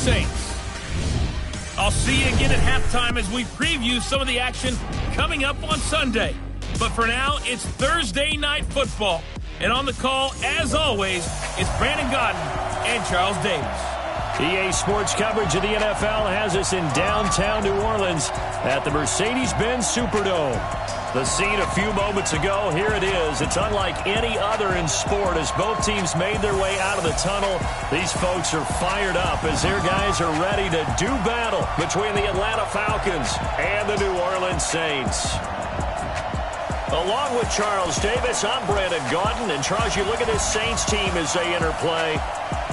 Saints. I'll see you again at halftime as we preview some of the action coming up on Sunday. But for now, it's Thursday Night Football. And on the call, as always, it's Brandon Godden and Charles Davis. EA Sports coverage of the NFL has us in downtown New Orleans at the Mercedes-Benz Superdome. The scene a few moments ago, here it is. It's unlike any other in sport as both teams made their way out of the tunnel. These folks are fired up as their guys are ready to do battle between the Atlanta Falcons and the New Orleans Saints. Along with Charles Davis, I'm Brandon Gaudin. And Charles, you look at this Saints team as they interplay.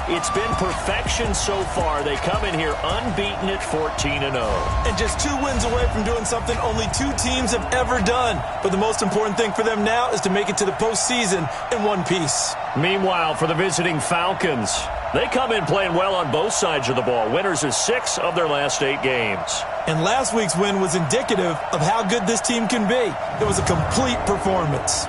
It's been perfection so far. They come in here unbeaten at 14-0. And just 2 wins away from doing something only 2 teams have ever done. But the most important thing for them now is to make it to the postseason in one piece. Meanwhile, for the visiting Falcons, they come in playing well on both sides of the ball. Winners of 6 of their last 8 games. And last week's win was indicative of how good this team can be. It was a complete performance.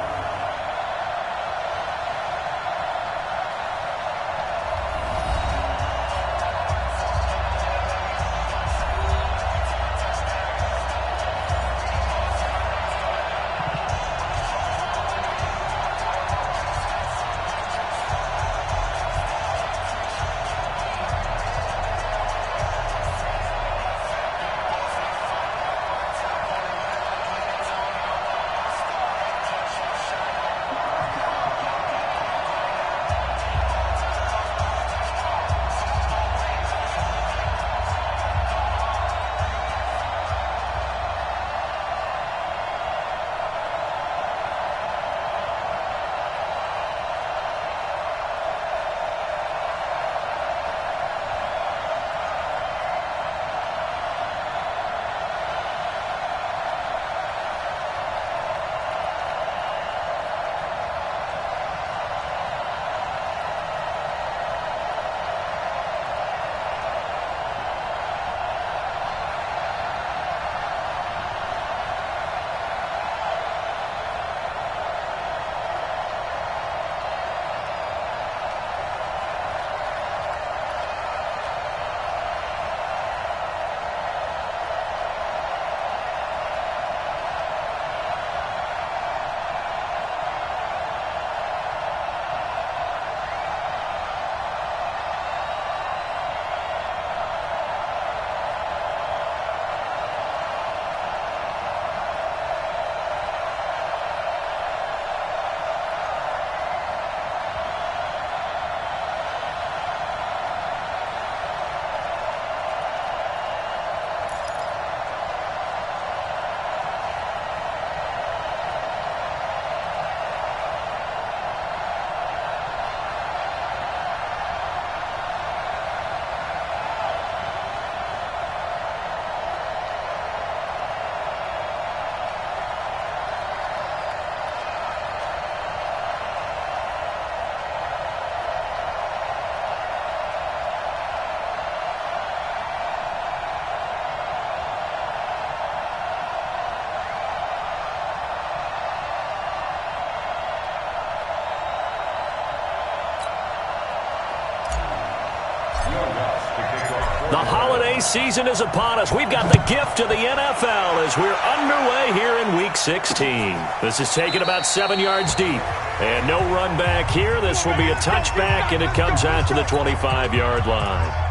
The holiday season is upon us. We've got the gift of the NFL as we're underway here in Week 16. This is taken about 7 yards deep. And no run back here. This will be a touchback, and it comes out to the 25-yard line.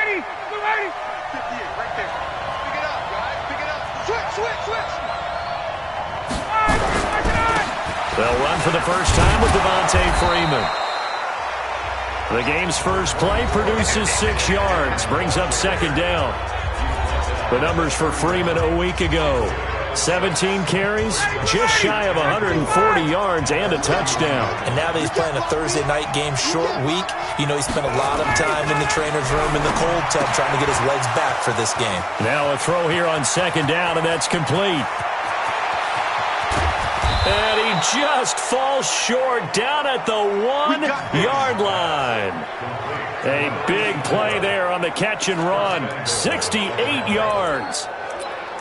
ready. We're ready. 58, right there. Pick it up, guys. Pick it up. Switch. They'll run for the first time with Devontae Freeman. The game's first play produces 6 yards, brings up second down. The numbers for Freeman a week ago: 17 carries, just shy of 140 yards, and a touchdown. And now that he's playing a Thursday night game, short week, you know he spent a lot of time in the trainer's room in the cold tub trying to get his legs back for this game. Now a throw here on second down, and that's complete. And he just falls short down at the 1-yard line. A big play there on the catch and run. 68 yards.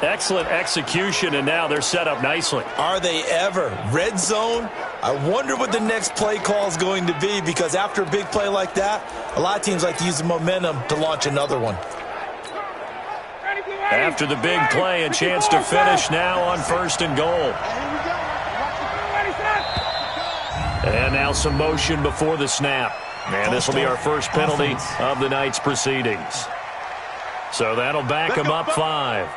Excellent execution, and now they're set up nicely. Are they ever? Red zone? I wonder what the next play call is going to be, because after a big play like that, a lot of teams like to use the momentum to launch another one. After the big play, a chance to finish now on 1st and goal. And now some motion before the snap. And this will be our first penalty of the night's proceedings. So that'll back him up 5.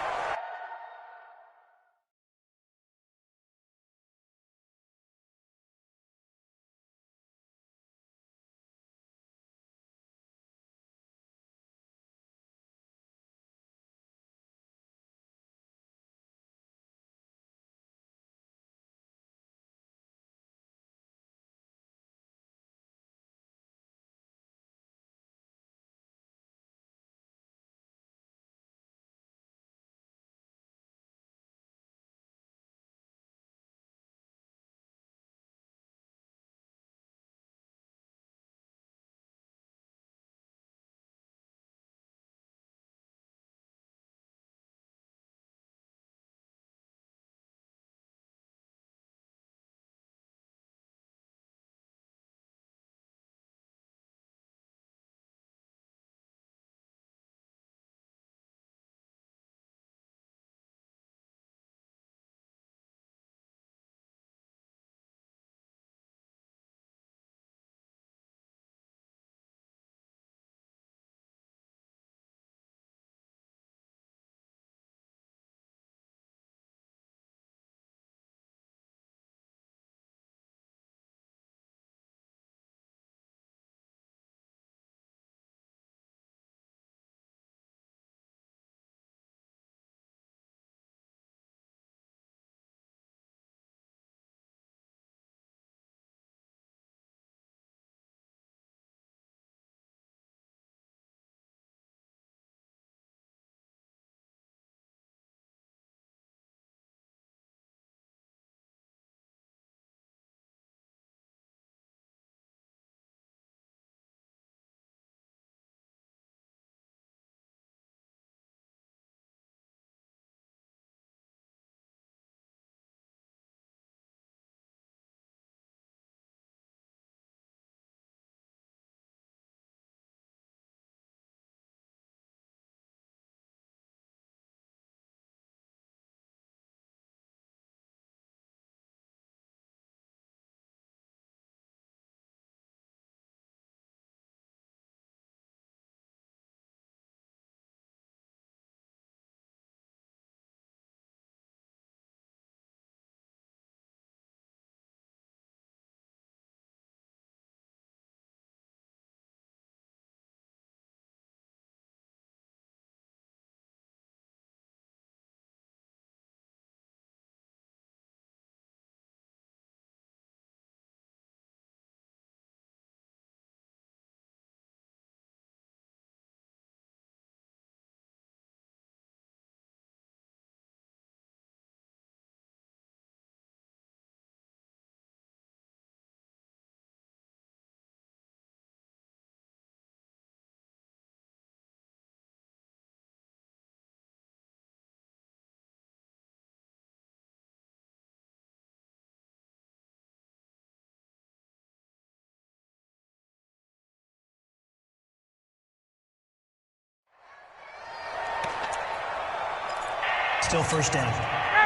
Still first down.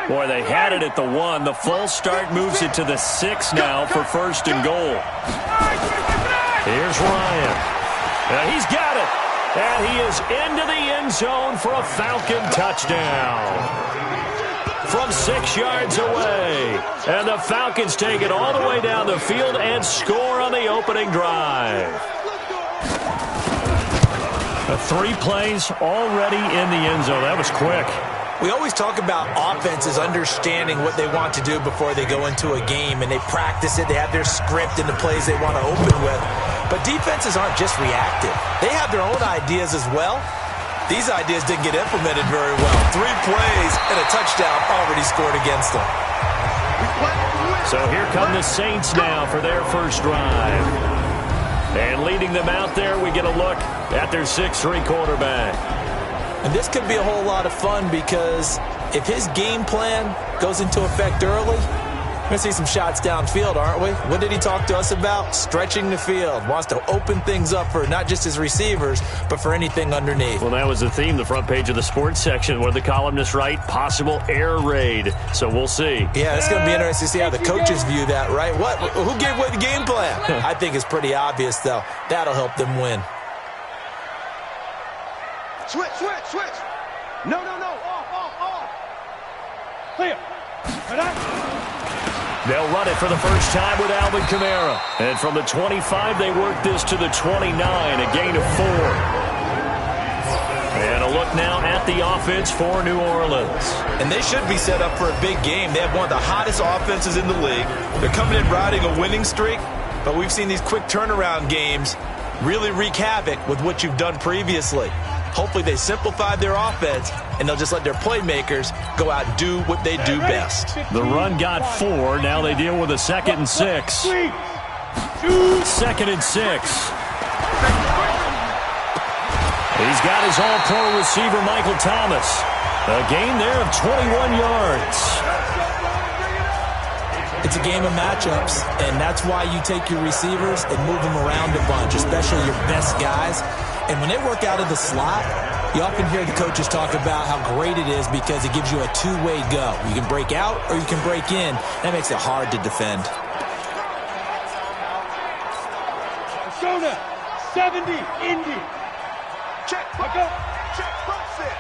Boy, they had it at the 1. The false start moves it to the 6 now for 1st and goal. Here's Ryan. He's got it. And he is into the end zone for a Falcon touchdown. From 6 yards away. And the Falcons take it all the way down the field and score on the opening drive. 3 plays already in the end zone. That was quick. We always talk about offenses understanding what they want to do before they go into a game, and they practice it. They have their script and the plays they want to open with. But defenses aren't just reactive. They have their own ideas as well. These ideas didn't get implemented very well. 3 plays and a touchdown already scored against them. So here come the Saints now for their first drive. And leading them out there, we get a look at their 6'3" quarterback. And this could be a whole lot of fun because if his game plan goes into effect early, we're going to see some shots downfield, aren't we? What did he talk to us about? Stretching the field. Wants to open things up for not just his receivers, but for anything underneath. Well, that was the theme, the front page of the sports section, where the columnists write, possible air raid. So we'll see. Yeah, it's going to be interesting to see how the coaches view that, right? Who gave away the game plan? I think it's pretty obvious, though. That'll help them win. Switch. No. Off. Clear. They'll run it for the first time with Alvin Kamara. And from the 25, they work this to the 29, a gain of 4. And a look now at the offense for New Orleans. And they should be set up for a big game. They have one of the hottest offenses in the league. They're coming in riding a winning streak, but we've seen these quick turnaround games really wreak havoc with what you've done previously. Hopefully they simplified their offense, and they'll just let their playmakers go out and do what they do best. The run got 4. Now they deal with a 2nd and 6. 2nd and 6. He's got his all-pro receiver, Michael Thomas. A gain there of 21 yards. It's a game of matchups, and that's why you take your receivers and move them around a bunch, especially your best guys. And when they work out of the slot, you often hear the coaches talk about how great it is because it gives you a two-way go. You can break out or you can break in. That makes it hard to defend. Arizona, 70, Indy. Check, front set.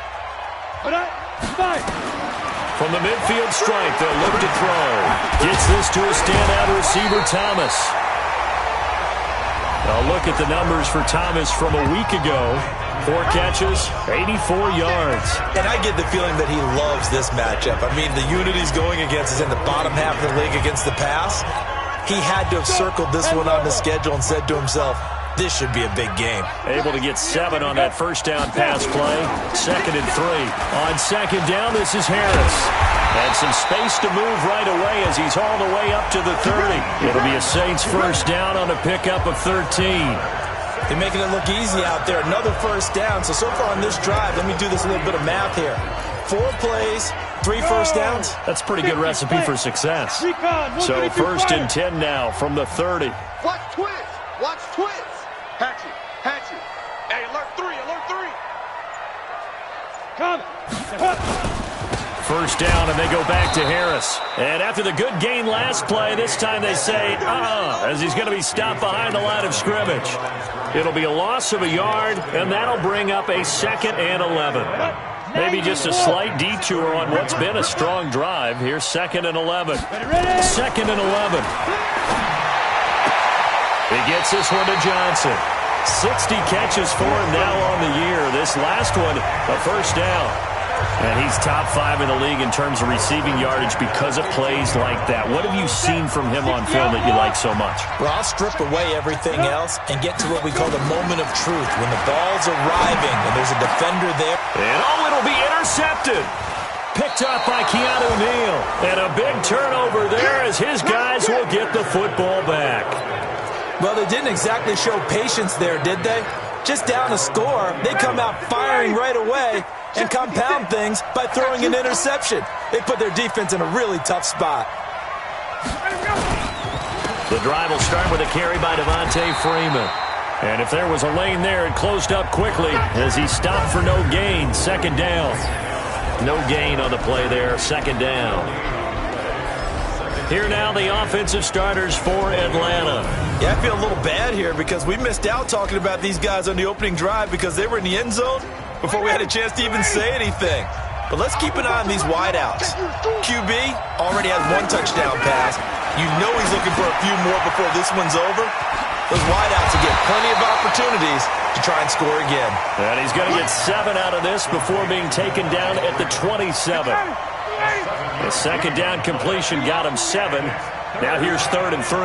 All right, 5. From the midfield stripe, they'll look to throw. Gets this to a standout receiver, Thomas. A look at the numbers for Thomas from a week ago. 4 catches, 84 yards. And I get the feeling that he loves this matchup. I mean, the unit he's going against is in the bottom half of the league against the pass. He had to have circled this one on the schedule and said to himself, this should be a big game. Able to get 7 on that first down pass play. 2nd and 3. On 2nd down, this is Harris. And some space to move right away as he's all the way up to the 30. It'll be a Saints first down on a pickup of 13. They're making it look easy out there. Another first down. So far on this drive, let me do this a little bit of math here. 4 plays, 3 first downs. That's a pretty good recipe for success. So 1st and 10 now from the 30. Watch twist. Hatchet. Hey, alert 3. Come. First down, and they go back to Harris. And after the good gain last play, this time they say, as he's going to be stopped behind the line of scrimmage. It'll be a loss of a yard, and that'll bring up a 2nd and 11. Maybe just a slight detour on what's been a strong drive. Here's 2nd and 11. 2nd and 11. He gets this one to Johnson. 60 catches for him now on the year. This last one, a first down. And he's top 5 in the league in terms of receiving yardage because of plays like that. What have you seen from him on film that you like so much? Well, I'll strip away everything else and get to what we call the moment of truth. When the ball's arriving and there's a defender there. And it'll be intercepted. Picked up by Keanu Neal. And a big turnover there as his guys will get the football back. Well, they didn't exactly show patience there, did they? Just down a score, they come out firing right away and compound things by throwing an interception. They put their defense in a really tough spot. The drive will start with a carry by Devontae Freeman. And if there was a lane there, it closed up quickly as he stopped for no gain. 2nd down. No gain on the play there. 2nd down. Here now, the offensive starters for Atlanta. Yeah, I feel a little bad here because we missed out talking about these guys on the opening drive because they were in the end zone before we had a chance to even say anything. But let's keep an eye on these wideouts. QB already has 1 touchdown pass. You know he's looking for a few more before this one's over. Those wideouts will get plenty of opportunities to try and score again. And he's going to get 7 out of this before being taken down at the 27. The second down completion got him 7. Now here's 3rd and 3.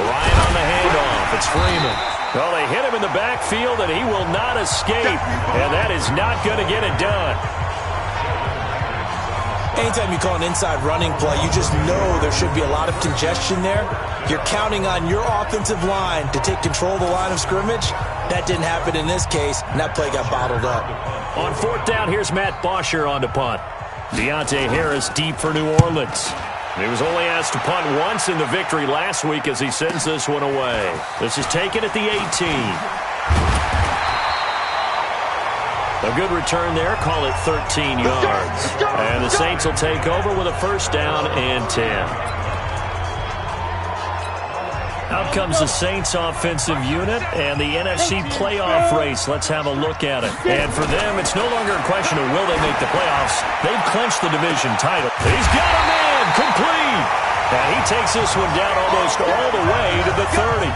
Ryan on the handoff. It's Freeman. Well, they hit him in the backfield, and he will not escape. And that is not going to get it done. Anytime you call an inside running play, you just know there should be a lot of congestion there. You're counting on your offensive line to take control of the line of scrimmage. That didn't happen in this case, and that play got bottled up. On 4th down, here's Matt Bosher on to punt. Deontay Harris deep for New Orleans. He was only asked to punt once in the victory last week as he sends this one away. This is taken at the 18. A good return there. Call it 13 yards. And the Saints will take over with a 1st down and 10. Out comes the Saints offensive unit and the NFC playoff race. Let's have a look at it. And for them, it's no longer a question of will they make the playoffs. They've clinched the division title. He's got a man complete. And he takes this one down almost all the way to the 30.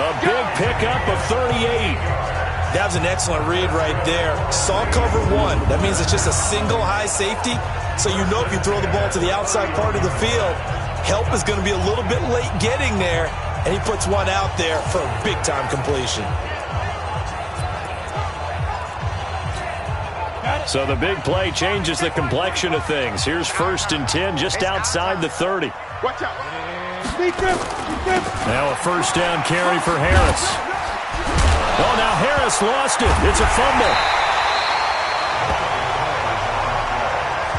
A big pickup of 38. That was an excellent read right there. Saw cover 1. That means it's just a single high safety. So you know if you throw the ball to the outside part of the field, help is going to be a little bit late getting there. And he puts one out there for a big-time completion. So the big play changes the complexion of things. Here's 1st and 10 just outside the 30. Watch out. Now a 1st down carry for Harris. Oh, now Harris lost it. It's a fumble.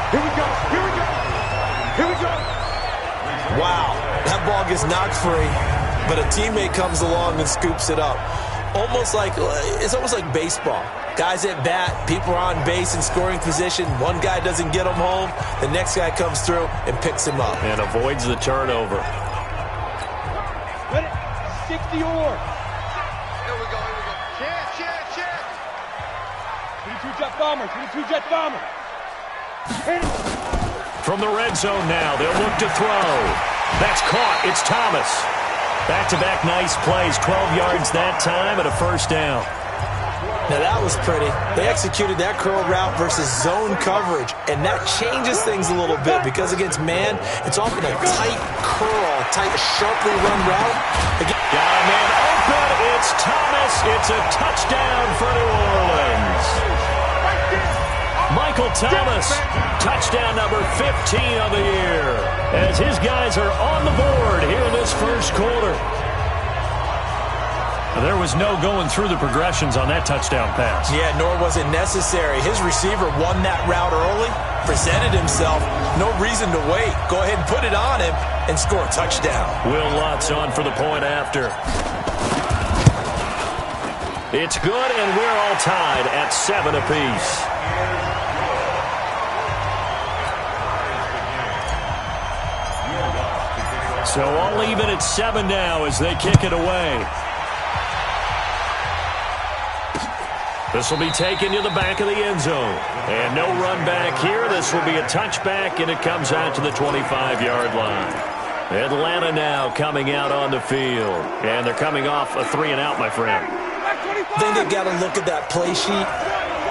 Here we go. Here we go. Here we go. Wow, that ball gets knocked free, but a teammate comes along and scoops it up. It's almost like baseball. Guys at bat, people are on base in scoring position. One guy doesn't get him home. The next guy comes through and picks him up. And avoids the turnover. Ready? 60 or. Here we go. Chance. 22 jet bomber. From the red zone now, they'll look to throw. That's caught. It's Thomas. Back-to-back nice plays. 12 yards that time and a 1st down. Now that was pretty. They executed that curl route versus zone coverage, and that changes things a little bit because against man, it's often a tight curl, sharply run route. Got a man open. It's Thomas. It's a touchdown for New Orleans. Michael Thomas, touchdown number 15 of the year, as his guys are on the board here in this 1st quarter. There was no going through the progressions on that touchdown pass. Yeah, nor was it necessary. His receiver won that route early, presented himself. No reason to wait. Go ahead and put it on him and score a touchdown. Will Lutz on for the point after. It's good, and we're all tied at 7 apiece. So all even at 7 now as they kick it away. This will be taken to the back of the end zone. And no run back here. This will be a touchback, and it comes out to the 25-yard line. Atlanta now coming out on the field. And they're coming off a 3-and-out, my friend. I think they've got to look at that play sheet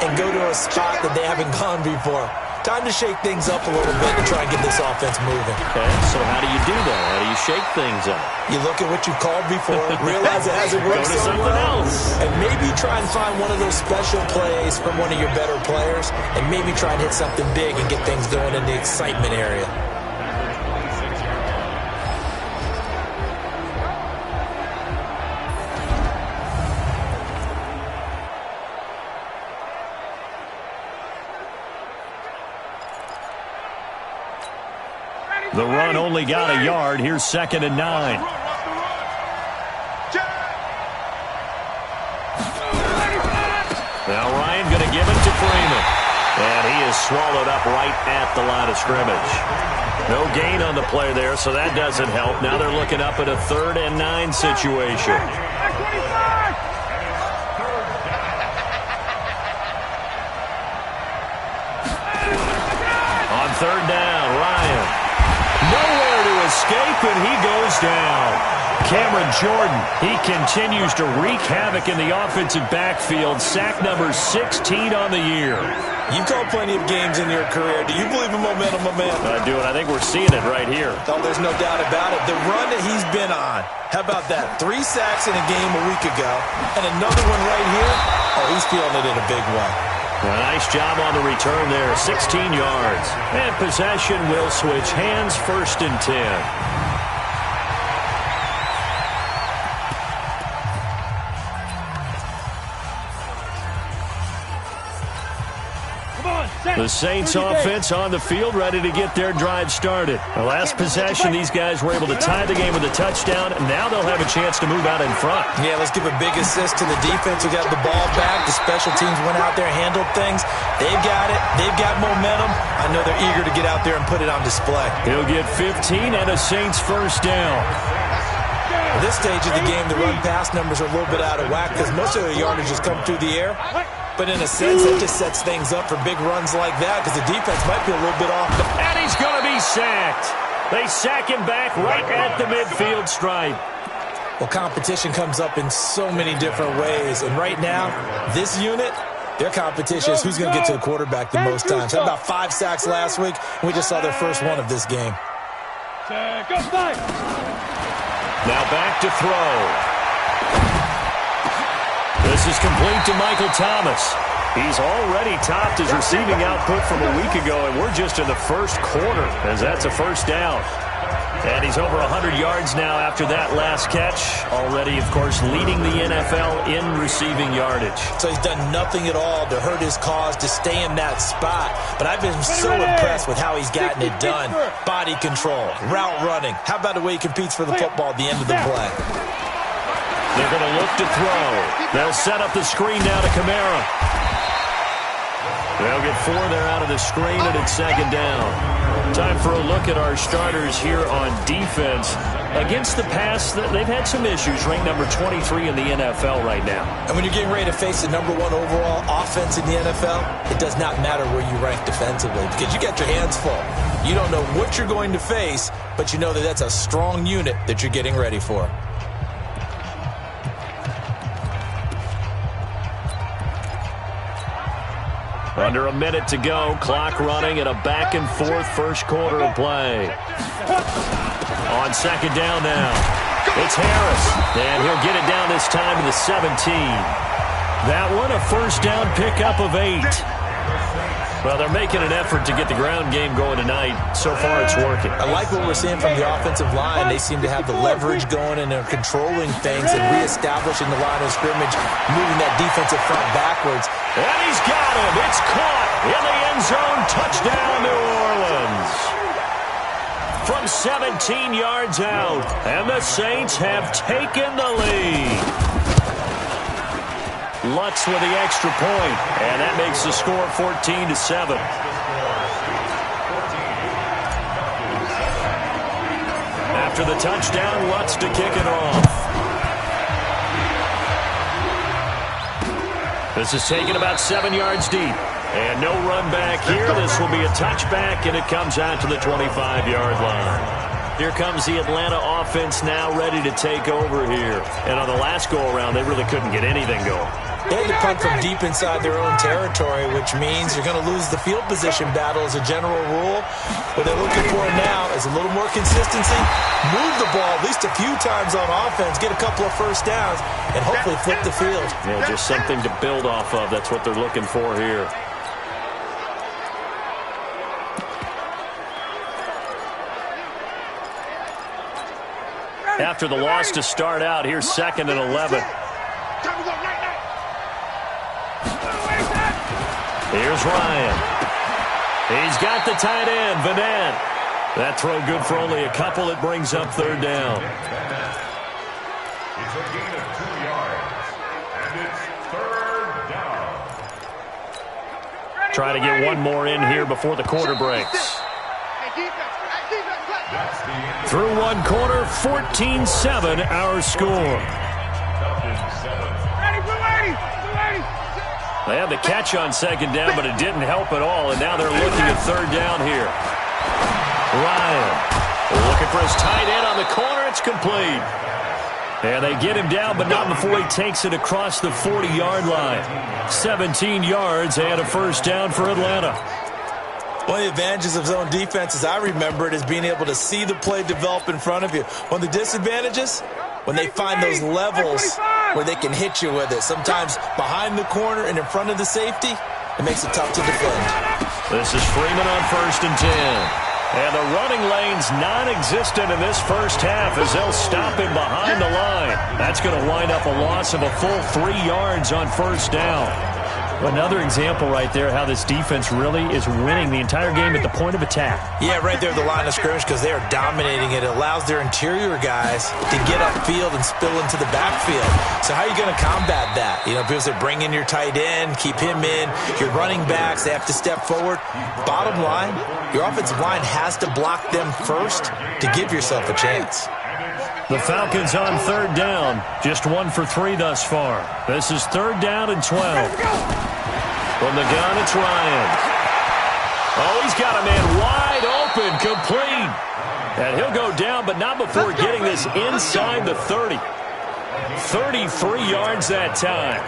and go to a spot that they haven't gone before. Time to shake things up a little bit to try and get this offense moving. Okay, so how do you do that? How do you shake things up? You look at what you called before, realize it hasn't worked so well, and maybe try and find one of those special plays from one of your better players, and maybe try and hit something big and get things going in the excitement area. The run only got a yard. Here's 2nd and 9. Now Ryan going to give it to Freeman. And he is swallowed up right at the line of scrimmage. No gain on the play there, so that doesn't help. Now they're looking up at a 3rd and 9 situation. On 3rd down, Ryan. Nowhere to escape, and he goes down. Cameron Jordan, he continues to wreak havoc in the offensive backfield. Sack number 16 on the year. You've called plenty of games in your career. Do you believe in momentum, my man? I do, and I think we're seeing it right here. Oh, there's no doubt about it. The run that he's been on. How about that? 3 sacks in a game a week ago, and another one right here. Oh, he's feeling it in a big way. A nice job on the return there, 16 yards. And possession will switch hands, 1st and 10. The Saints offense on the field, ready to get their drive started. The last possession, these guys were able to tie the game with a touchdown, and now they'll have a chance to move out in front. Yeah, let's give a big assist to the defense who got the ball back. The special teams went out there, handled things. They've got it. They've got momentum. I know they're eager to get out there and put it on display. He'll get 15 and a Saints 1st down. At this stage of the game, the run-pass numbers are a little bit out of whack because most of the yardage has come through the air. But in a sense, it just sets things up for big runs like that because the defense might be a little bit off. And he's going to be sacked. They sack him back right at the midfield stripe. Well, competition comes up in so many different ways. And right now, this unit, their competition is who's going to get to the quarterback the most times. Had about 5 sacks last week, and we just saw their first one of this game. Now back to throw. This is complete to Michael Thomas. He's already topped his receiving output from a week ago, and we're just in the 1st quarter, as that's a 1st down. And he's over 100 yards now after that last catch. Already, of course, leading the NFL in receiving yardage. So he's done nothing at all to hurt his cause, to stay in that spot. But I've been so impressed with how he's gotten it done. Body control, route running. How about the way he competes for the football at the end of the play? They're going to look to throw. They'll set up the screen now to Kamara. They'll get 4 there out of the screen, and it's 2nd down. Time for a look at our starters here on defense. Against the pass, they've had some issues. Ranked number 23 in the NFL right now. And when you're getting ready to face the number 1 overall offense in the NFL, it does not matter where you rank defensively because you got your hands full. You don't know what you're going to face, but you know that that's a strong unit that you're getting ready for. Under a minute to go, clock running, and a back-and-forth 1st quarter of play. On 2nd down now, it's Harris, and he'll get it down this time to the 17. That one, a 1st down pickup of 8. Well, they're making an effort to get the ground game going tonight. So far, it's working. I like what we're seeing from the offensive line. They seem to have the leverage going, and they're controlling things and reestablishing the line of scrimmage, moving that defensive front backwards. And he's got him. It's caught in the end zone. Touchdown, New Orleans. From 17 yards out, and the Saints have taken the lead. Lutz with the extra point, and that makes the score 14-7. After the touchdown, Lutz to kick it off. This is taken about 7 yards deep. And no run back here. This will be a touchback, and it comes out to the 25-yard line. Here comes the Atlanta offense now ready to take over here. And on the last go-around, they really couldn't get anything going. They had to punt from deep inside their own territory, which means you're going to lose the field position battle as a general rule. What they're looking for now is a little more consistency, move the ball at least a few times on offense, get a couple of 1st downs, and hopefully flip the field. Yeah, just something to build off of. That's what they're looking for here. After the loss to start out, here's 2nd and 11. Here's Ryan. He's got the tight end, Vanette. That throw good for only a couple. It brings up 3rd down. It's a gain of 2 yards, and it's 3rd down. try to get one more in here before the quarter breaks. Through one quarter, 14-7 our score. They had the catch on second down, but it didn't help at all, and now they're looking at third down here. Ryan looking for his tight end on the corner. It's complete. And they get him down, but not before he takes it across the 40-yard line. 17 yards and a first down for Atlanta. One of the advantages of zone defense, as I remember it, is being able to see the play develop in front of you. One of the disadvantages, when they find those levels where they can hit you with it. Sometimes behind the corner and in front of the safety, it makes it tough to defend. This is Freeman on 1st and 10. And the running lane's non-existent in this first half as they'll stop him behind the line. That's going to wind up a loss of a full 3 yards on first down. Another example right there how this defense really is winning the entire game at the point of attack. Yeah, right there at the line of scrimmage because they are dominating it. It allows their interior guys to get upfield and spill into the backfield. So how are you going to combat that? You know, people say bring in your tight end, keep him in. Your running backs, they have to step forward. Bottom line, your offensive line has to block them first to give yourself a chance. The Falcons on third down. Just 1 for 3 thus far. This is third down and 12. From the gun, it's Ryan. Oh, he's got a man wide open, complete. And he'll go down, but not before getting this inside the 30. 33 yards that time.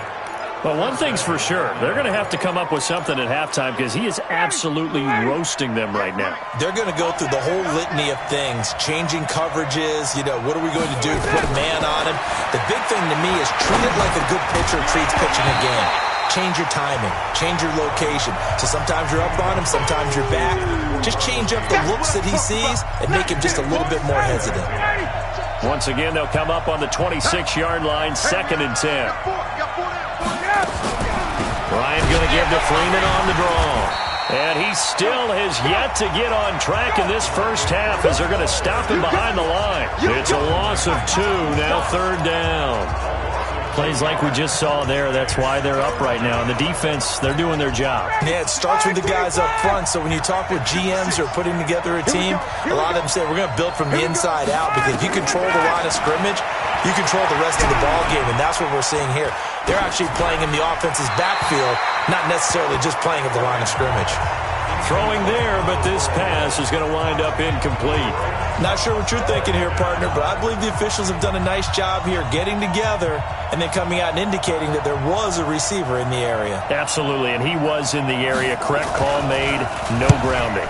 Well, one thing's for sure. They're going to have to come up with something at halftime because he is absolutely roasting them right now. They're going to go through the whole litany of things, changing coverages, you know, what are we going to do? Put a man on him. The big thing to me is treat it like a good pitcher treats pitching a game. Change your timing, change your location. So sometimes you're up on him, sometimes you're back. Just change up the looks that he sees and make him just a little bit more hesitant. Once again, they'll come up on the 26-yard line, 2nd and 10. Ryan going to give to Freeman on the draw. And he still has yet to get on track in this first half as they're going to stop him behind the line. It's a loss of 2, now third down. Plays like we just saw there, that's why they're up right now. And the defense, they're doing their job. Yeah, it starts with the guys up front. So when you talk with GMs who are putting together a team, a lot of them say we're going to build from the inside out because if you control the line of scrimmage, you control the rest of the ball game, and that's what we're seeing here. They're actually playing in the offense's backfield, not necessarily just playing at the line of scrimmage. Throwing there, but this pass is going to wind up incomplete. Not sure what you're thinking here, partner, but I believe the officials have done a nice job here getting together and then coming out and indicating that there was a receiver in the area. Absolutely, and he was in the area. Correct call made, no grounding.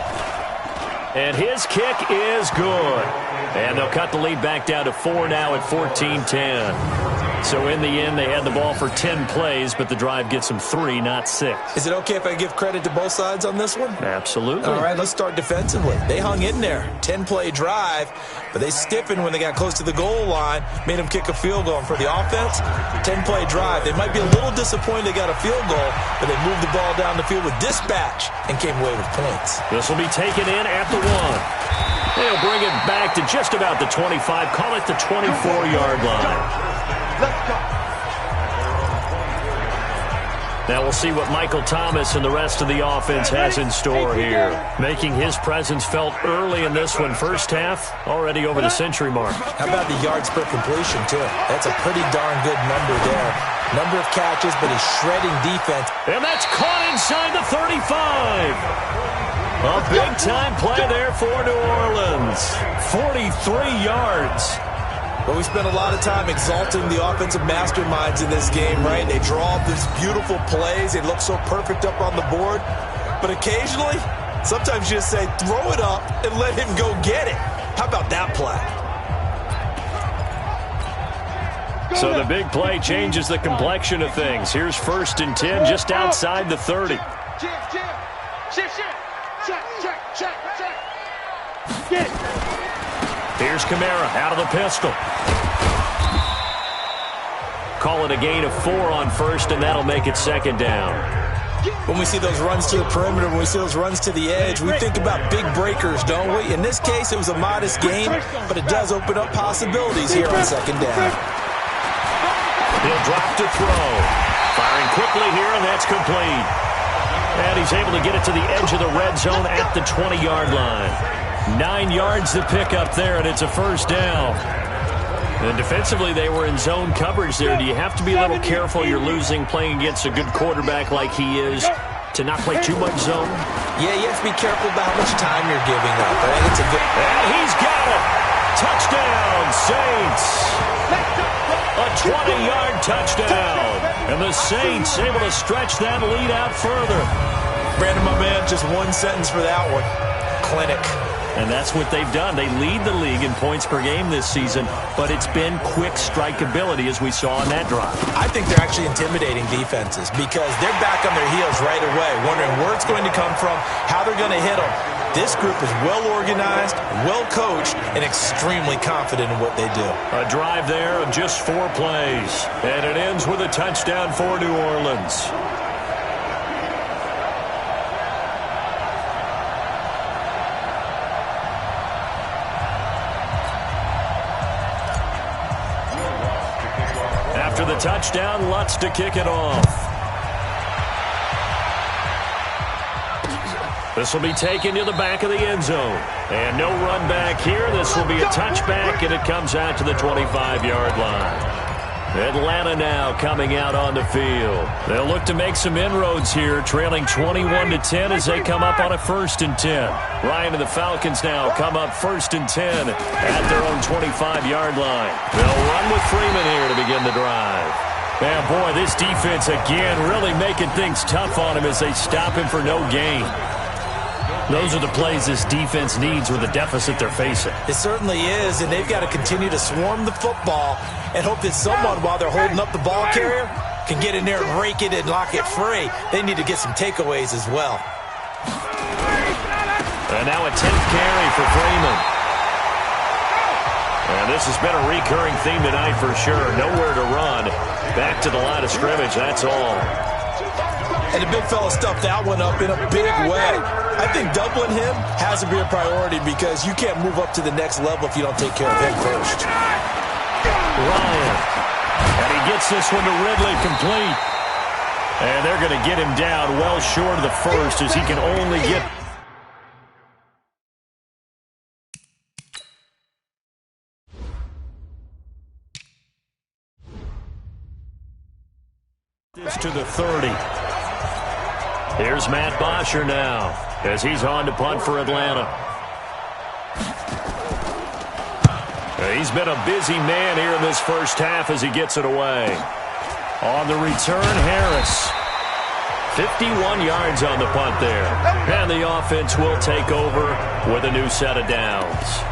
And his kick is good. And they'll cut the lead back down to 4 now at 14-10. So in the end, they had the ball for 10 plays, but the drive gets them 3, not 6. Is it okay if I give credit to both sides on this one? Absolutely. All right, let's start defensively. They hung in there. 10-play drive, but they stiffened when they got close to the goal line, made them kick a field goal. And for the offense, 10-play drive. They might be a little disappointed they got a field goal, but they moved the ball down the field with dispatch and came away with points. This will be taken in at the 1. They'll bring it back to just about the 25. Call it the 24-yard line. Let's go. Now we'll see what Michael Thomas and the rest of the offense has in store here. Making his presence felt early in this one. First half, already over the century mark. How about the yards per completion, too? That's a pretty darn good number there. Number of catches, but he's shredding defense. And that's caught inside the 35. A big-time play there for New Orleans. 43 yards. But we spent a lot of time exalting the offensive masterminds in this game, right? They draw up these beautiful plays. They look so perfect up on the board. But occasionally, sometimes you just say, throw it up and let him go get it. How about that play? So the big play changes the complexion of things. Here's 1st and 10 just outside the 30. Here's Kamara out of the pistol. Call it a gain of 4 on 1st, and that'll make it 2nd down. When we see those runs to the perimeter, when we see those runs to the edge, we think about big breakers, don't we? In this case, it was a modest gain, but it does open up possibilities here on 2nd down. He'll drop to throw. Firing quickly here, and that's complete. And he's able to get it to the edge of the red zone at the 20-yard line. 9 yards to pick up there, and it's a first down. And defensively, they were in zone coverage there. Do you have to be a little careful? You're losing playing against a good quarterback like he is to not play too much zone? Yeah, you have to be careful about how much time you're giving up. I think it's a good... And he's got it. Touchdown, Saints. A 20-yard touchdown. And the Saints able to stretch that lead out further. Brandon, my man, just one sentence for that one. Clinic. And that's what they've done. They lead the league in points per game this season, but it's been quick strikeability as we saw on that drive. I think they're actually intimidating defenses because they're back on their heels right away, wondering where it's going to come from, how they're going to hit them. This group is well organized, well coached, and extremely confident in what they do. A drive there of just 4 plays, and it ends with a touchdown for New Orleans. After the touchdown, Lutz to kick it off. This will be taken to the back of the end zone. And no run back here. This will be a touchback, and it comes out to the 25-yard line. Atlanta now coming out on the field. They'll look to make some inroads here, trailing 21-10 as they come up on a 1st and 10. Ryan and the Falcons now come up 1st and 10 at their own 25-yard line. They'll run with Freeman here to begin the drive. Man, boy, this defense again really making things tough on him as they stop him for no gain. Those are the plays this defense needs with the deficit they're facing. It certainly is, and they've got to continue to swarm the football and hope that someone, while they're holding up the ball carrier, can get in there and rake it and lock it free. They need to get some takeaways as well. And now a 10th carry for Freeman. And this has been a recurring theme tonight for sure. Nowhere to run. Back to the line of scrimmage, that's all. And the big fella stuffed that one up in a big way. I think doubling him has to be a priority because you can't move up to the next level if you don't take care of him first. Ryan. And he gets this one to Ridley complete. And they're going to get him down well short of the first as he can only get... this to the 30. Here's Matt Bosher now as he's on to punt for Atlanta. He's been a busy man here in this first half as he gets it away. On the return, Harris. 51 yards on the punt there. And the offense will take over with a new set of downs.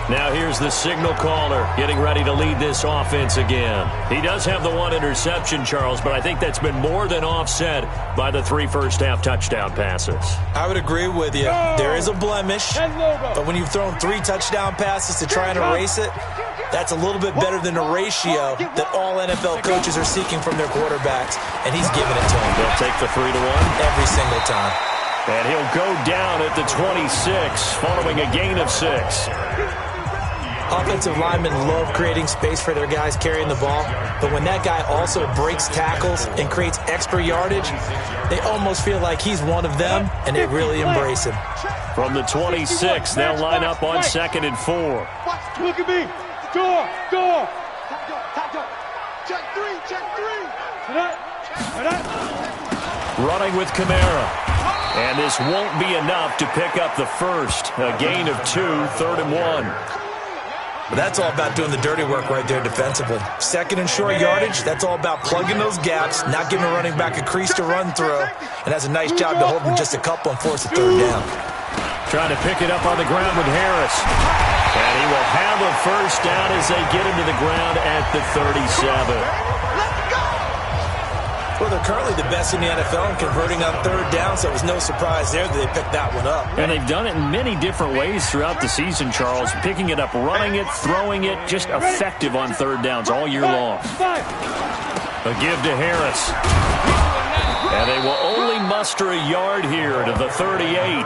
Now here's the signal caller getting ready to lead this offense again. He does have the 1 interception, Charles, but I think that's been more than offset by the 3 first-half touchdown passes. I would agree with you. There is a blemish, but when you've thrown 3 touchdown passes to try and erase it, that's a little bit better than the ratio that all NFL coaches are seeking from their quarterbacks, and he's giving it to them. They'll take the 3-1? Every single time. And he'll go down at the 26 following a gain of 6. Offensive linemen love creating space for their guys carrying the ball, but when that guy also breaks tackles and creates extra yardage, they almost feel like he's one of them, and they really embrace him. From the 26, they'll line up on 2nd and 4. Look at me. Door. Check 3. Running with Kamara. And this won't be enough to pick up the first. A gain of 2, 3rd and 1. But that's all about doing the dirty work right there defensively. 2nd and short yardage, that's all about plugging those gaps, not giving a running back a crease to run through, and that's a nice job to hold him just a couple and force a 3rd down. Trying to pick it up on the ground with Harris. And he will have a first down as they get him to the ground at the 37. Well, they're currently the best in the NFL in converting on 3rd down, so it was no surprise there that they picked that one up. And they've done it in many different ways throughout the season, Charles. Picking it up, running it, throwing it, just effective on 3rd downs all year long. A give to Harris. And they will only muster a yard here to the 38.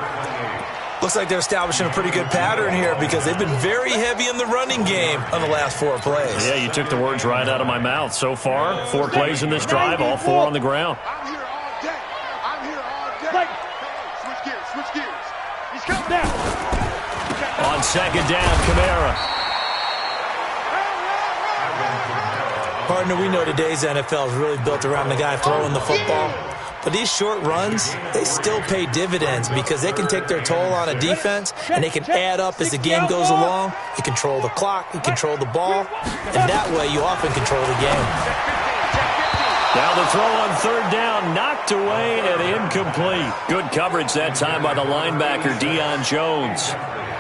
Looks like they're establishing a pretty good pattern here because they've been very heavy in the running game on the last 4 plays. Yeah, you took the words right out of my mouth. So far, 4 plays in this drive, all 4 on the ground. I'm here all day. On second down, Kamara. Partner, we know today's NFL is really built around the guy throwing the football. But these short runs, they still pay dividends because they can take their toll on a defense, and they can add up as the game goes along. You control the clock, you control the ball, and that way you often control the game. Now the throw on third down, knocked away and incomplete. Good coverage that time by the linebacker, Deion Jones.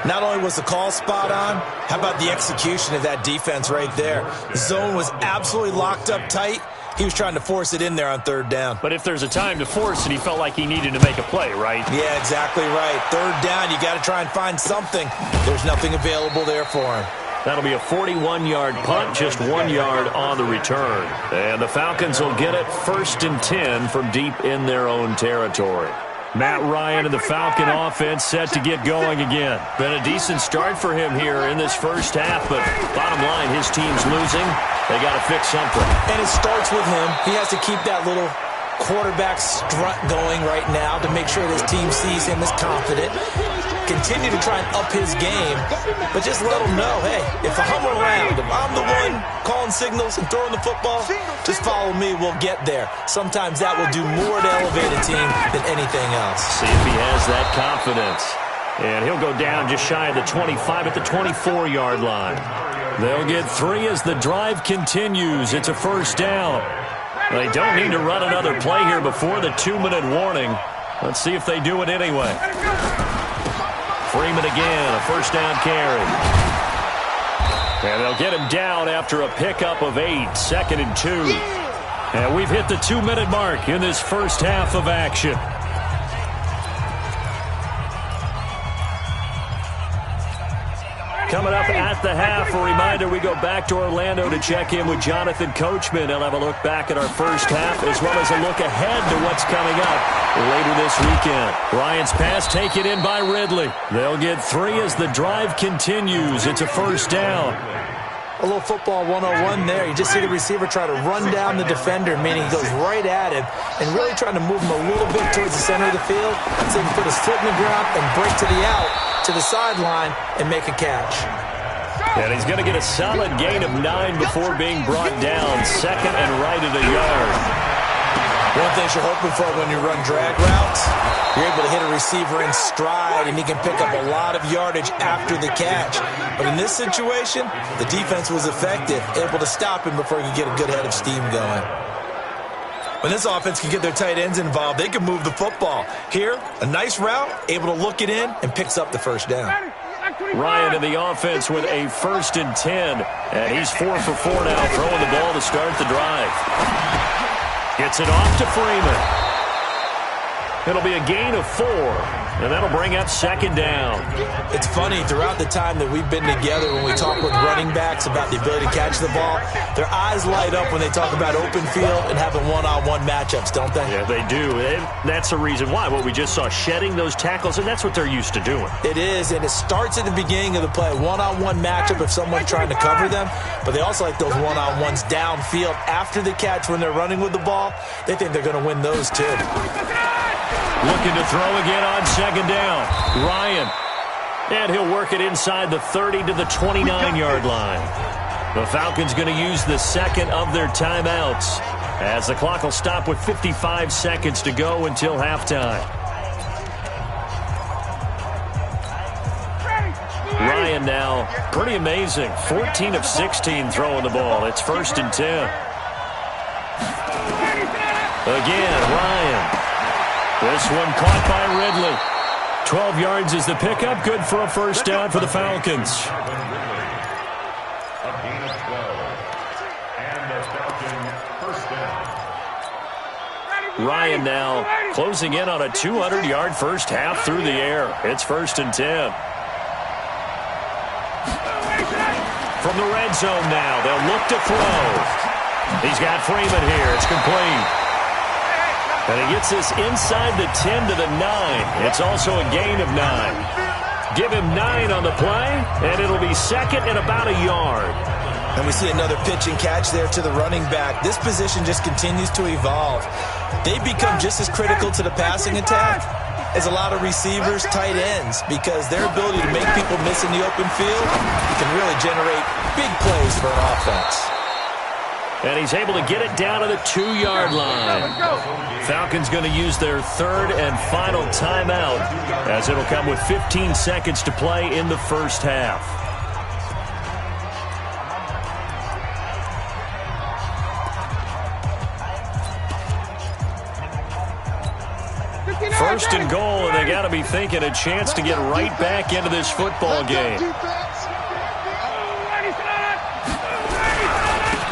Not only was the call spot on, how about the execution of that defense right there? The zone was absolutely locked up tight. He was trying to force it in there on third down. But if there's a time to force it, he felt like he needed to make a play, right? Yeah, exactly right. Third down, you got to try and find something. There's nothing available there for him. That'll be a 41-yard punt, just 1 yard on the return. And the Falcons will get it 1st and 10 from deep in their own territory. Matt Ryan and the Falcon offense set to get going again. Been a decent start for him here in this first half, but bottom line, his team's losing. They got to fix something. And it starts with him. He has to keep that little quarterback strut going right now to make sure his team sees him as confident. Continue to try and up his game, but just let him know, hey, if I'm around, if I'm the one calling signals and throwing the football, just follow me, we'll get there. Sometimes that will do more to elevate a team than anything else. See if he has that confidence. And he'll go down just shy of the 25 at the 24-yard line. They'll get 3 as the drive continues. It's a first down. They don't need to run another play here before the 2-minute warning. Let's see if they do it anyway. Freeman again, a first down carry. And they'll get him down after a pickup of 8, 2nd and 2. And we've hit the 2-minute mark in this first half of action. Coming up at the half, a reminder, we go back to Orlando to check in with Jonathan Coachman. He'll have a look back at our first half as well as a look ahead to what's coming up later this weekend. Ryan's pass taken in by Ridley. They'll get 3 as the drive continues. It's a first down. A little football 101 there. You just see the receiver try to run down the defender, meaning he goes right at him and really trying to move him a little bit towards the center of the field so he can put his foot in the ground and break to the out, to the sideline, and make a catch. And he's going to get a solid gain of 9 before being brought down. 2nd and right at a yard. One thing you're hoping for when you run drag routes, you're able to hit a receiver in stride, and he can pick up a lot of yardage after the catch. But in this situation, the defense was effective, able to stop him before he could get a good head of steam going. When this offense can get their tight ends involved, they can move the football. Here, a nice route, able to look it in, and picks up the first down. Ryan in the offense with a 1st and 10. And he's 4 for 4 now, throwing the ball to start the drive. Gets it off to Freeman. It'll be a gain of 4, and that'll bring up 2nd down. It's funny, throughout the time that we've been together, when we talk with running backs about the ability to catch the ball, their eyes light up when they talk about open field and having one-on-one matchups, don't they? Yeah, they do. And that's the reason why. What we just saw, shedding those tackles, and that's what they're used to doing. It is, and it starts at the beginning of the play. One-on-one matchup if someone's trying to cover them, but they also like those one-on-ones downfield after the catch when they're running with the ball. They think they're going to win those too. Looking to throw again on 2nd down. Ryan. And he'll work it inside the 30 to the 29-yard line. The Falcons going to use the 2nd of their timeouts as the clock will stop with 55 seconds to go until halftime. Ryan now, pretty amazing. 14 of 16 throwing the ball. It's 1st and 10. Again, Ryan. This one caught by Ridley. 12 yards is the pickup. Good for a first down for the Falcons. Ryan now closing in on a 200-yard first half through the air. It's 1st and 10. From the red zone now, they'll look to throw. He's got Freeman here. It's complete. And he gets this inside the 10 to the 9. It's also a gain of 9. Give him 9 on the play, and it'll be 2nd and about a yard. And we see another pitch and catch there to the running back. This position just continues to evolve. They become just as critical to the passing attack is a lot of receivers, tight ends, because their ability to make people miss in the open field can really generate big plays for an offense. And he's able to get it down to the 2-yard line. Falcons going to use their third and final timeout, as it'll come with 15 seconds to play in the first half. First and goal, and they got to be thinking a chance to get right back into this football game.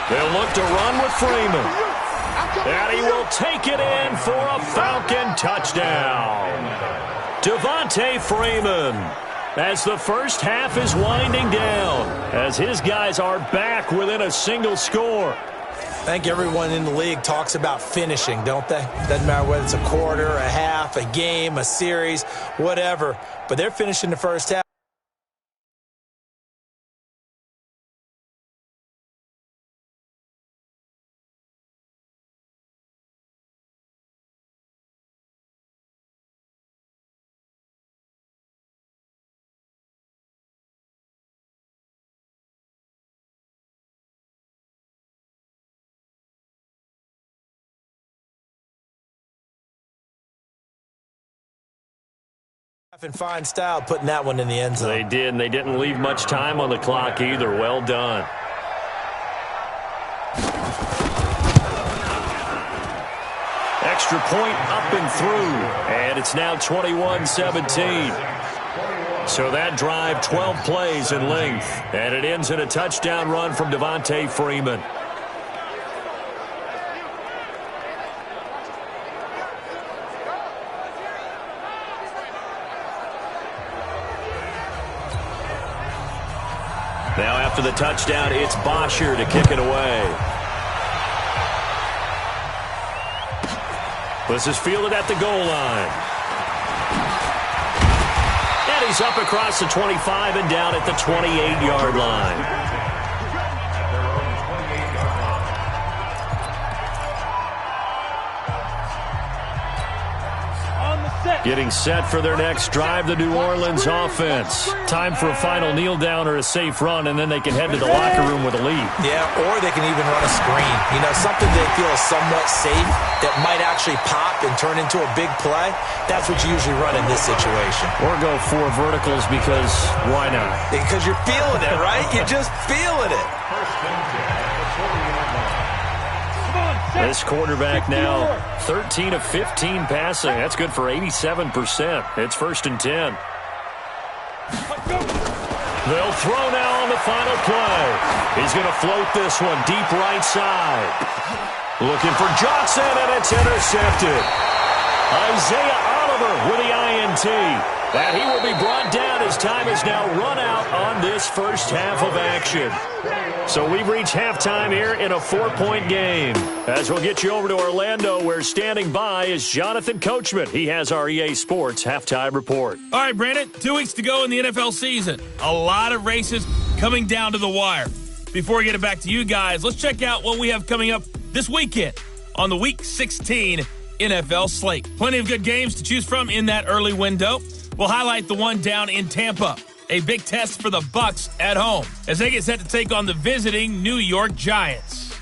They'll look to run with Freeman. And he will take it in for a Falcon touchdown. Devontae Freeman, as the first half is winding down, as his guys are back within a single score. I think everyone in the league talks about finishing, don't they? Doesn't matter whether it's a quarter, a half, a game, a series, whatever. But they're finishing the first half. In fine style, putting that one in the end zone. They did, and they didn't leave much time on the clock either. Well done. Extra point up and through, and it's now 21-17. So that drive, 12 plays in length, and it ends in a touchdown run from Devontae Freeman. Now after the touchdown, it's Bosher to kick it away. This is fielded at the goal line. And he's up across the 25 and down at the 28-yard line. Getting set for their next drive, the New Orleans offense. Time for a final kneel down or a safe run, and then they can head to the locker room with a lead. Yeah, or they can even run a screen. You know, something they feel is somewhat safe that might actually pop and turn into a big play. That's what you usually run in this situation. Or go 4 verticals because why not? Because you're feeling it, right? You're just feeling it. This quarterback now 13 of 15 passing. That's good for 87%. It's 1st and 10. They'll throw now on the final play. He's going to float this one deep right side. Looking for Johnson, and it's intercepted. Isaiah Oliver with the INT. And he will be brought down as time is now run out on this first half of action. So we've reached halftime here in a 4-point game. As we'll get you over to Orlando, where standing by is Jonathan Coachman. He has our EA Sports halftime report. All right, Brandon, 2 weeks to go in the NFL season. A lot of races coming down to the wire. Before we get it back to you guys, let's check out what we have coming up this weekend on the Week 16 NFL slate. Plenty of good games to choose from in that early window. We'll highlight the one down in Tampa. A big test for the Bucs at home as they get set to take on the visiting New York Giants.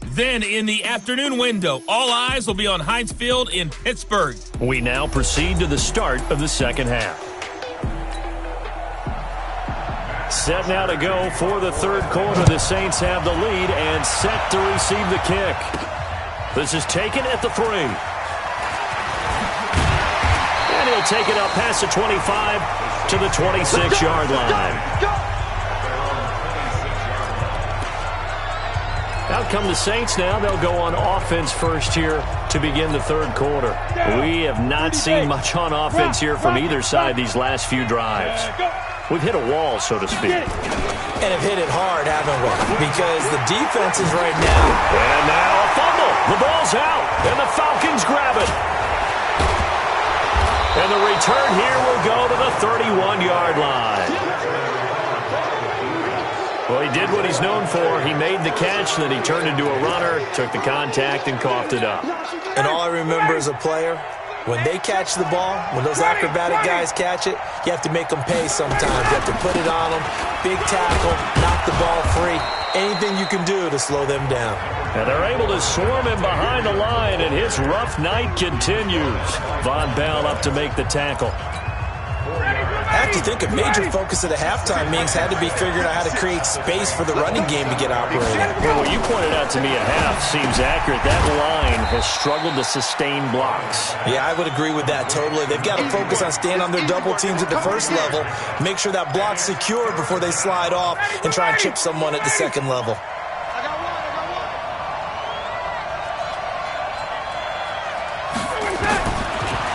Then in the afternoon window, all eyes will be on Heinz Field in Pittsburgh. We now proceed to the start of the second half. Set now to go for the third quarter. The Saints have the lead and set to receive the kick. This is taken at the 3. And he'll take it up past the 25 to the 26-yard line. Out come the Saints now. They'll go on offense first here to begin the third quarter. We have not seen much on offense here from either side these last few drives. We've hit a wall, so to speak. And have hit it hard, haven't we? Because the defenses right now. And now a fumble. The ball's out, and the Falcons grab it. And the return here will go to the 31-yard line. Well, he did what he's known for. He made the catch, then he turned into a runner, took the contact, and coughed it up. And all I remember as a player When they catch the ball, when those acrobatic guys catch it, you have to make them pay sometimes. You have to put it on them, big tackle, knock the ball free. Anything you can do to slow them down. And they're able to swarm him behind the line, and his rough night continues. Von Bell up to make the tackle. I have to think a major focus of the halftime meetings had to be figuring out how to create space for the running game to get operating. Well, what you pointed out to me at half seems accurate. That line has struggled to sustain blocks. Yeah, I would agree with that totally. They've got to focus on staying on their double teams at the first level, make sure that block's secure before they slide off and try and chip someone at the second level.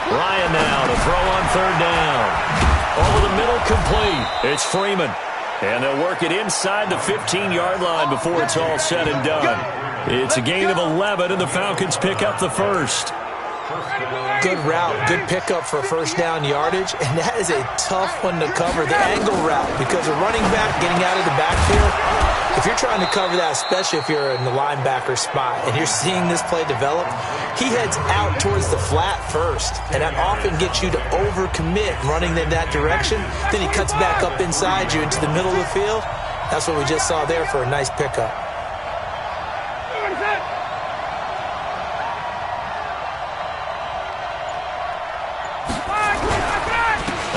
Ryan now to throw on third down. Over the middle, complete. It's Freeman. And they'll work it inside the 15-yard line before it's all said and done. It's a gain of 11, and the Falcons pick up the first. Good route, good pickup for first down yardage, and that is a tough one to cover, the angle route, because a running back getting out of the backfield, if you're trying to cover that, especially if you're in the linebacker spot, and you're seeing this play develop, he heads out towards the flat first, and that often gets you to overcommit running in that direction. Then he cuts back up inside you into the middle of the field. That's what we just saw there for a nice pickup.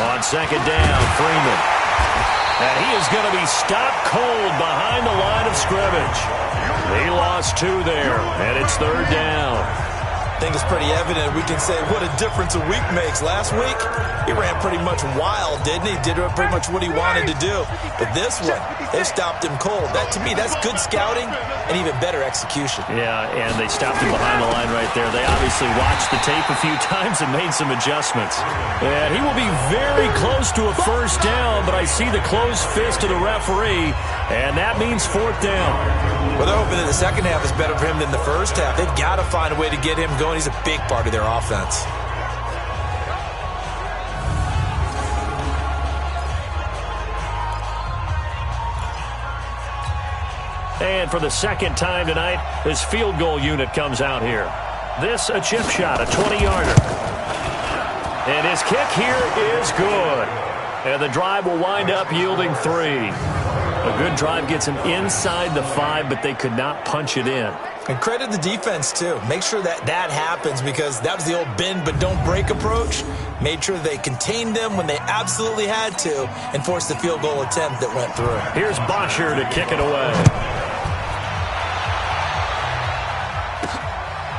On second down, Freeman. And he is going to be stopped cold behind the line of scrimmage. He lost 2 there, and it's third down. I think it's pretty evident. We can say what a difference a week makes. Last week, he ran pretty much wild, didn't he? Did pretty much what he wanted to do. But this one, they stopped him cold. That, to me, that's good scouting and even better execution. Yeah, and they stopped him behind the line right there. They obviously watched the tape a few times and made some adjustments. And he will be very close to a first down, but I see the closed fist of the referee, and that means fourth down. Well, they're hoping that the second half is better for him than the first half. They've got to find a way to get him going. He's a big part of their offense. And for the second time tonight, this field goal unit comes out here. This a chip shot, a 20-yarder. And his kick here is good. And the drive will wind up yielding 3. A good drive gets him inside the 5, but they could not punch it in. And credit the defense, too. Make sure that happens, because that was the old bend but don't break approach. Made sure they contained them when they absolutely had to and forced the field goal attempt that went through. Here's Bosher to kick it away.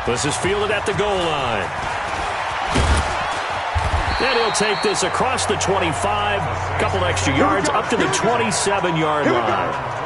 This is fielded at the goal line. And he'll take this across the 25, a couple extra yards, up to the 27-yard line.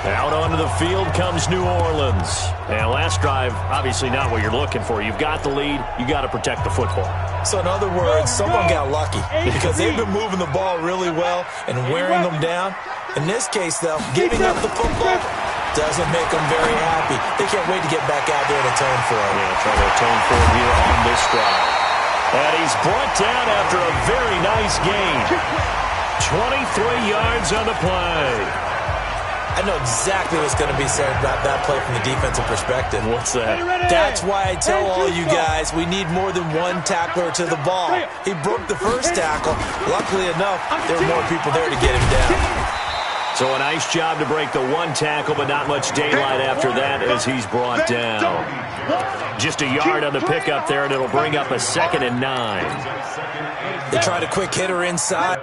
Out onto the field comes New Orleans. And last drive, obviously not what you're looking for. You've got the lead. You got to protect the football. So in other words, someone got lucky because they've been moving the ball really well and wearing them down. In this case, though, giving up the football doesn't make them very happy. They can't wait to get back out there and atone for it. Yeah, try to atone for it here on this drive. And he's brought down after a very nice gain. 23 yards on the play. I know exactly what's going to be said about that play from the defensive perspective. What's that? That's why I tell all you guys we need more than one tackler to the ball. He broke the first tackle. Luckily enough, there were more people there to get him down. So a nice job to break the one tackle, but not much daylight after that as he's brought down. Just a yard on the pickup there, and it'll bring up a 2nd and 9. They tried a quick hitter inside.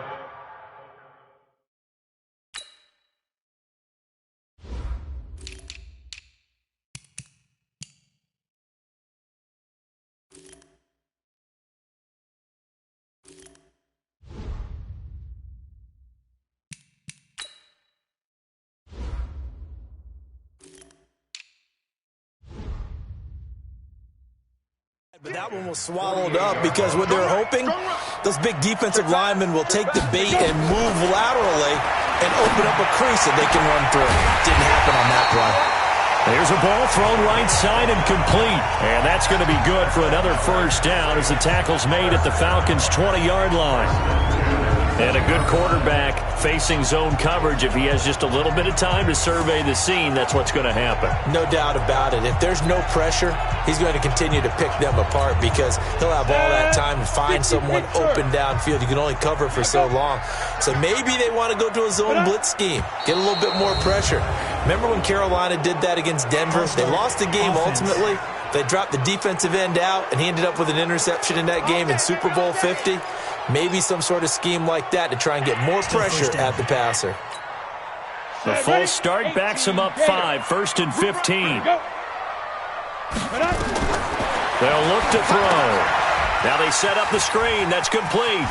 But that one was swallowed up because what they're hoping, those big defensive linemen will take the bait and move laterally and open up a crease that they can run through. Didn't happen on that play. Here's a ball thrown right side and complete. And that's going to be good for another first down as the tackle's made at the Falcons' 20-yard line. And a good quarterback facing zone coverage. If he has just a little bit of time to survey the scene, that's what's going to happen. No doubt about it. If there's no pressure, he's going to continue to pick them apart because he'll have all that time to find someone open downfield. You can only cover for so long. So maybe they want to go to a zone blitz scheme, get a little bit more pressure. Remember when Carolina did that against Denver? They lost the game ultimately. They dropped the defensive end out, and he ended up with an interception in that game in Super Bowl 50. Maybe some sort of scheme like that to try and get more pressure at the passer. The false start backs him up 5, 1st and 15. They'll look to throw. Now they set up the screen. That's complete.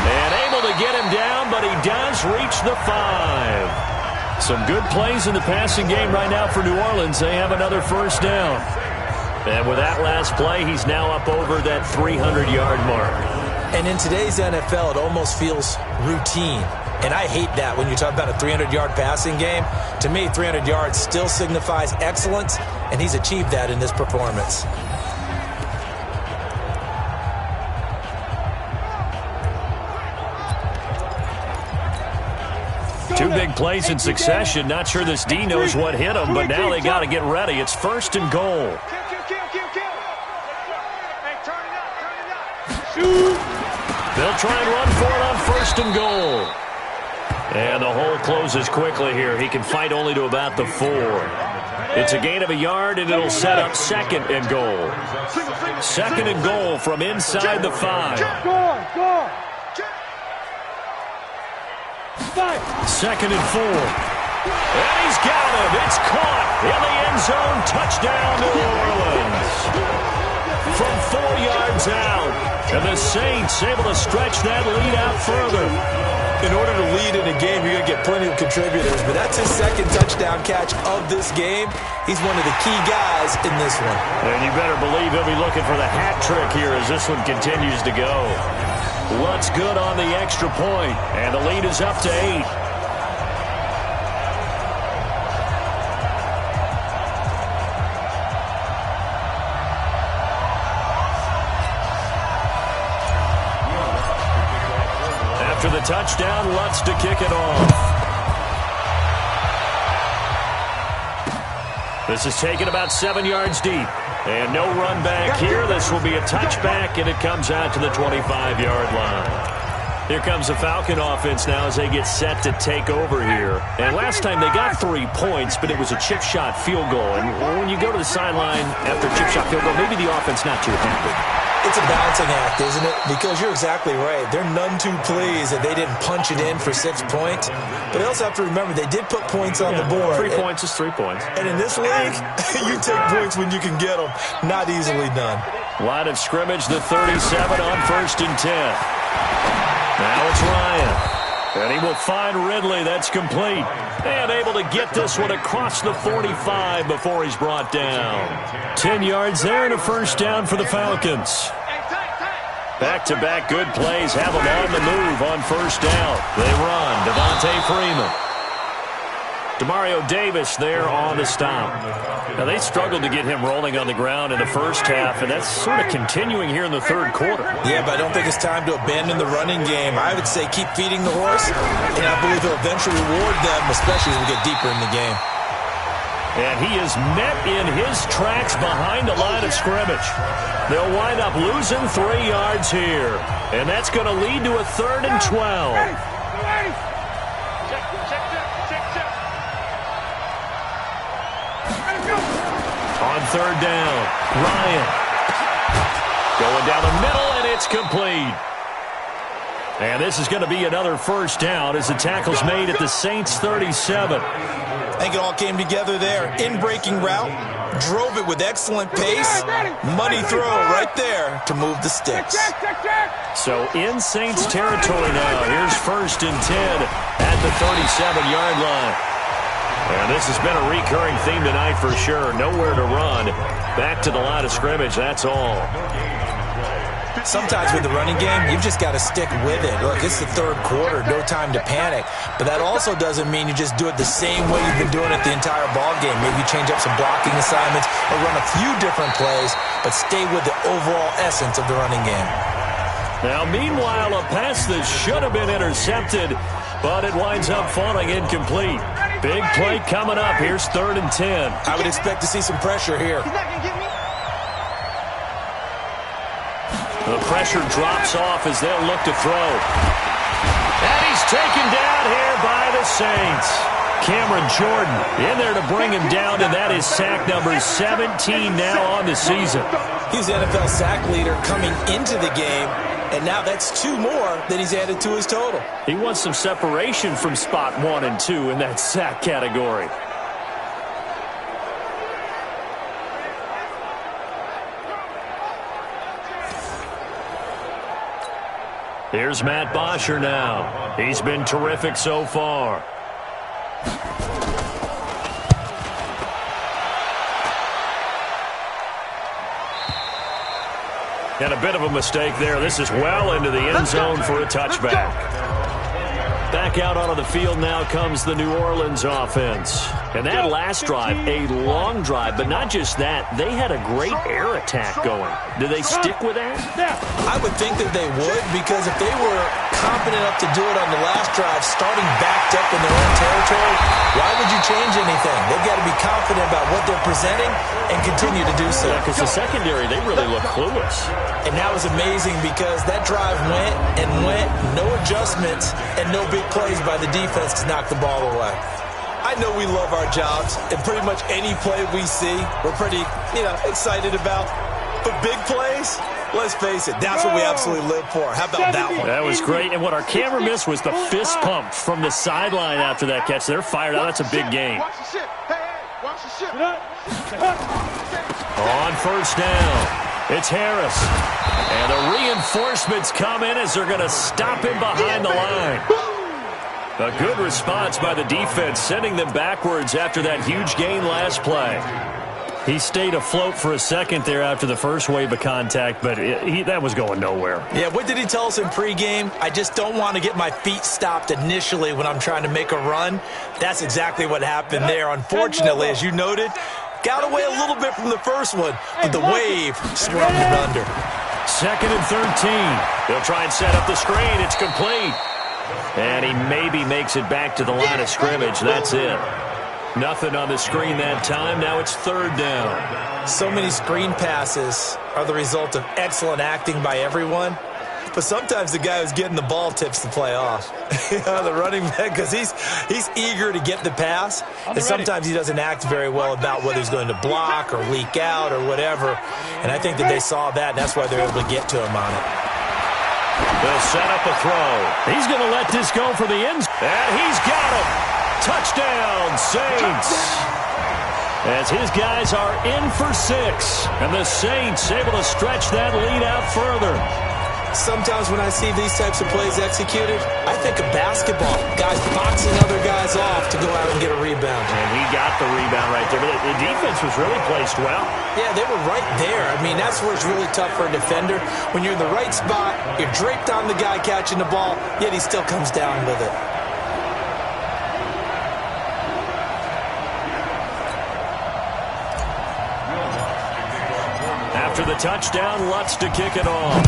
And able to get him down, but he does reach the 5. Some good plays in the passing game right now for New Orleans. They have another first down. And with that last play, he's now up over that 300-yard mark. And in today's NFL, it almost feels routine. And I hate that when you talk about a 300-yard passing game. To me, 300 yards still signifies excellence, and he's achieved that in this performance. Two big plays in succession. Not sure this D knows what hit him, but now they got to get ready. It's 1st and goal. They'll try and run for it on 1st and goal. And the hole closes quickly here. He can fight only to about the 4. It's a gain of a yard, and it'll set up 2nd and goal. 2nd and goal from inside the 5. 2nd and 4. And he's got him. It's caught in the end zone. Touchdown, New Orleans. From 4 yards out. And the Saints able to stretch that lead out further. In order to lead in a game, you're going to get plenty of contributors. But that's his 2nd touchdown catch of this game. He's one of the key guys in this one. And you better believe he'll be looking for the hat trick here as this one continues to go. What's good on the extra point? And the lead is up to 8. After the touchdown, Lutz to kick it off. This is taken about 7 yards deep. And no run back here. This will be a touchback, and it comes out to the 25-yard line. Here comes the Falcon offense now as they get set to take over here. And last time they got 3 points, but it was a chip shot field goal. And when you go to the sideline after a chip shot field goal, maybe the offense not too happy. It's a balancing act, isn't it? Because you're exactly right. They're none too pleased that they didn't punch it in for 6 points. But they also have to remember they did put points on the board. 3 points is 3 points. And in this league, you take points when you can get them. Not easily done. Line of scrimmage, the 37 on 1st and 10. Now it's Ryan. And he will find Ridley. That's complete. And able to get this one across the 45 before he's brought down. 10 yards there and a first down for the Falcons. Back-to-back good plays have them on the move on first down. They run. Devontae Freeman. Demario Davis there on the stop. Now, they struggled to get him rolling on the ground in the first half, and that's sort of continuing here in the third quarter. Yeah, but I don't think it's time to abandon the running game. I would say keep feeding the horse, and I believe he'll eventually reward them, especially as we get deeper in the game. And he is met in his tracks behind the line of scrimmage. They'll wind up losing 3 yards here, and that's going to lead to a 3rd and 12. On 3rd down, Ryan. Going down the middle, and it's complete. And this is going to be another first down as the tackle's made at the Saints' 37. I think it all came together there. In-breaking route, drove it with excellent pace. Money throw right there to move the sticks. So in Saints territory now. Here's 1st and 10 at the 37-yard line. And this has been a recurring theme tonight for sure. Nowhere to run. Back to the line of scrimmage, that's all. Sometimes with the running game, you've just got to stick with it. Look, it's the third quarter, no time to panic. But that also doesn't mean you just do it the same way you've been doing it the entire ball game. Maybe change up some blocking assignments or run a few different plays, but stay with the overall essence of the running game. Now, meanwhile, a pass that should have been intercepted, but it winds up falling incomplete. Big play coming up. Here's 3rd and 10. I would expect to see some pressure here. The pressure drops off as they'll look to throw. And he's taken down here by the Saints. Cameron Jordan in there to bring him down, and that is sack number 17 now on the season. He's the NFL sack leader coming into the game, and now that's 2 more that he's added to his total. He wants some separation from spot 1 and 2 in that sack category. Here's Matt Bosher now. He's been terrific so far. And a bit of a mistake there. This is well into the end zone for a touchback. Back out onto the field now comes the New Orleans offense. And that last drive, a long drive, but not just that. They had a great air attack going. Do they stick with that? I would think that they would, because if they were confident enough to do it on the last drive, starting backed up in their own territory, why would you change anything? They've got to be confident about what they're presenting and continue to do so. Yeah, because the secondary, they really look clueless. And that was amazing because that drive went and went, no adjustments, and no big plays by the defense to knock the ball away. I know we love our jobs, and pretty much any play we see, we're pretty, excited about. But big plays, let's face it, that's what we absolutely live for. How about that one? That was great, and what our camera missed was the fist pump from the sideline after that catch. They're fired out. That's a big game. Watch the ship. Hey, watch the ship. On 1st down, it's Harris. And the reinforcements come in as they're going to stop him behind the line. A good response by the defense, sending them backwards after that huge gain last play. He stayed afloat for a second there after the first wave of contact, but that was going nowhere. Yeah, what did he tell us in pregame? I just don't want to get my feet stopped initially when I'm trying to make a run. That's exactly what happened there. Unfortunately, as you noted, got away a little bit from the first one, but the wave swerved him under. 2nd and 13. They'll try and set up the screen. It's complete. And he maybe makes it back to the line of scrimmage. That's it. Nothing on the screen that time. Now it's 3rd down. So many screen passes are the result of excellent acting by everyone. But sometimes the guy who's getting the ball tips the play off. The running back, because he's eager to get the pass. And sometimes he doesn't act very well about whether he's going to block or leak out or whatever. And I think that they saw that, and that's why they're able to get to him on it. They'll set up a throw. He's going to let this go for the end. And he's got him. Touchdown, Saints. As his guys are in for 6. And the Saints able to stretch that lead out further. Sometimes when I see these types of plays executed, I think of basketball. Guys boxing other guys off to go out and get a rebound. And he got the rebound right there. But the defense was really placed well. Yeah, they were right there. I mean, that's where it's really tough for a defender. When you're in the right spot, you're draped on the guy catching the ball, yet he still comes down with it. After the touchdown, Lutz to kick it off.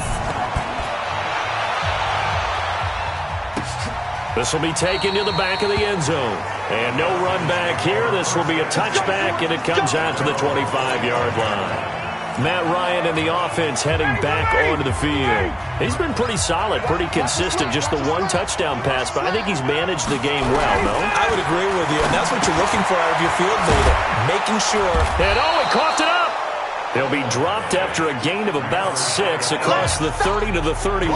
This will be taken to the back of the end zone. And no run back here. This will be a touchback, and it comes out to the 25-yard line. Matt Ryan and the offense heading back onto the field. He's been pretty solid, pretty consistent. Just the one touchdown pass, but I think he's managed the game well, no? I would agree with you, and that's what you're looking for out of your field leader. Making sure. And he coughed it up. He'll be dropped after a gain of about 6 across the 30 to the 31.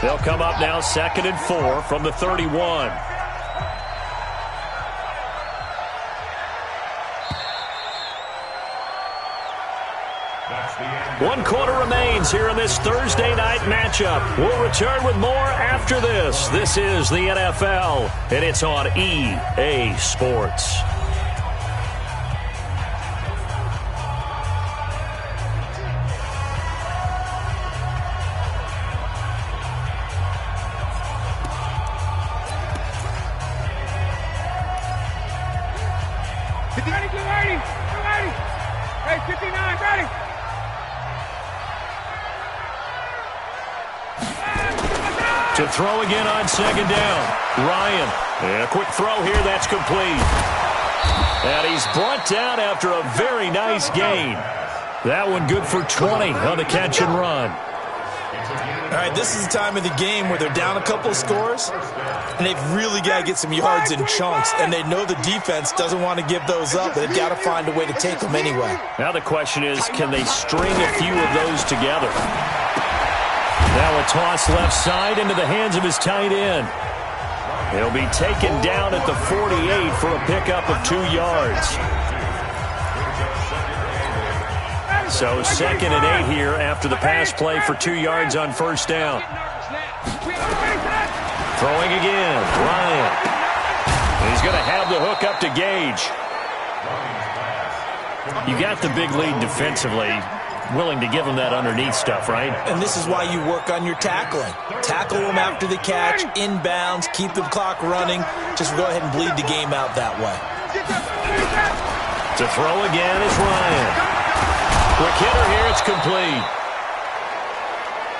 They'll come up now 2nd and 4 from the 31. One quarter remains here in this Thursday night matchup. We'll return with more after this. This is the NFL, and it's on EA Sports. To throw again on second down. Ryan. And a quick throw here. That's complete. And he's brought down after a very nice gain. That one good for 20 on the catch and run. All right, this is the time of the game where they're down a couple of scores, and they've really got to get some yards in chunks, and they know the defense doesn't want to give those up, but they've got to find a way to take them anyway. Now the question is, can they string a few of those together? Now a toss left side into the hands of his tight end. He'll be taken down at the 48 for a pickup of 2 yards. So 2nd and 8 here after the pass play for 2 yards on first down. Throwing again, Ryan. He's going to have the hook up to Gage. You got the big lead defensively. Willing to give him that underneath stuff, right? And this is why you work on your tackling. Tackle them after the catch, inbounds, keep the clock running. Just go ahead and bleed the game out that way. To throw again is Ryan. Quick hitter here, it's complete.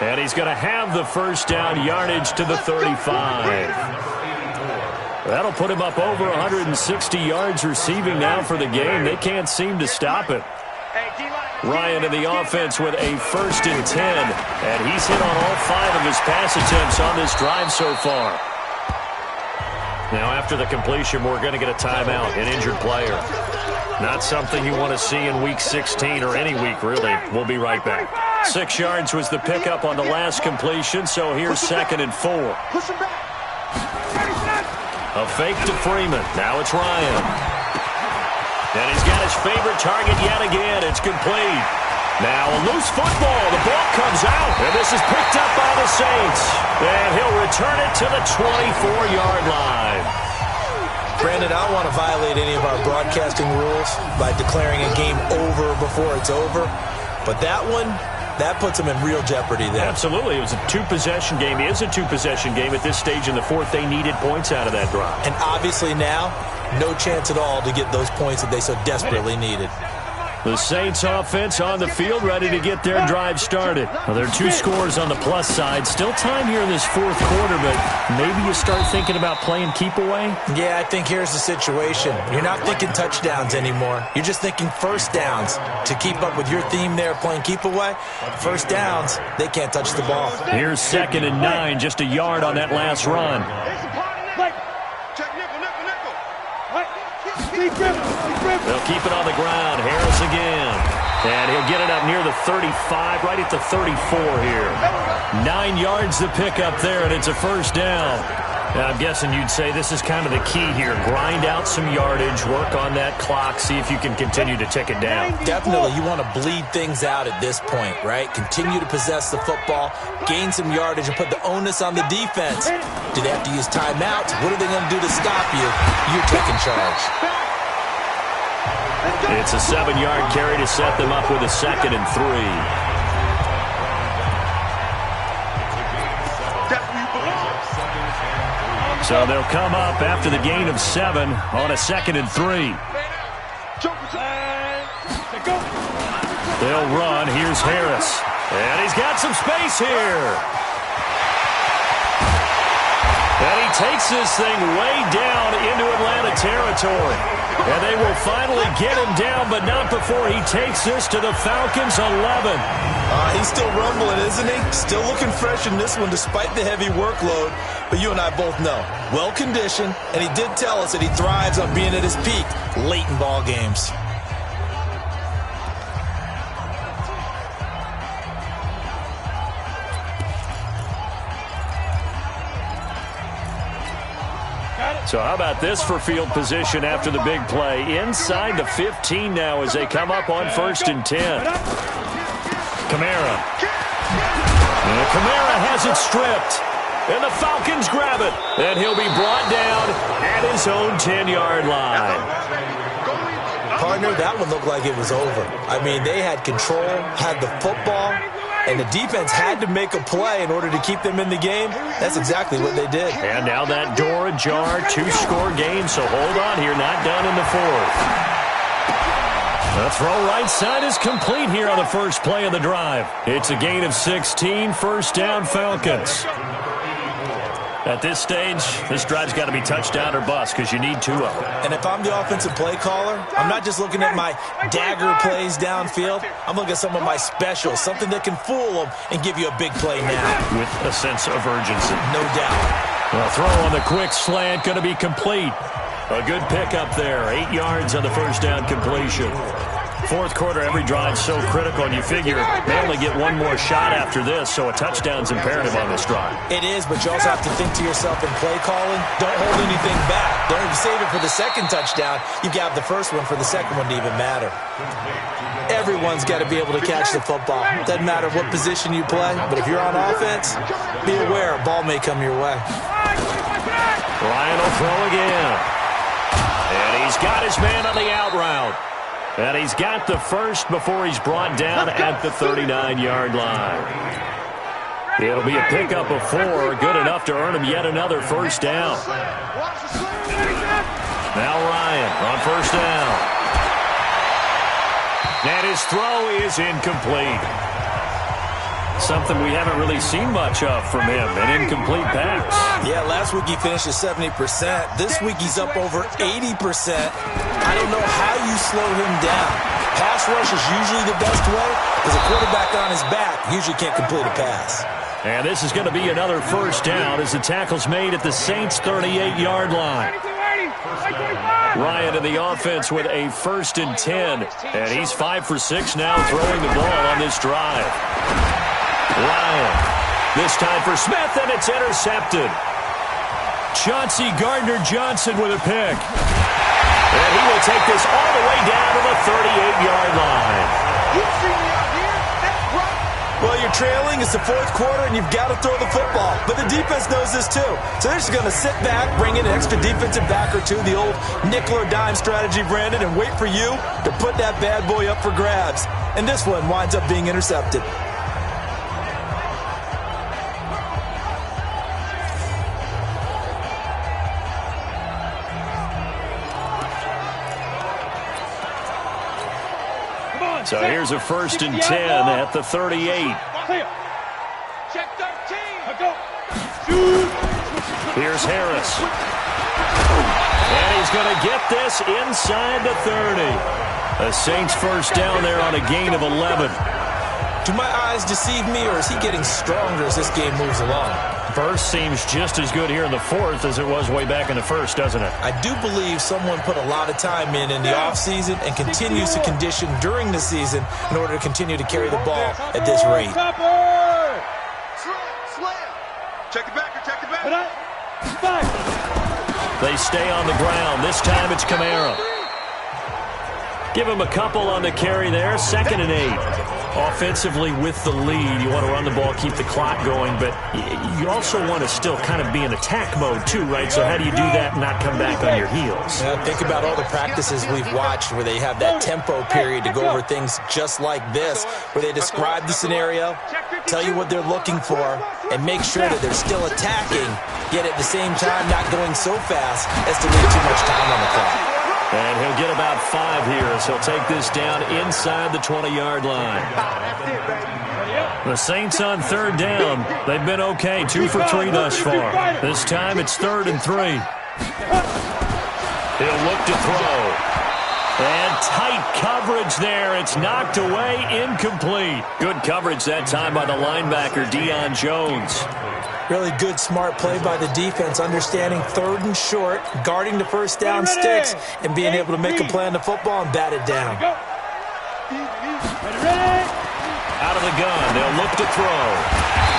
And he's going to have the first down, yardage to the 35. That'll put him up over 160 yards receiving now for the game. They can't seem to stop it. Ryan in the offense with a 1st and 10. And he's hit on all 5 of his pass attempts on this drive so far. Now after the completion, we're going to get a timeout, an injured player. Not something you want to see in Week 16 or any week, really. We'll be right back. 6 yards was the pickup on the last completion, so here's 2nd and 4. A fake to Freeman. Now it's Ryan. And he's got his favorite target yet again. It's complete. Now a loose football. The ball comes out, and this is picked up by the Saints. And he'll return it to the 24-yard line. Brandon, I don't want to violate any of our broadcasting rules by declaring a game over before it's over. But that one, that puts them in real jeopardy there. Absolutely. It was a 2-possession game. It is a 2-possession game at this stage in the 4th. They needed points out of that drive. And obviously now, no chance at all to get those points that they so desperately needed. The Saints offense on the field, ready to get their drive started. Well, there are 2 scores on the plus side. Still time here in this 4th quarter, but maybe you start thinking about playing keep away? Yeah, I think here's the situation. You're not thinking touchdowns anymore. You're just thinking first downs. To keep up with your theme there, playing keep away, first downs, they can't touch the ball. Here's 2nd and 9, just a yard on that last run. They'll keep it on the ground. Harris again. And he'll get it up near the 35, right at the 34 here. 9 yards to pick up there, and it's a first down. Now, I'm guessing you'd say this is kind of the key here. Grind out some yardage, work on that clock, see if you can continue to tick it down. Definitely. You want to bleed things out at this point, right? Continue to possess the football, gain some yardage, and put the onus on the defense. Do they have to use timeouts? What are they going to do to stop you? You're taking charge. It's a 7-yard carry to set them up with a 2nd and 3. So they'll come up after the gain of 7 on a 2nd and 3. They'll run. Here's Harris. And he's got some space here. And he takes this thing way down into Atlanta territory. And they will finally get him down, but not before he takes this to the Falcons' 11. He's still rumbling, isn't he? Still looking fresh in this one despite the heavy workload. But you and I both know, well-conditioned, and he did tell us that he thrives on being at his peak late in ball games. So how about this for field position after the big play? Inside the 15 now as they come up on 1st and 10. Kamara. And Kamara has it stripped. And the Falcons grab it. And he'll be brought down at his own 10-yard line. Partner, that one looked like it was over. I mean, they had control, had the football, and the defense had to make a play in order to keep them in the game. That's exactly what they did. And now that door ajar, 2-score game, so hold on here, not done in the 4th. The throw right side is complete here on the first play of the drive. It's a gain of 16, first down Falcons. At this stage, this drive's got to be touchdown or bust because you need 2 of them. And if I'm the offensive play caller, I'm not just looking at my dagger plays downfield. I'm looking at some of my specials, something that can fool them and give you a big play now. With a sense of urgency. No doubt. A throw on the quick slant, going to be complete. A good pickup there. 8 yards on the first down completion. Fourth quarter, every drive so critical, and you figure they only get one more shot after this, so a touchdown's imperative on this drive. It is, but you also have to think to yourself in play calling, don't hold anything back. Don't save it for the second touchdown. You've got the first one for the second one to even matter. Everyone's got to be able to catch the football. Doesn't matter what position you play, but if you're on offense, be aware a ball may come your way. Ryan will throw again. And he's got his man on the out route. And he's got the first before he's brought down at the 39-yard line. It'll be a pickup of 4, good enough to earn him yet another first down. Now Ryan on first down. And his throw is incomplete. Something we haven't really seen much of from him, an incomplete pass. Yeah, last week he finished at 70%. This week he's up over 80%. I don't know how you slow him down. Pass rush is usually the best way because a quarterback on his back usually can't complete a pass. And this is going to be another first down as the tackle's made at the Saints' 38-yard line. Ryan in the offense with a 1st and 10. And he's 5 for 6 now throwing the ball on this drive. Ryan, this time for Smith, and it's intercepted. Chauncey Gardner-Johnson with a pick. And he will take this all the way down to the 38-yard line. You see me out here? That's right. Well, you're trailing. It's the fourth quarter, and you've got to throw the football. But the defense knows this, too. So they're just going to sit back, bring in an extra defensive back or two, the old nickel or dime strategy, Brandon, and wait for you to put that bad boy up for grabs. And this one winds up being intercepted. So here's a 1st and 10 at the 38. Check 13. Here's Harris. And he's going to get this inside the 30. The Saints first down there on a gain of 11. Do my eyes deceive me, or is he getting stronger as this game moves along? Burst seems just as good here in the fourth as it was way back in the first, doesn't it? I do believe someone put a lot of time in the offseason and continues to condition during the season in order to continue to carry the ball at this rate. Slam. Check the back. Check the back. They stay on the ground. This time it's Kamara. Give him a couple on the carry there. 2nd and 8. Offensively with the lead, you want to run the ball, keep the clock going, but you also want to still kind of be in attack mode too, right? So how do you do that and not come back on your heels? Yeah, think about all the practices we've watched where they have that tempo period to go over things just like this, where they describe the scenario, tell you what they're looking for, and make sure that they're still attacking, yet at the same time not going so fast as to leave too much time on the clock. And he'll get about 5 here as he'll take this down inside the 20-yard line. The Saints on 3rd down. They've been okay, 2 for 3 thus far. This time it's 3rd and 3. He'll look to throw. And tight coverage there. It's knocked away, incomplete. Good coverage that time by the linebacker, Deion Jones. Really good, smart play by the defense, understanding 3rd and short, guarding the first down sticks, and being able to make a play on the football and bat it down. Out of the gun, they'll look to throw.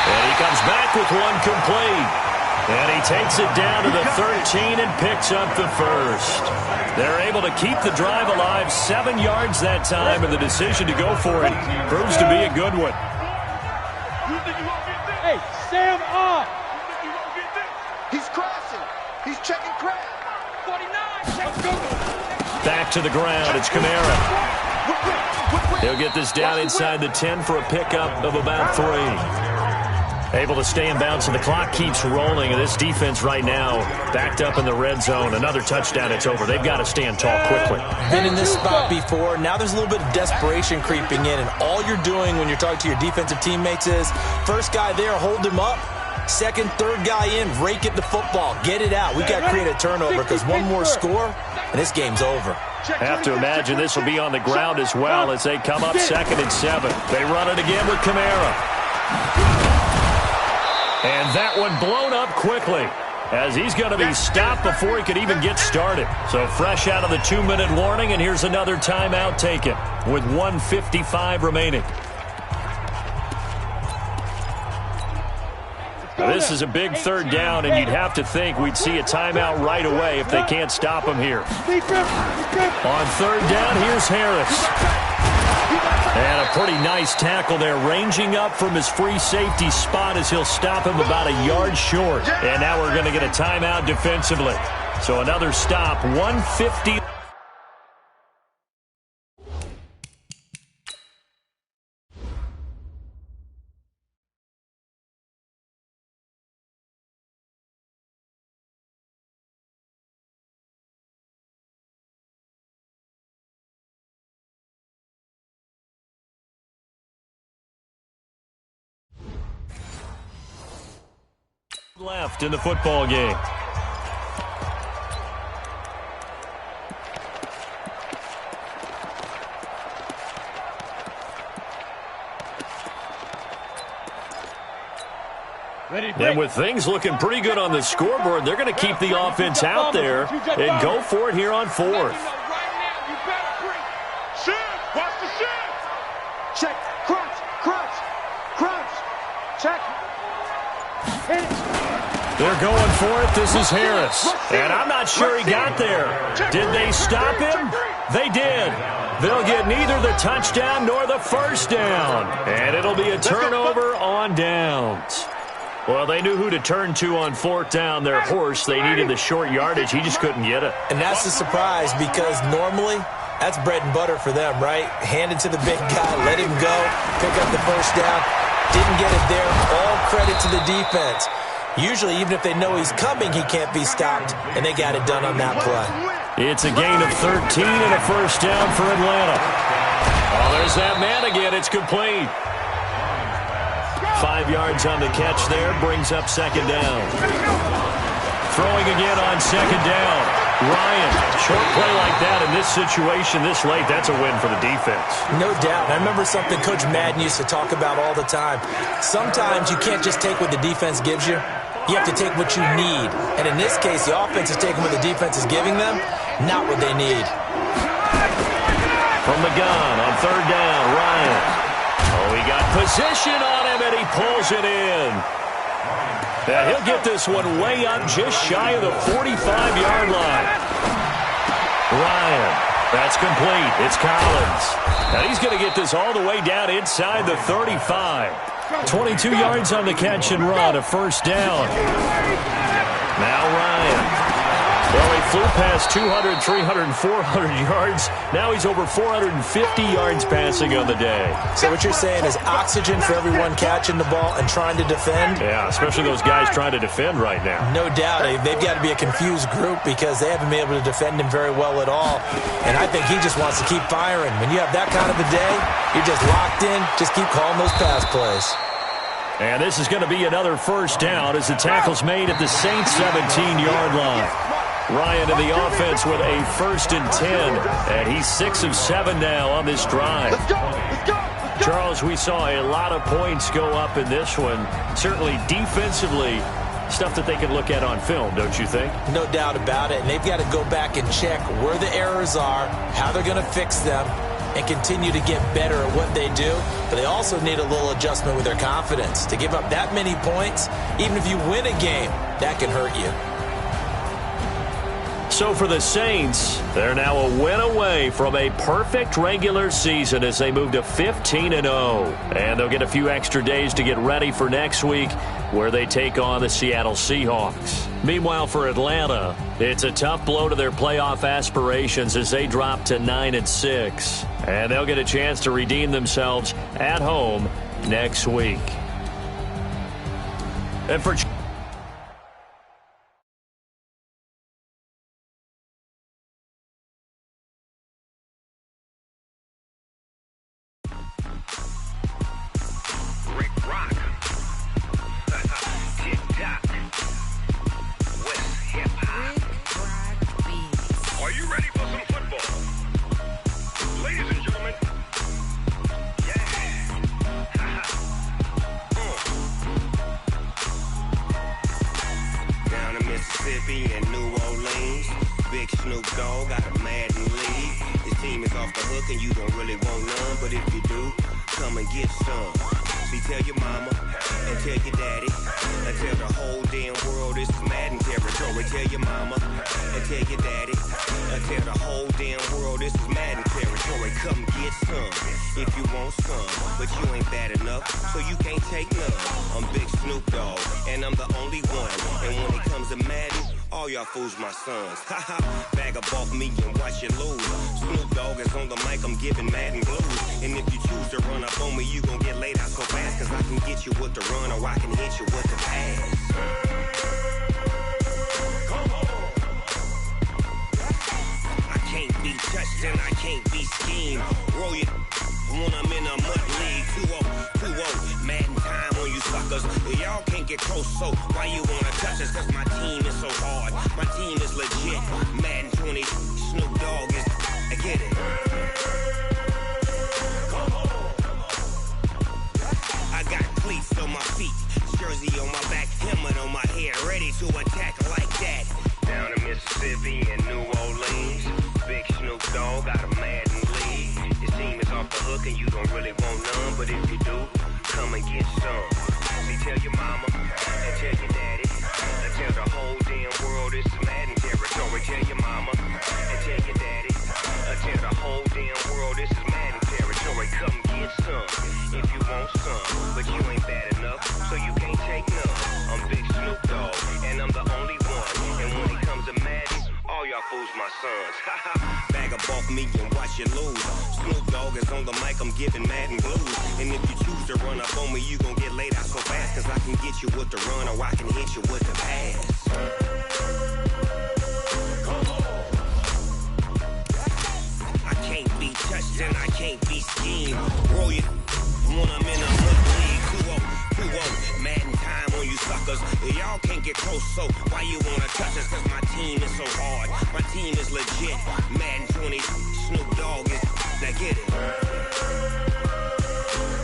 And he comes back with one complete. And he takes it down to the 13 and picks up the first. They're able to keep the drive alive, 7 yards that time, and the decision to go for it proves to be a good one. Hey, Sam off. He's crossing. He's checking crack. 49. Back to the ground. It's Kamara. He'll get this down inside the 10 for a pickup of about 3. Able to stay in bounds, and the clock keeps rolling. And this defense right now backed up in the red zone. Another touchdown, it's over. They've got to stand tall quickly. Been in this spot before. Now there's a little bit of desperation creeping in, and all you're doing when you're talking to your defensive teammates is, first guy there, hold him up. Second, third guy in, rake it the football. Get it out. We've got to create a turnover because one more score, and this game's over. Have to imagine this will be on the ground as well as they come up 2nd and 7. They run it again with Kamara. And that one blown up quickly, as he's going to be stopped before he could even get started. So fresh out of the 2-minute warning, and here's another timeout taken with 1:55 remaining. Now, this is a big third down, and you'd have to think we'd see a timeout right away if they can't stop him here. On third down, here's Harris. And a pretty nice tackle there, ranging up from his free safety spot as he'll stop him about a yard short. And now we're going to get a timeout defensively. So another stop, 1:50. Left in the football game. And with things looking pretty good on the scoreboard, they're going to keep the offense out there and go for it here on 4th. Watch the shift. Check, crunch, crunch, crunch, check. Hit it. They're going for it. This is Harris. And I'm not sure he got there. Did they stop him? They did. They'll get neither the touchdown nor the first down. And it'll be a turnover on downs. Well, they knew who to turn to on 4th down. Their horse, they needed the short yardage. He just couldn't get it. And that's the surprise because normally that's bread and butter for them, right? Hand it to the big guy, let him go, pick up the first down. Didn't get it there. All credit to the defense. Usually, even if they know he's coming, he can't be stopped, and they got it done on that play. It's a gain of 13 and a first down for Atlanta. Oh, there's that man again. It's complete. 5 yards on the catch there, brings up 2nd down. Throwing again on 2nd down. Ryan, short play like that in this situation this late, that's a win for the defense. No doubt. I remember something Coach Madden used to talk about all the time. Sometimes you can't just take what the defense gives you. You have to take what you need. And in this case, the offense is taking what the defense is giving them, not what they need. From the gun on 3rd down, Ryan. Oh, he got position on him, and he pulls it in. And he'll get this one way up just shy of the 45-yard line. Ryan, that's complete. It's Collins. And he's going to get this all the way down inside the 35. 22 yards on the catch and run, a first down. Now Ryan. Well, he flew past 200, 300, 400 yards. Now he's over 450 yards passing on the day. So what you're saying is oxygen for everyone catching the ball and trying to defend? Yeah, especially those guys trying to defend right now. No doubt. They've got to be a confused group because they haven't been able to defend him very well at all. And I think he just wants to keep firing. When you have that kind of a day, you're just locked in. Just keep calling those pass plays. And this is going to be another first down as the tackle's made at the Saints' 17-yard line. Ryan in the offense with a 1st and 10. And he's 6 of 7 now on this drive. Let's go. Let's go. Let's go. Charles, we saw a lot of points go up in this one. Certainly defensively, stuff that they can look at on film, don't you think? No doubt about it. And they've got to go back and check where the errors are, how they're going to fix them, and continue to get better at what they do. But they also need a little adjustment with their confidence. To give up that many points, even if you win a game, that can hurt you. So for the Saints, they're now a win away from a perfect regular season as they move to 15-0. And they'll get a few extra days to get ready for next week where they take on the Seattle Seahawks. Meanwhile, for Atlanta, it's a tough blow to their playoff aspirations as they drop to 9-6. And they'll get a chance to redeem themselves at home next week. And for Snoop Dogg got a Madden lead. His team is off the hook and you don't really want none, but if you do, come and get some. See, tell your mama and tell your daddy and tell the whole damn world this is Madden territory. Tell your mama and tell your daddy and tell the whole damn world this is Madden territory. Come get some if you want some, but you ain't bad enough, so you can't take none. I'm Big Snoop Dogg and I'm the only one, and when it comes to Madden, all y'all fools my sons. Haha, bag up off me and watch you lose. Snoop Dogg is on the mic, I'm giving Madden blues. And if you choose to run up on me, you gon' get laid out so fast, cause I can get you with the run or I can hit you with the pass. Come on. I can't be touched and I can't be schemed. Roll it when I'm in a mud league. 2-0, Madden time on you suckers. Y'all can't get close, so why you wanna touch us? Cause my team is so hard, my team is legit. Madden 20, Snoop Dogg is, I get it. Come on. I got cleats on my feet, jersey on my back, helmet on my head, ready to attack like that. Down in Mississippi and New Orleans, Big Snoop Dogg got a Madden lead. His team is off the hook and you don't really want none, but if you do, come and get some. See, tell your mama and tell your daddy and tell the whole damn world this is Madden territory. Tell your mama and tell your daddy and tell the whole damn world this is Madden territory. Come get some if you want some, but you ain't bad enough, so you can't take none. I'm Big Snoop Dogg and I'm the only one, and when it comes to Madden, all y'all fools my sons. Haha, bag up off me and watch you lose. Snoop Dogg is on the mic, I'm giving Madden blues. And if you choose to run up on me, you gon' get laid out so fast, cause I can get you with the run or I can hit you with the pass. Come on. I can't be touched and I can't be schemed. Roll it when I'm in a hood league. 2-0, Madden time on you suckers. Y'all can't get close, so why you wanna touch us? Cause my team is so hard, my team is legit. Madden 20, Snoop Dogg is, now get it.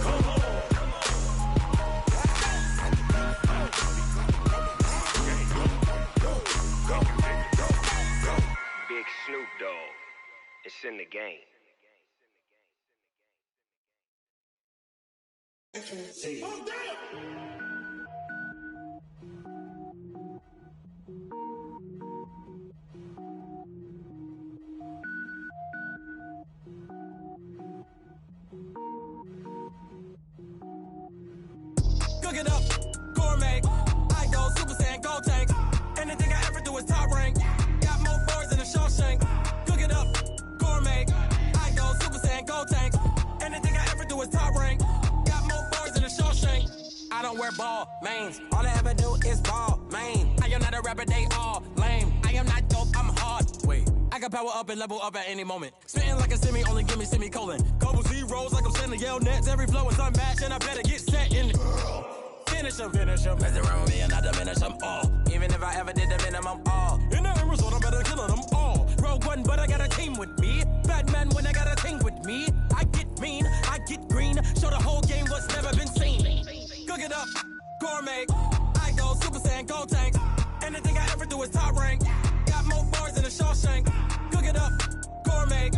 Come on. Big Snoop Dogg, it's in the game. Cook it up, gourmet. I go Super Saiyan, go tank. Anything I ever do is top rank. Got more boards than a Shawshank. Cook it up, gourmet. I go Super Saiyan, go tank. Anything I ever do is top rank. Got more boards than a Shawshank. I don't wear ball mains. All I ever do is ball main. I am not a rapper, they all lame. I am not dope, I'm hard. Wait, I can power up and level up at any moment. Spitting like a semi, only give me semicolon. Couple zeros like I'm sending yell nets. Every flow is unmatched and I better get set in. Finish them. Mess around with me and I diminish them all. Even if I ever did the minimum all. In the end result, I'm better killing them all. Rogue One, but I got a team with me. Batman when I got a team with me. I get mean, I get green. Show the whole game what's never been seen. Cook it up, gourmet. I go Super Saiyan, go tank. Anything I ever do is top rank. Got more bars than a Shawshank. Cook it up, gourmet.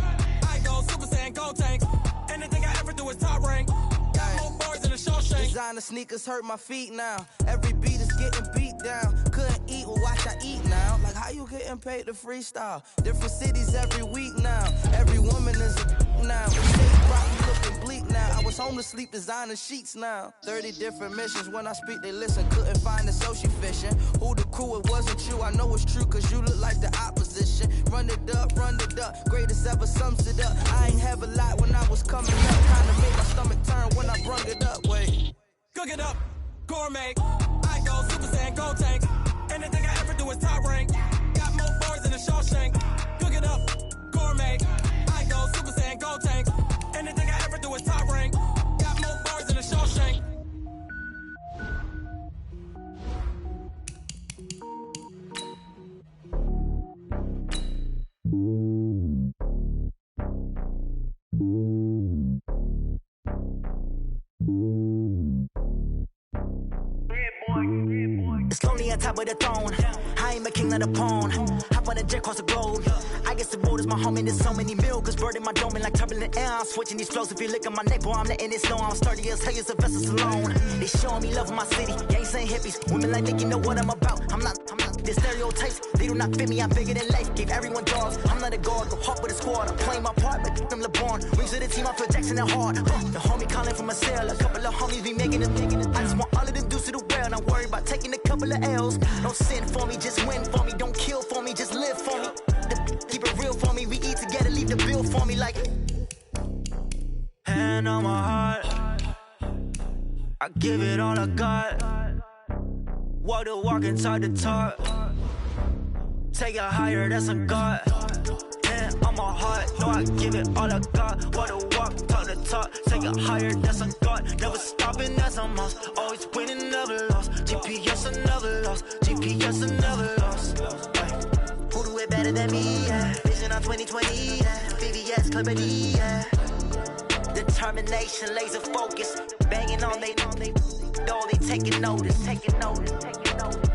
I go Super Saiyan, go tank. Anything I ever do is top rank. Got more bars than a Shawshank. Designer sneakers hurt my feet now. Every beat is getting beat down. Couldn't eat, well watch I eat now. Like how you getting paid to freestyle? Different cities every week now. Every woman is a now. Stage probably looking bleak now. I was home to sleep designing sheets now. 30 different missions. When I speak they listen. Couldn't find the social fishing. Who the crew, it wasn't you. I know it's true cause you look like the opposition. Run it up. Greatest ever sums it up. I ain't have a lot when I was coming up. Kinda made my stomach turn when I brung it up. Wait. Cook it up, gourmet. I go Super Saiyan, go tank. Anything I ever do is top rank. Got more bars than a Shawshank. Cook it up, gourmet. I go Super Saiyan, go tank. Anything I ever do is top rank. Got more bars than a Shawshank. Yeah, boy. It's lonely on top of the throne. I ain't a king of the pawn. Hop on a jet across the globe. I guess the road is my home and there's so many milkers burning my dome and like turbulent air. I'm switching these flows. If you look at my neck, boy, I'm letting it slow. I'm sturdy as hell as Sylvester Stallone. They showing me love in my city. Gangs ain't hippies. Women like Nick, you know what I'm about. I'm not. The stereotypes, they do not fit me. I'm bigger than life. Gave everyone dogs. I'm not a guard. Go hard with a squad. I'm playing my part, but I'm LeBron. Wings of the team, I feel Jackson and hard. The homie calling from a cell. A couple of homies be making it. I just want all of them dudes to the well. Not worry about taking a couple of L's. Don't sin for me, just win for me. Don't kill for me, just live for me. Keep it real for me. We eat together, leave the bill for me like. Hand on my heart, I give it all I got. Walk the walk and talk the talk. Take it higher, that's a God. Hand on my heart, no, I give it all I got. Walk the walk, talk the talk. Take it higher, that's a God. Never stopping, that's a must. Always winning, never lost. GPS, I never lost. GPS, I never lost. Who do it better than me? Yeah. Vision on 2020. Yeah. VVS, Clippity. Yeah. Determination, laser focus. Banging on they door, they taking notice. Taking notice. Taking notice.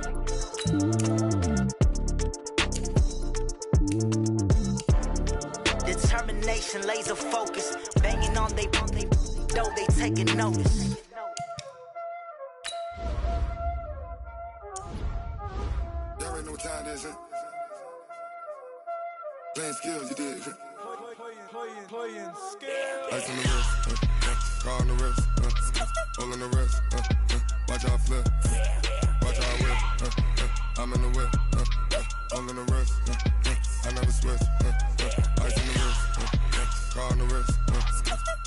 Determination, laser focus. Banging on they door, they taking notice. There ain't no time, is it? Playing skills, you did. Playing skills. Ice on the wrist, car on the wrist, all on the wrist, watch out flip, watch out whip, I'm in the whip, all on the wrist, I never switch, ice on the wrist, car on the wrist,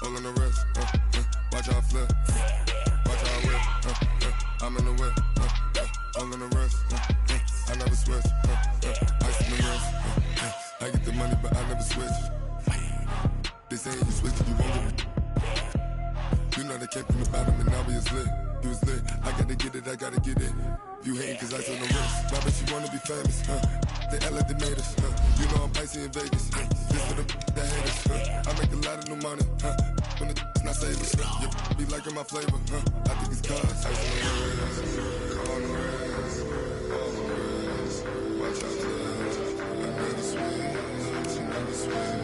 all on the wrist, watch out flip, watch out whip, I'm in the whip, all on the wrist, I never switch, ice on the wrist, I get the money but I never switch. They saying you switch and you won't get it. You know they came from the bottom and now we is lit. You was lit, I gotta get it, I gotta get it. You hating cause ice on the wrist. Why bet you wanna be famous, They act like they made us, You know I'm icy in Vegas, This for the that hate us, I make a lot of new money, When it's not savers, You be liking my flavor, I think it's cause ice on the wrist, on the wrist, on the wrist. Watch out for that, I never switch, I never switch.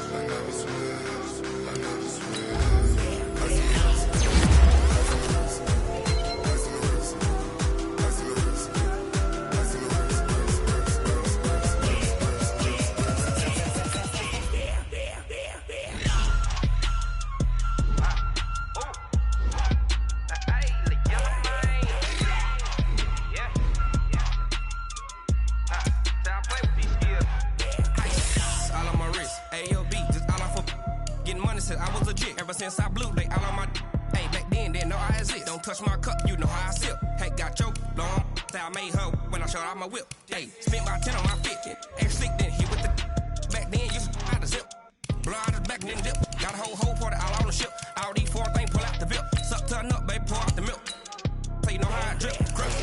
I never switch, I never switch. Ice in the wrist, ice in the wrist, ice in the wrist, ice in the wrist, ice in the wrist, I was legit. Ever since I blew, they all on my hey, back then, didn't know I exist. Don't touch my cup, you know how I sip. Hey, got your long I made her when I showed out my whip. Hey, spent my 10 on my 50. Ain't slick, then hit with the back then, you out the zip. Blow out his back, then dip. Got a whole party all on the ship. All these 4 things pull out the VIP. Suck, turn up, baby, pour out the milk. So you know how I drip. Crush.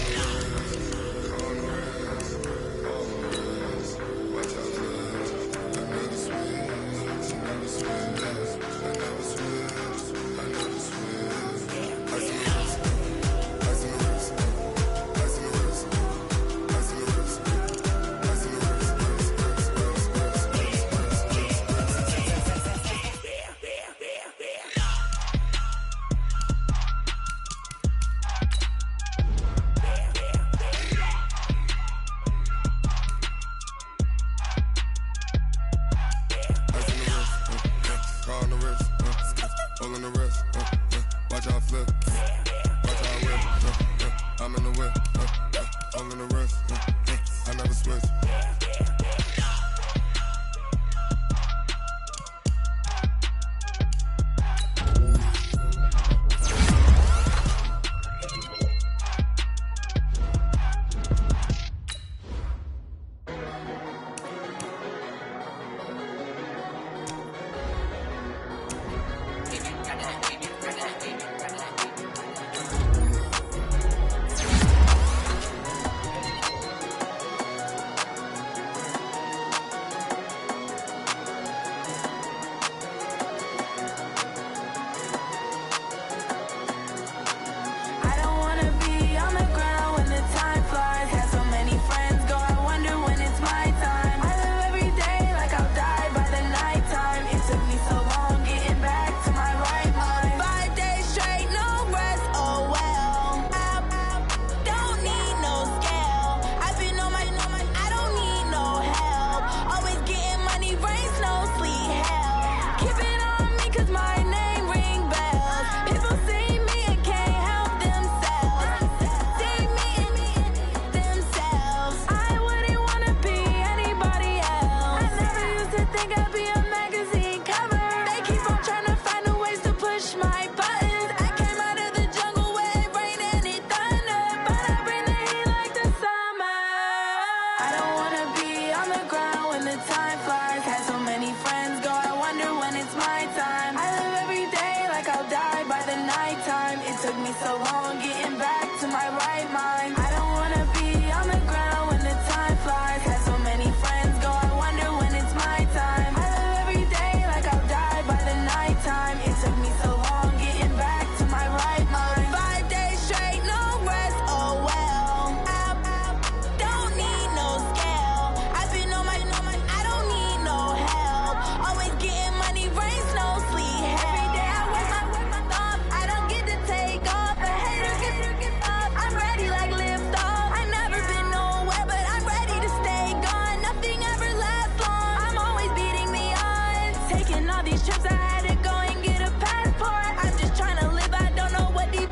took me so long getting back to my right mind. I don't wanna be on the ground when the time flies. Had so many friends go, I wonder when it's my time. I live every day like I'll die by the nighttime. It took me so long getting back to my right mind. 5 days straight, no rest, oh well. Don't need no scale. I've been on my, I don't need no help. Always getting money, rains, no sleep. Every day I work my thumb. I don't get to take off. A hater get up. I'm ready like lift off. I never been nowhere, but I'm ready to stay gone. Nothing ever lasts long. I'm always beating the odds. Taking all these trips, I had to go and get a passport. I'm just trying to live. I don't know what the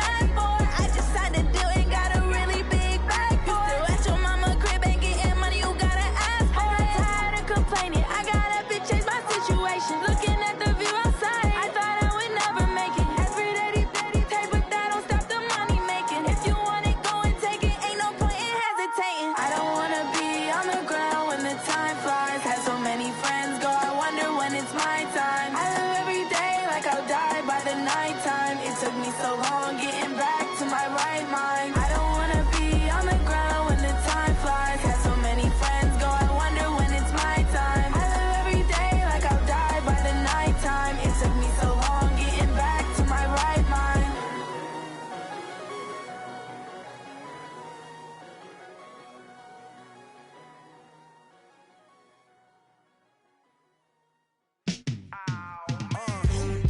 mad for. I just signed a deal and got a really big bag for it. You still at your mama crib and getting money, you gotta ask for it. I'm tired of complaining. I gotta bitch change my situation. Looking at the view outside, I thought I would never make it. Every day take, but that don't stop the money making. If you want it, go and take it. Ain't no point in hesitating. I don't wanna be on the ground when the time flies. Had so many friends go, I wonder when it's my time. I live every day like I'll die by the nighttime. It took me so long getting back to my right mind. I don't wanna be on the ground when the time flies. Had so many friends go, I wonder when it's my time. I live every day like I'll die by the nighttime. It took me so long getting back to my right mind.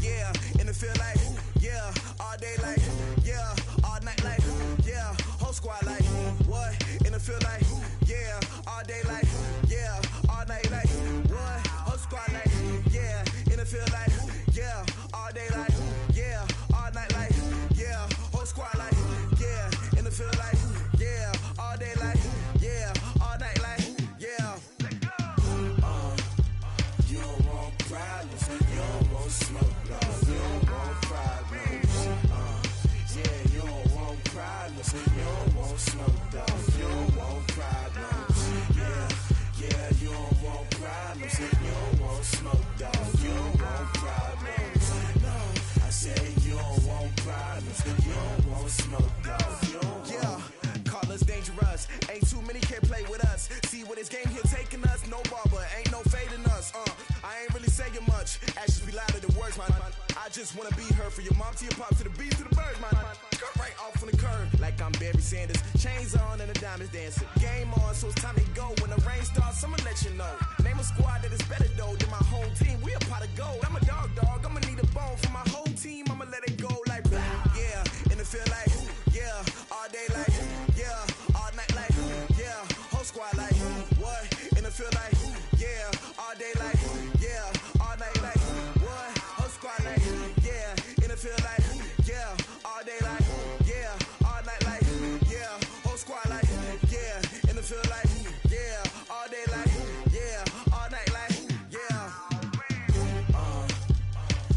Yeah, and it feel like, yeah, all day like, yeah, all night like, yeah, whole squad like, what? And it feel like, yeah, all day like, yeah, all night like, what? Whole squad like, yeah, and it feel like, yeah, all day like, yeah, all night like, yeah, whole squad like, yeah, and it feel like, yeah, all day like, yeah, all night like, yeah. You don't want problems, you don't want smoke, dog. You don't want problems. Yeah, you don't want problems, you don't want smoke, dog. You don't want problems. Yeah, you don't want problems, you don't want smoke, dog. You don't want problems. No, I say you don't want problems, you don't want smoke, dog. You don't want. Call us dangerous. Ain't too many can play with us. See what this game here taking us. No barber, ain't no fading us. I ain't really saying much. Actions be louder than words, man. I just wanna be heard. For your mom to your pop to the beat to the birds, man. Cut right off on the curb like I'm Barry Sanders. Chains on and the diamonds dancing. Game on, so it's time to go. When the rain starts, I'ma let you know. Name a squad that is better though than my home team. We a pot of gold. I'm a dog. I'ma need a bone for my whole team. I'ma let it go like blah. Yeah, and it feel like, yeah, all day like, yeah, all night like, yeah, whole squad like, what? And it feel like, yeah, all day like, yeah, all night like, what? Whole squad like, yeah, and it feel like, yeah, all day like, yeah, all night like, yeah, whole squad like, yeah, and it feel like, yeah, all day like, yeah, all night like, yeah.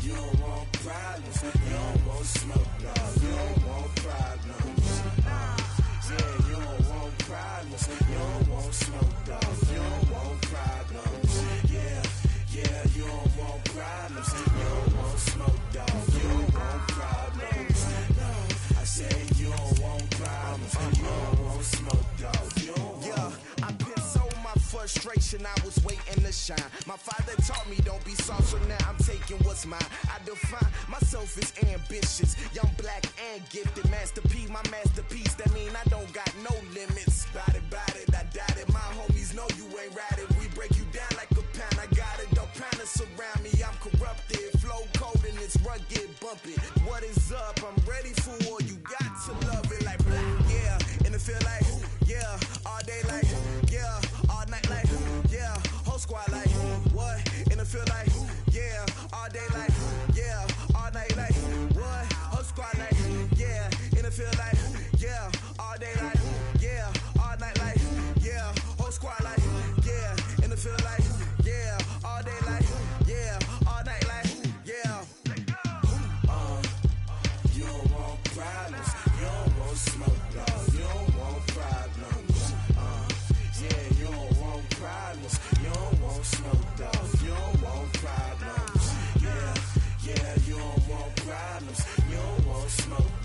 You don't want problems, you don't want smoke, dog. You don't want problems. Yeah, you don't want problems, you don't want smoke, dog. You don't want problems. Yeah, you don't want problems, you don't want smoke, dog. You don't want problems. No, I say you don't want problems, you don't want smoke, dog. You don't want. I put so my frustration, I was waiting to shine. My father taught me don't be soft, so now I'm taking what's mine. I define myself as ambitious, young, black, and gifted. Master P, my masterpiece. That mean I don't got no limits. Bout it, I doubt it. My homies know you ain't ride it. We break you down like a pound. I got it, don't pound us around me. I'm corrupted, flow cold and it's rugged, bump it. What is up? I'm ready for war. You got to love it like blah. Yeah, and it feel like, yeah, all day like, yeah, all night like, yeah, whole squad like, what? And it feel like, yeah, all day like, yeah, all night like, what? Whole squad like, yeah, and it feel like, yeah, all day like, yeah, all night like, yeah, whole squad like, yeah, and it feel like, yeah, all day like, yeah, all night like, yeah. You don't want problems, you don't want smoke, dog. You don't want problems. Yeah, you don't want problems, you don't want smoke, dog. You don't want problems. Yeah, you don't want problems, you don't want smoke.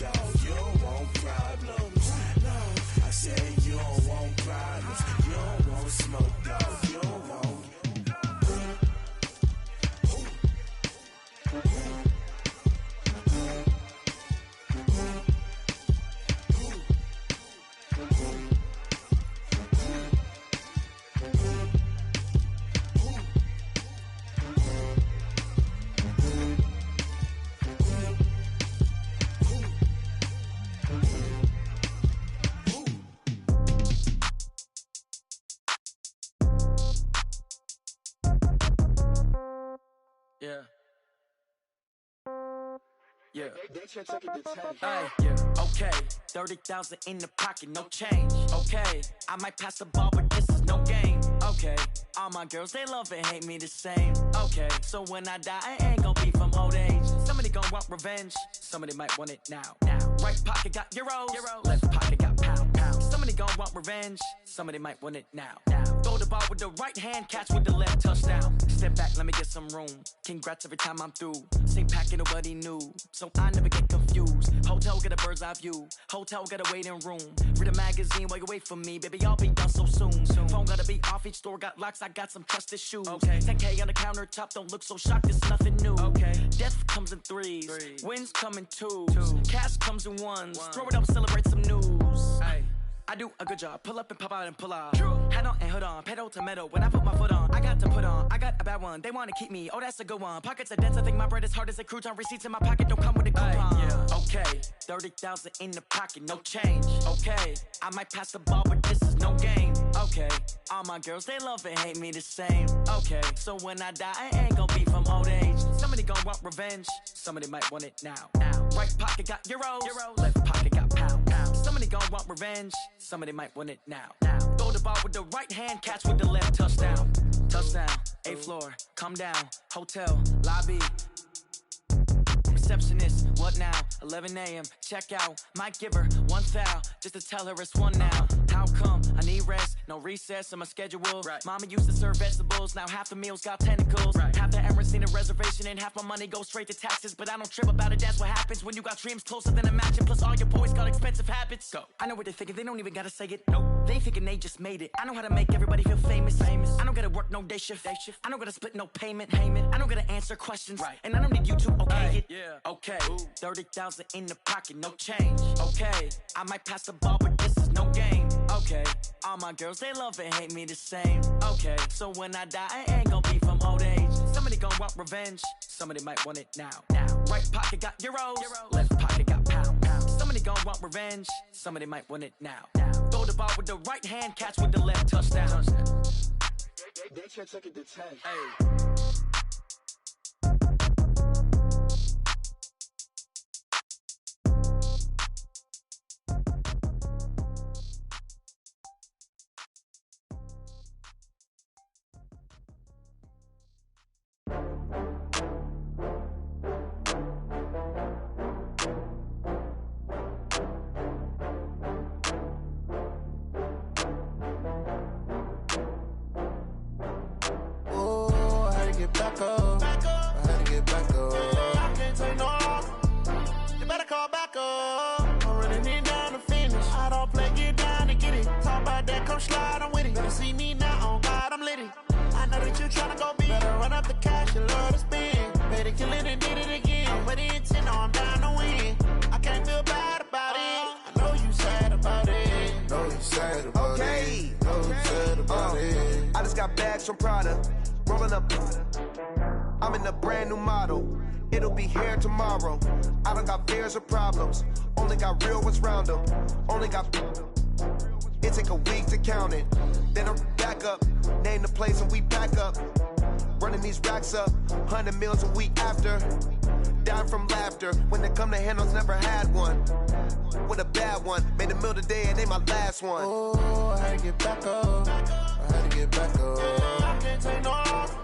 Yeah. Hey, yeah. Okay, 30,000 in the pocket, no change. Okay, I might pass the ball, but this is no game. Okay, all my girls, they love and hate me the same. Okay, so when I die, I ain't gon' be from old age. Somebody gon' want revenge, somebody might want it now. Right pocket got euros, left pocket got pound. Somebody gon' want revenge, somebody might want it now. Throw the ball with the right hand, catch with the left, touchdown. Step back, let me get some room. Congrats every time I'm through. Same packet, nobody knew, so I never get confused. Hotel get a bird's eye view, hotel got a waiting room. Read a magazine while you wait for me, baby, I'll be done so soon. Phone gotta be off, each store got locks, I got some trusted shoes. 10K on the countertop, don't look so shocked, it's nothing new. Death comes in threes, wins come in twos, cash comes in ones. Throw it up, celebrate some news. I do a good job, pull up and pop out and pull out. Head on and hood on, pedal to metal. When I put my foot on, I got to put on. I got a bad one, they wanna keep me. Oh, that's a good one. Pockets are dense, I think my bread is hard as a crouton. Receipts in my pocket don't come with a coupon. Okay, 30,000 in the pocket, no change. Okay, I might pass the ball, but this is no game. Okay, all my girls, they love and hate me the same. Okay, so when I die, I ain't gon' be from old age. Somebody gon' want revenge, somebody might want it now. Right pocket got euros, left pocket got pound. Somebody gon' want revenge, somebody might want it now. Throw the ball with the right hand, catch with the left, touchdown. Touchdown, 8th floor, come down, hotel, lobby. Receptionist, what now? 11 a.m. check out. Might give her one foul just to tell her it's one now. How come? I need rest, no recess in my schedule. Mama used to serve vegetables, now half the meals got tentacles. Half the errands need a reservation and half my money goes straight to taxes. But I don't trip about it, that's what happens when you got dreams closer than a match. And plus all your boys got expensive habits. Go. I know what they're thinking, they don't even gotta say it. Nope. They thinking they just made it. I know how to make everybody feel famous. I don't gotta work no day shift. I don't gotta split no payment. I don't gotta answer questions. And I don't need you to okay it. Okay, 30,000 in the pocket, no change. Okay, I might pass the ball, but this is no game. Okay, all my girls, they love and hate me the same. Okay, so when I die, I ain't gon' be from old age. Somebody gon' want revenge, somebody might want it now. Right pocket got euros, left pocket got pound. Somebody gon' want revenge, somebody might want it now. Throw the ball with the right hand, catch with the left, touchdown. They can't take it to 10. Back up. I had to get back up. I can't take no loss. You better call back up. I'm running it down to finish. I don't play, get down to get it. Talk about that, come slide, I'm with it. Better see me now, on God, I'm litty. I know that you tryna go big. Better run up the cash, you love to spend. Better kill it and did it again. I'm with the intent, no, I'm down to win. I can't feel bad about it. I know you sad about it. Know you sad about it. Know you sad about it. I just got bags from Prada. Rolling up, I'm in a brand new model. It'll be here tomorrow. I don't got fears or problems. Only got real ones round them. Only got. It take a week to count it. Then I'm back up. Name the place and we back up. Running these racks up. 100 meals a week after. Down from laughter. When they come to handles, never had one. With a bad one. Made a meal today and they my last one. Oh, I had to get back up. I had to get back up. I can't take no loss.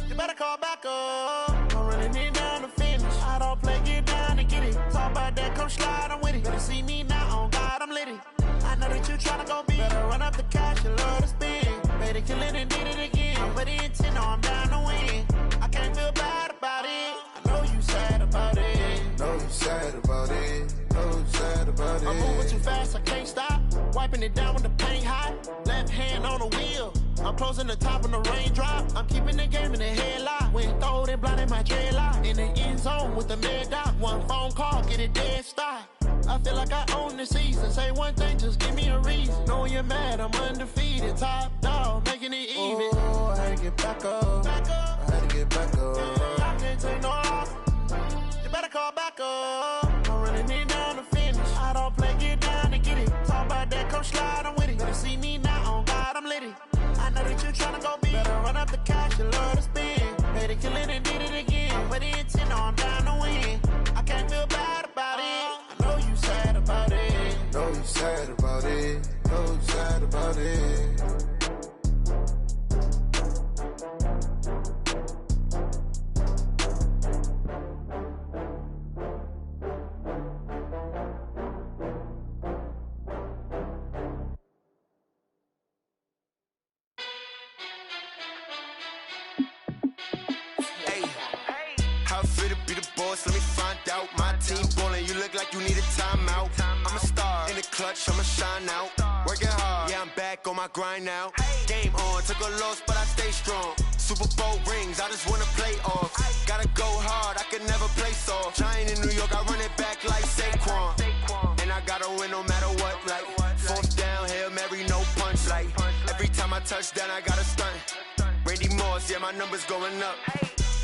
You better call back up. I'm running it down to finish. I don't play, get down to get it. Talk about that, come slide, I'm with it. Better see me now, on God, I'm litty. I know that you tryna go big. Better run up the cash, you love to spend. Better kill it and did it again. I'm with the intent, no, I'm down to win. I can't feel bad about it. I know you sad about it. Know you sad about it. Know you sad about it. I'm moving too fast, I can't stop. Wiping it down when the paint hot. Left hand on the wheel. I'm closing the top when the raindrop. I'm keeping the game in the headlock. When throwed and blinded my dreadlock. In the end zone with the mad dot. One phone call, get it dead stop. I feel like I own the season. Say one thing, just give me a reason. Know you're mad, I'm undefeated. Top dog, making it even. Oh, I had to get back up. I had to get back up. I can't take no loss. You better call back up. I'm running it down to finish. I don't play, get down to get it. Talk about that, come slide, I'm with it. Better see me now, on God, I'm litty. I know that you tryna go big. Better run up the cash, you love to spend. Better kill it and did it again. I'm with the intent, no, I'm down to win. I can't feel sad about it. So sad about it. Let me find out. My team ballin', you look like you need a timeout. I'm a star in the clutch, I'ma shine out. Working hard, yeah, I'm back on my grind now. Game on, took a loss, but I stay strong. Super Bowl rings, I just wanna play off. Gotta go hard, I can never play soft. Giant in New York, I run it back like Saquon. And I gotta win no matter what, like fourth down, Hail Mary, no punch. Like every time I touch down, I gotta stunt. Randy Moss, yeah, my numbers going up.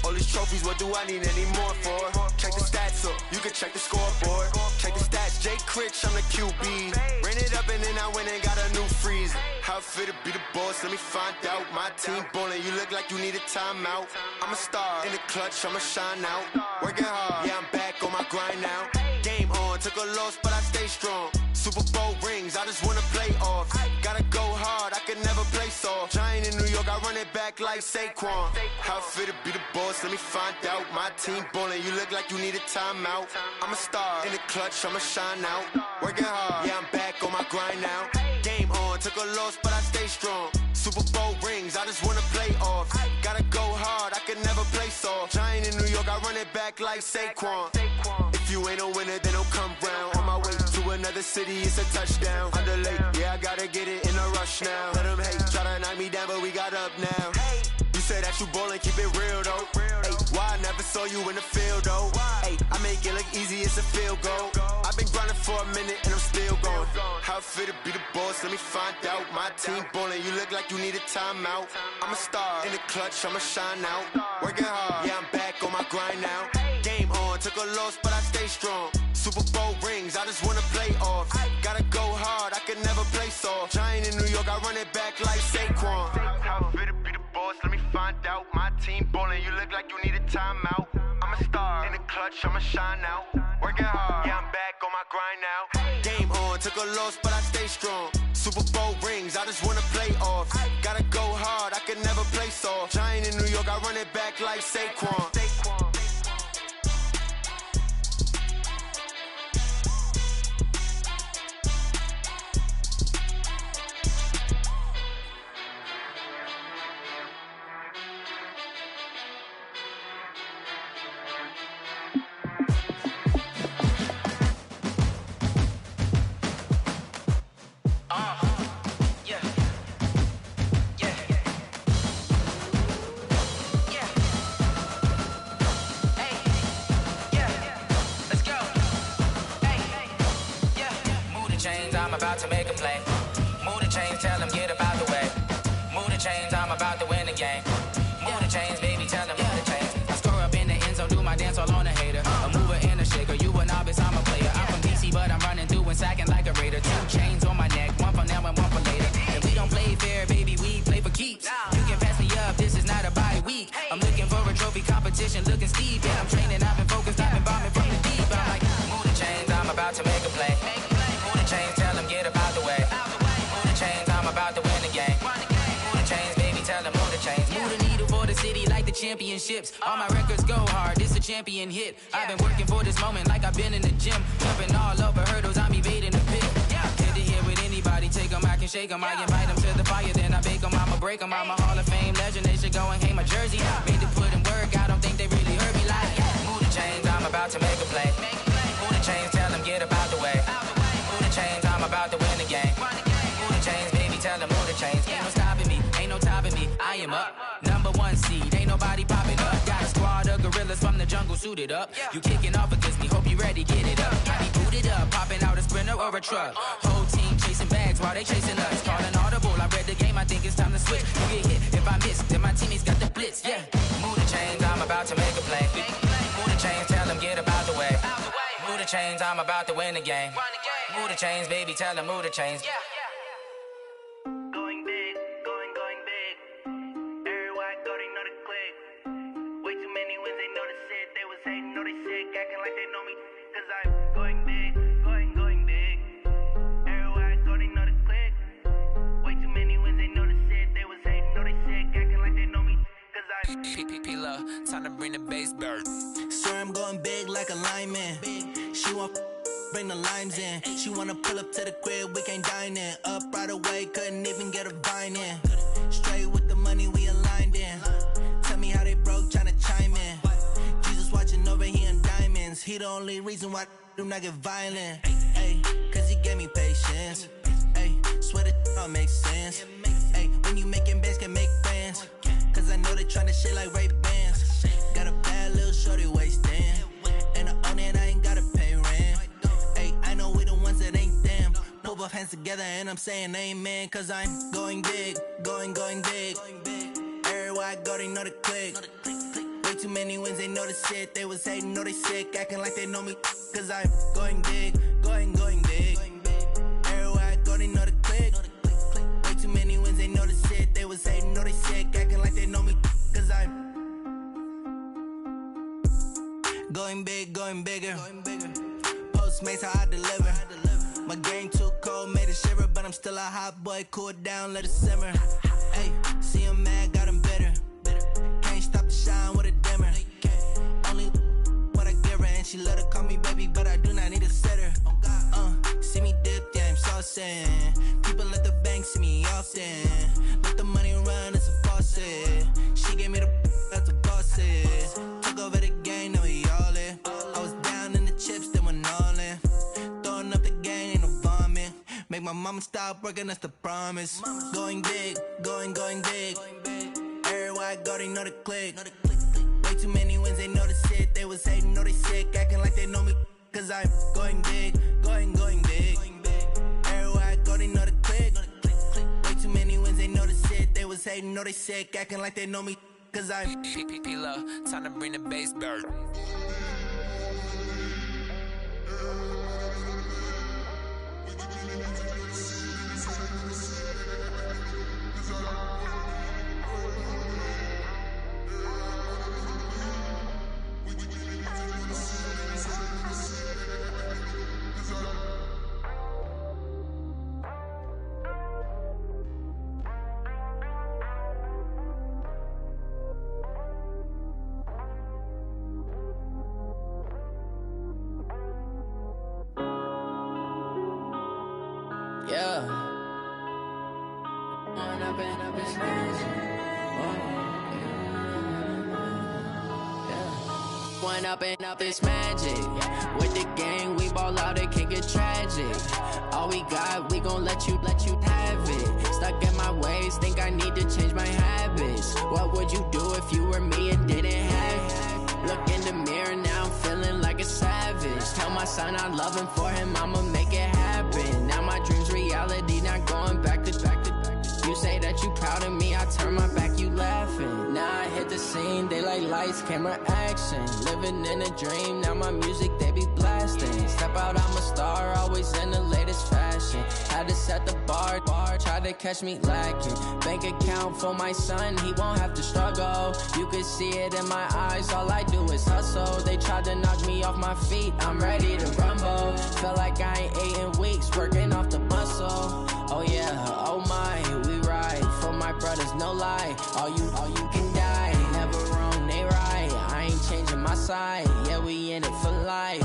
All these trophies, what do I need any more for? Check the stats up, you can check the scoreboard. Check the stats, Jay Critch, I'm the QB. Ran it up and then I went and got a new freeze. How it fit to be the boss, let me find out. My team ballin', you look like you need a timeout. I'm a star in the clutch, I'ma shine out. Working hard, yeah, I'm back on my grind now. Game on, took a loss, but I stay strong. Super Bowl rings, I just wanna play off. Gotta go hard, I can never play soft. Giant in New York, I run it back like Saquon. How it fit to be the boss, let me find out. My team ballin', you look like you need a timeout. I'm a star in the clutch, I'ma shine out. Working hard, yeah, I'm back on my grind now. Game on, took a loss, but I stay strong. Super Bowl rings, I just wanna play off. Gotta go hard, I can never play soft. Giant in New York, I run it back like Saquon. If you ain't a winner, then don't come round. On my way to another city, it's a touchdown. Underlay, yeah, I gotta get it in a rush now. Let them hate, try to knock me down, but we got up now. You say that you ballin', keep it real though. Ay, why I never saw you in the field though? Ay, I make it look easy, it's a field goal. I've been grinding for a minute and I'm still going. How it fit to be the boss, let me find out. My team ballin', you look like you need a timeout. I'm a star in the clutch, I'ma shine out. Working hard, yeah, I'm back on my grind now. Game on, took a loss, but I stay strong. Super Bowl rings, I just wanna play off. Gotta go hard, I can never play soft. Giant in New York, I run it back like Saquon. How it fit to be the boss, let me find out. My team ballin', you look like you need a timeout. I'm a star in the clutch, I'ma shine out. Working hard, yeah, I'm back on my grind now. Game on, took a loss, but I stay strong. Super Bowl rings, I just wanna play off. Gotta go hard, I can never play soft. Giant in New York, I run it back like Saquon. I'm about to make a play. Move the chains, tell them get up out the way. Move the chains, I'm about to win the game. Move the chains, baby, tell them move the chains. I score up in the end zone, do my dance all on a hater. A mover and a shaker, you a novice, I'm a player. I'm from DC, but I'm running through and sacking like a raider. 2 chains on my neck, one for now and one for later. And we don't play fair, baby, we play for keeps. You can pass me up, this is not a bye week. I'm looking for a trophy competition, looking steep. Yeah, I'm training, I've been focused, I've been bombing from the deep. I'm like, move the chains, I'm about to make a play. Move the chains, tell them get up out the way. Move the chains, I'm about to win the game. Move the chains, baby, tell them move the chains. Move the needle for the city like the championships. All my records go hard, this a champion hit. I've been working for this moment like I've been in the gym. Jumping all over hurdles, I'm evading the pit. Head to head with anybody, take them, I can shake them. I invite them to the fire, then I bake them, I'ma break them. I'm a Hall of Fame legend, they should go and hang my jersey. Made to put in work, I don't think they really heard me like. Move the chains, I'm about to make a play. Move the chains, tell them get up out the way. Move the chains, I'm about to win the game. Move the chains, baby, tell them move the chains. Ain't no stopping me, ain't no topping me. I am up, #1 seed, ain't nobody popping up. Got a squad of gorillas from the jungle suited up. You kicking off against me, hope you ready, get it up. I be booted up, popping out a Sprinter or a truck. Whole team chasing bags while they chasing us. Calling audible, I read the game, I think it's time to switch. You get hit if I miss, then my teammates got the blitz, yeah. Move the chains, I'm about to make a play. Move the chains, tell them get up out the way. Move the chains, I'm about to win the game. Move the chains, baby, tell them move the chains. Going big, going big. Everywhere I go, they know the click. Way too many wins, they know the shit. They was hating, know they sick, acting like they know me. Cause I'm going big, going big. Everywhere bring the bass bird. Swear I'm going big like a lineman. She want bring the limes in. She wanna pull up to the crib, we can't dine in. Up right away, couldn't even get a vine in. Straight with the money, we aligned in. Tell me how they broke, tryna chime in. Jesus watching over, he in diamonds. He the only reason why I do not get violent. Ay, cause he gave me patience. Ay, swear that all makes sense. Ay, when you making bands, can make friends. Cause I know they tryna shit like Ray-Bans. Got a bad little shorty wasting. And I own it, I ain't gotta pay rent. Ay, I know we the ones that ain't them. Put both hands together and I'm saying amen. Cause I'm going big, going big. Everywhere I go, they know the click. Way too many wins, they know the shit. They was hating, know they sick, acting like they know me. Cause I'm going big, going big. Everywhere I go, they know the click. Way too many wins, they know the shit. They was hating, know they sick, acting like they know me. Cause I'm going big, going bigger. Postmates, how I deliver. My game too cold, made it shiver. But I'm still a hot boy, cool it down, let it simmer. Hey, see him mad, got him bitter. Can't stop the shine with a dimmer. Only what I give her, and she let her call me baby, but I do not need a sitter. See me dip, yeah, I'm saucing. People at the bank see me often. Let the money run, it's a faucet. She gave me the that's a boss is. Took over the game, now we all in. I was down in the chips, then went all in. Throwing up the game, ain't no vomit. Make my mama stop working, that's the promise. Going big, going big. Everywhere I go, they know the click. Way too many wins, they know the shit. They was hating, know they sick, acting like they know me. Cause I'm going big, going big. Everywhere I go, they know the click. Way too many wins, they know the shit. They was hating, know they sick, acting like they know me. Cause I'm P-P-P-Lo, time to bring the bass bird. Yeah. When I've been up this magic. When up and up it's magic. With the gang, we ball out, it can get tragic. All we got, we gon' let you have it. Stuck in my ways, think I need to change my habits. What would you do if you were me and didn't have it? Look in the mirror, now I'm feeling like a savage. Tell my son I love him, for him I'ma make it happen. Now my dream's reality, not going back to. You say that you proud of me, I turn my back, you laughing. Now I hit the scene, they like lights, camera, action. Living in a dream, now my music, they be blasting. Step out, I'm a star, always in the latest fashion. Had to set the bar, try to catch me lacking. Bank account for my son, he won't have to struggle. You could see it in my eyes, all I do is hustle. They tried to knock me off my feet, I'm ready to rumble. Felt like I ain't ate in weeks, working off the muscle. Oh yeah, oh my, we ride for my brothers, no lie. All you can die, never wrong, they right. I ain't changing my side, yeah, we in it for life.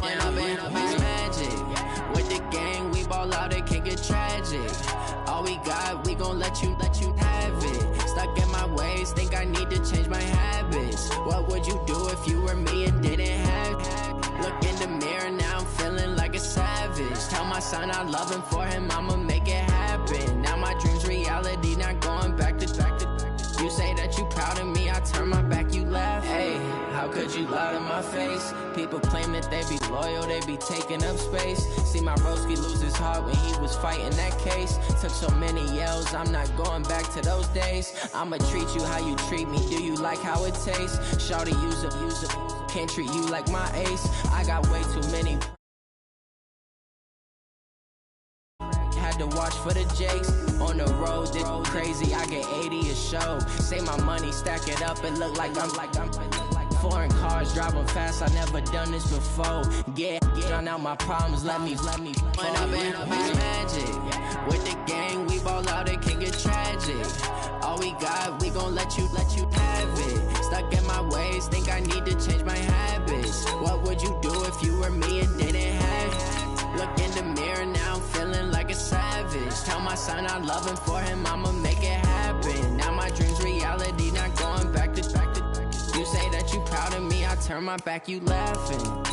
When I've been up it's magic. With the gang, we ball out, it can get tragic. All we got, we gon' let you have it. Stuck in my ways, think I need to change my habits. What would you do if you were me and didn't have it? Look in the mirror, now I'm feeling like a savage. Tell my son I love him, for him I'ma make it happen. Now my dream's reality, not going back to. You say that you proud of me, I turn my back, you laugh. Hey, how could you lie to my face? People claim that they be loyal, they be taking up space. See my broski lose his heart when he was fighting that case. Took so many yells, I'm not going back to those days. I'ma treat you how you treat me, do you like how it tastes? Shawty, use it, can't treat you like my ace. I got way too many. Had to watch for the jakes. On the road, this crazy, I get 80 a show. Say my money, stack it up, it look like I'm foreign cars, driving fast, I never done this before. Get drown out my problems, let me When I've been up it's magic. With the gang, we ball out, it can get tragic. All we we got, we gon' let you have it. Stuck in my ways, think I need to change my habits. What would you do if you were me and didn't have it? Look in the mirror, now I'm feeling like a savage. Tell my son I love him, for him I'ma make it happen. Now my dream's reality, not going back to. You say that you proud of me, I turn my back, you laughing.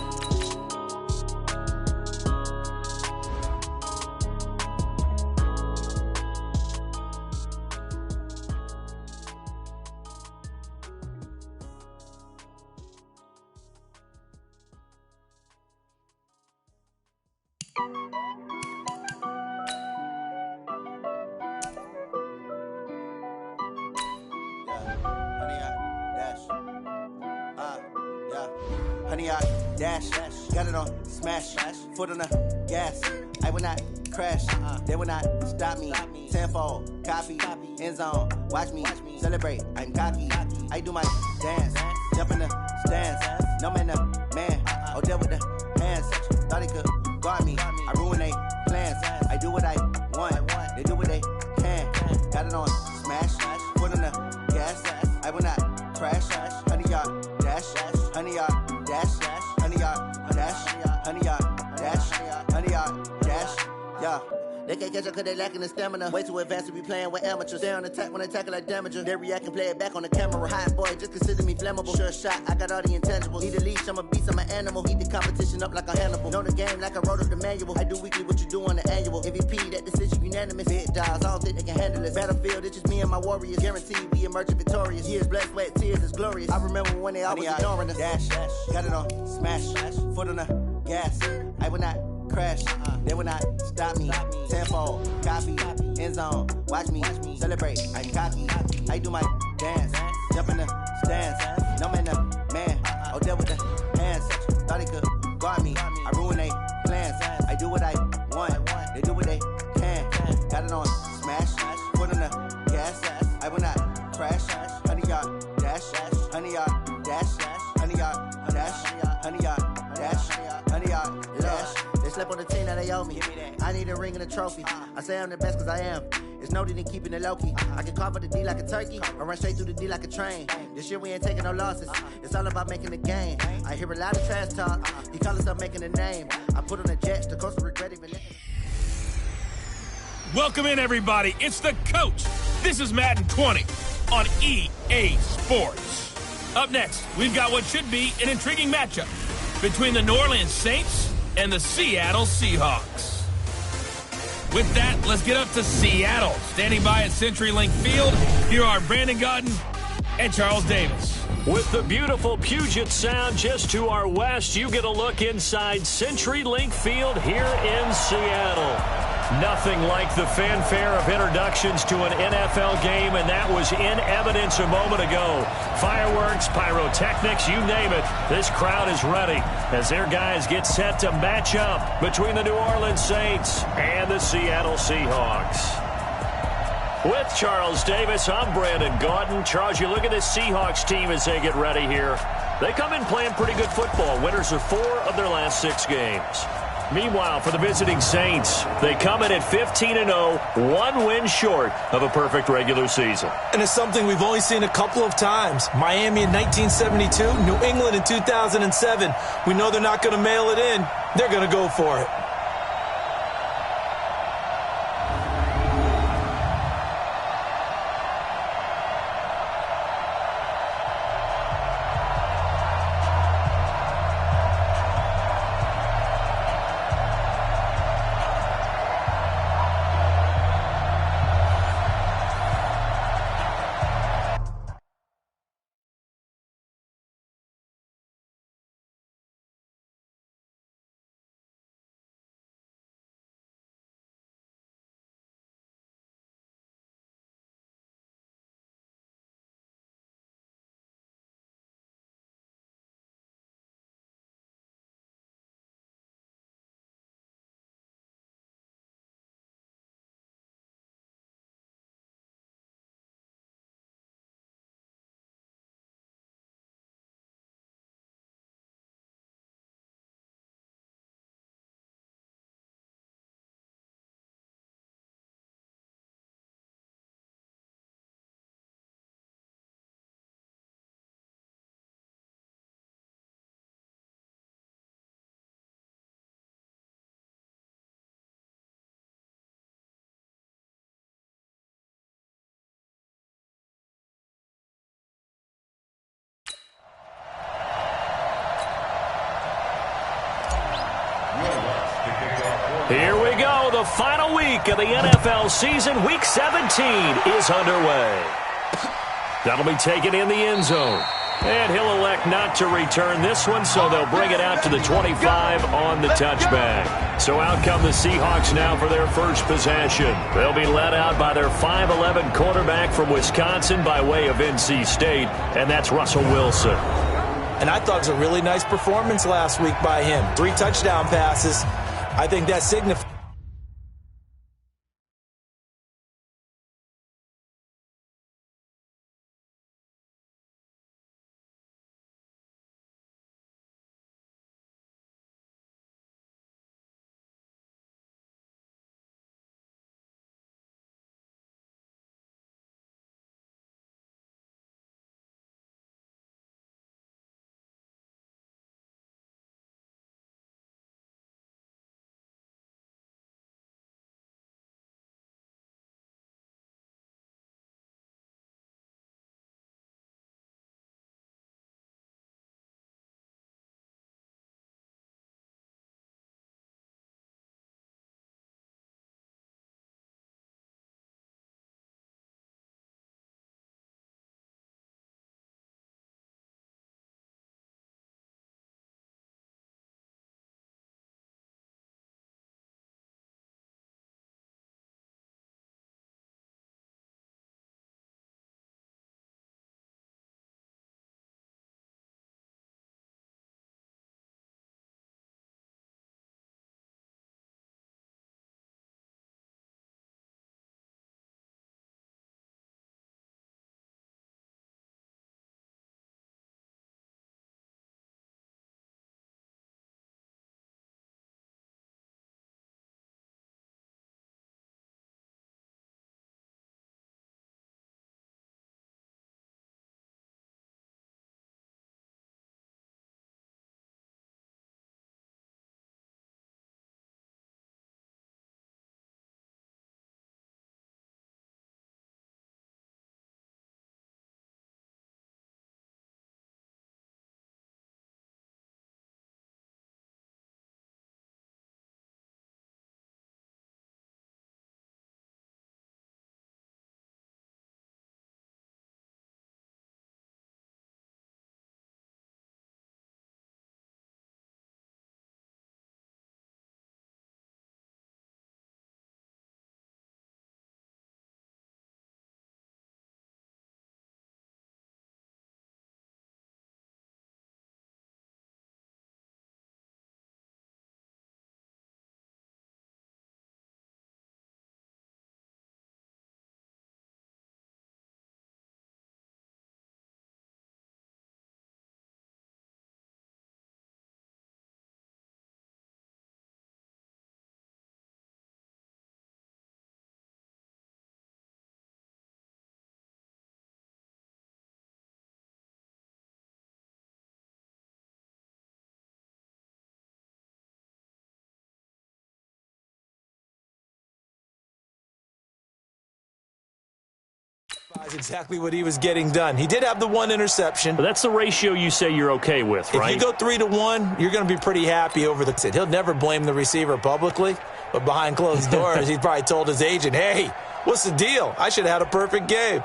Honey, I dash, got it on smash, foot on the gas. I will not crash, they will not stop me. Tenfold, copy, end zone, watch me celebrate. I'm cocky, I do my dance, jump in the stands. No man, man, oh there with the hands. Thought he could guard me, I ruin they plans. I do what I want, they do what they can. Got it on smash, foot on the gas. I will not crash, honey, y'all dash, honey, y'all dash, honey, y'all dash, honey, y'all dash, honey, y'all dash, yeah. They can't catch up cause they lacking the stamina. Way too advanced to be playing with amateurs. They on attack when they tackle like damager. They react and play it back on the camera. Hot boy, just consider me flammable. Sure shot, I got all the intangibles. Need a leash, I'm a beast, I'm an animal. Heat the competition up like a Hannibal. Know the game like I wrote up the manual. I do weekly what you do on the annual. MVP, that decision unanimous. Big dogs, I don't think they can handle it. Battlefield, it's just me and my warriors. Guaranteed we emerge victorious. Years, blood, sweat, tears, it's glorious. I remember when they always ignoring us. Dash, got it on smash, foot on the gas. I will not crash, they will not stop me. Tenfold, copy, end zone, watch me celebrate. I'm cocky, I do my dance, jump in the stands. No man, man, oh there with the hands. Thought he could guard me, I ruin they plans. I do what I want, they do what they can. Got it on smash, foot on the gas. I will not crash, honey, y'all dash, honey, y'all dash, honey, y'all dash, honey, y'all dash, honey, y'all dash. They slept on the team that they owe me. I need a ring and a trophy. I say I'm the best cause I am. It's no need in keeping it low-key. I can carve up the D like a turkey or run straight through the D like a train. This year we ain't taking no losses. It's all about making the game. I hear a lot of trash talk. He call himself making a name. I put on the Jets. The coach will regret even looking. Welcome in, everybody. It's the coach. This is Madden 20 on EA Sports. Up next, we've got what should be an intriguing matchup between the New Orleans Saints and the Seattle Seahawks. With that, let's get up to Seattle. Standing by at CenturyLink Field, here are Brandon Gaudin and Charles Davis. With the beautiful Puget Sound just to our west, you get a look inside CenturyLink Field here in Seattle. Nothing like the fanfare of introductions to an NFL game, and that was in evidence a moment ago. Fireworks, pyrotechnics, you name it. This crowd is ready as their guys get set to match up between the New Orleans Saints and the Seattle Seahawks. With Charles Davis, I'm Brandon Gaudin. Charles, you look at this Seahawks team as they get ready here. They come in playing pretty good football. Winners of 4 of their last 6 games. Meanwhile, for the visiting Saints, they come in at 15-0, 1 win short of a perfect regular season. And it's something we've only seen a couple of times. Miami in 1972, New England in 2007. We know they're not going to mail it in. They're going to go for it. Here we go. The final week of the NFL season. Week 17 is underway. That'll be taken in the end zone. And he'll elect not to return this one, so they'll bring it out to the 25 on the touchback. So out come the Seahawks now for their first possession. They'll be led out by their 5'11 quarterback from Wisconsin by way of NC State, and that's Russell Wilson. And I thought it was a really nice performance last week by him. 3 touchdown passes. I think that signifies. Exactly what he was getting done. He did have the 1 interception. But that's the ratio you say you're okay with, right? If you go 3-1, you're going to be pretty happy over the kid. He'll never blame the receiver publicly, but behind closed doors, he probably told his agent, hey, what's the deal? I should have had a perfect game.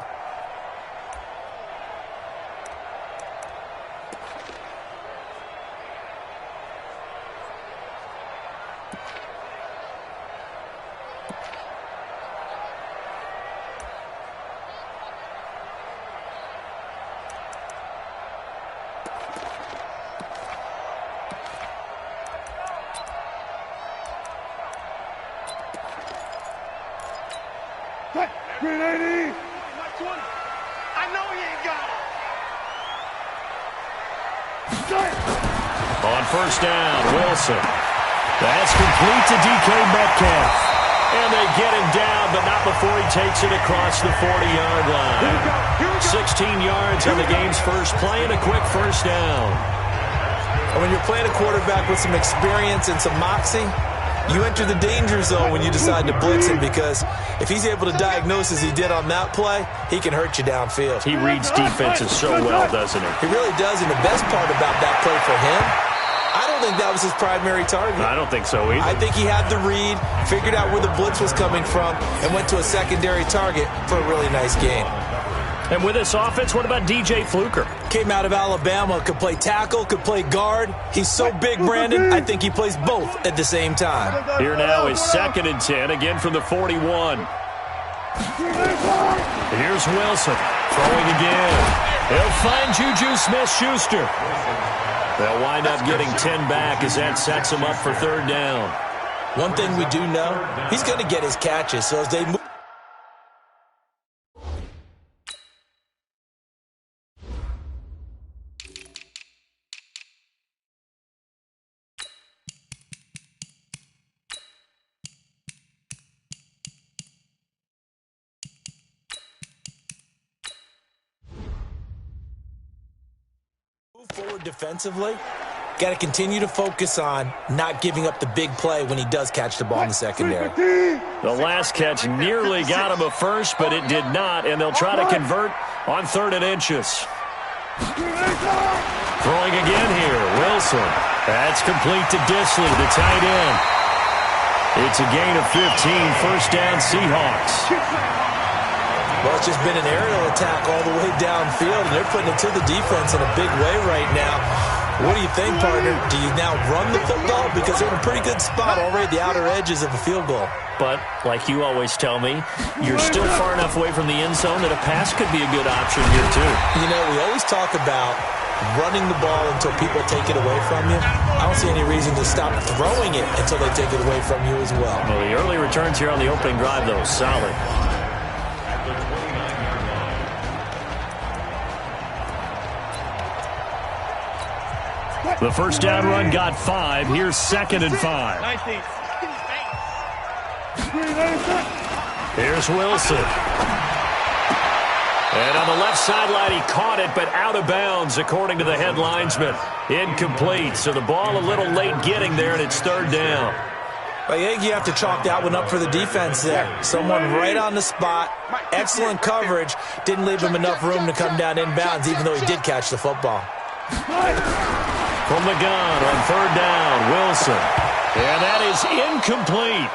Grenade! I know he ain't got it. On first down, Wilson. That's complete to DK Metcalf. And they get him down, but not before he takes it across the 40-yard line. 16 yards on the game's first play and a quick first down. And when you're playing a quarterback with some experience and some moxie, you enter the danger zone when you decide to blitz him, because if he's able to diagnose as he did on that play, he can hurt you downfield. He reads defenses so well, doesn't he? He really does, and the best part about that play for him I don't think that was his primary target. I don't think so either. I think he had the read, figured out where the blitz was coming from, and went to a secondary target for a really nice game. And with this offense, what about DJ Fluker? Came out of Alabama, could play tackle, could play guard. He's so big, Brandon, I think he plays both at the same time. Here now is 2nd and 10, again from the 41. Here's Wilson, throwing again. He'll find Juju Smith-Schuster. They'll wind up getting 10 back as that sets him up for 3rd down. One thing we do know, he's going to get his catches, so as they move. Forward defensively, got to continue to focus on not giving up the big play when he does catch the ball in the secondary. The last catch nearly got him a first, but it did not, and they'll try to convert on 3rd and inches. Throwing again here, Wilson. That's complete to Disley, the tight end. It's a gain of 15, 1st down Seahawks. Well, it's just been an aerial attack all the way downfield, and they're putting it to the defense in a big way right now. What do you think, partner? Do you now run the football? Because they're in a pretty good spot already at the outer edges of a field goal. But, like you always tell me, you're still far enough away from the end zone that a pass could be a good option here, too. You know, we always talk about running the ball until people take it away from you. I don't see any reason to stop throwing it until they take it away from you as well. Well, the early returns here on the opening drive, though, solid. The 1st down run got 5. Here's 2nd and 5. Here's Wilson. And on the left sideline, he caught it, but out of bounds, according to the head linesman. Incomplete. So the ball a little late getting there, and it's 3rd down. I think you have to chalk that one up for the defense there. Someone right on the spot. Excellent coverage. Didn't leave him enough room to come down inbounds, even though he did catch the football. From the gun on 3rd down, Wilson. And that is incomplete.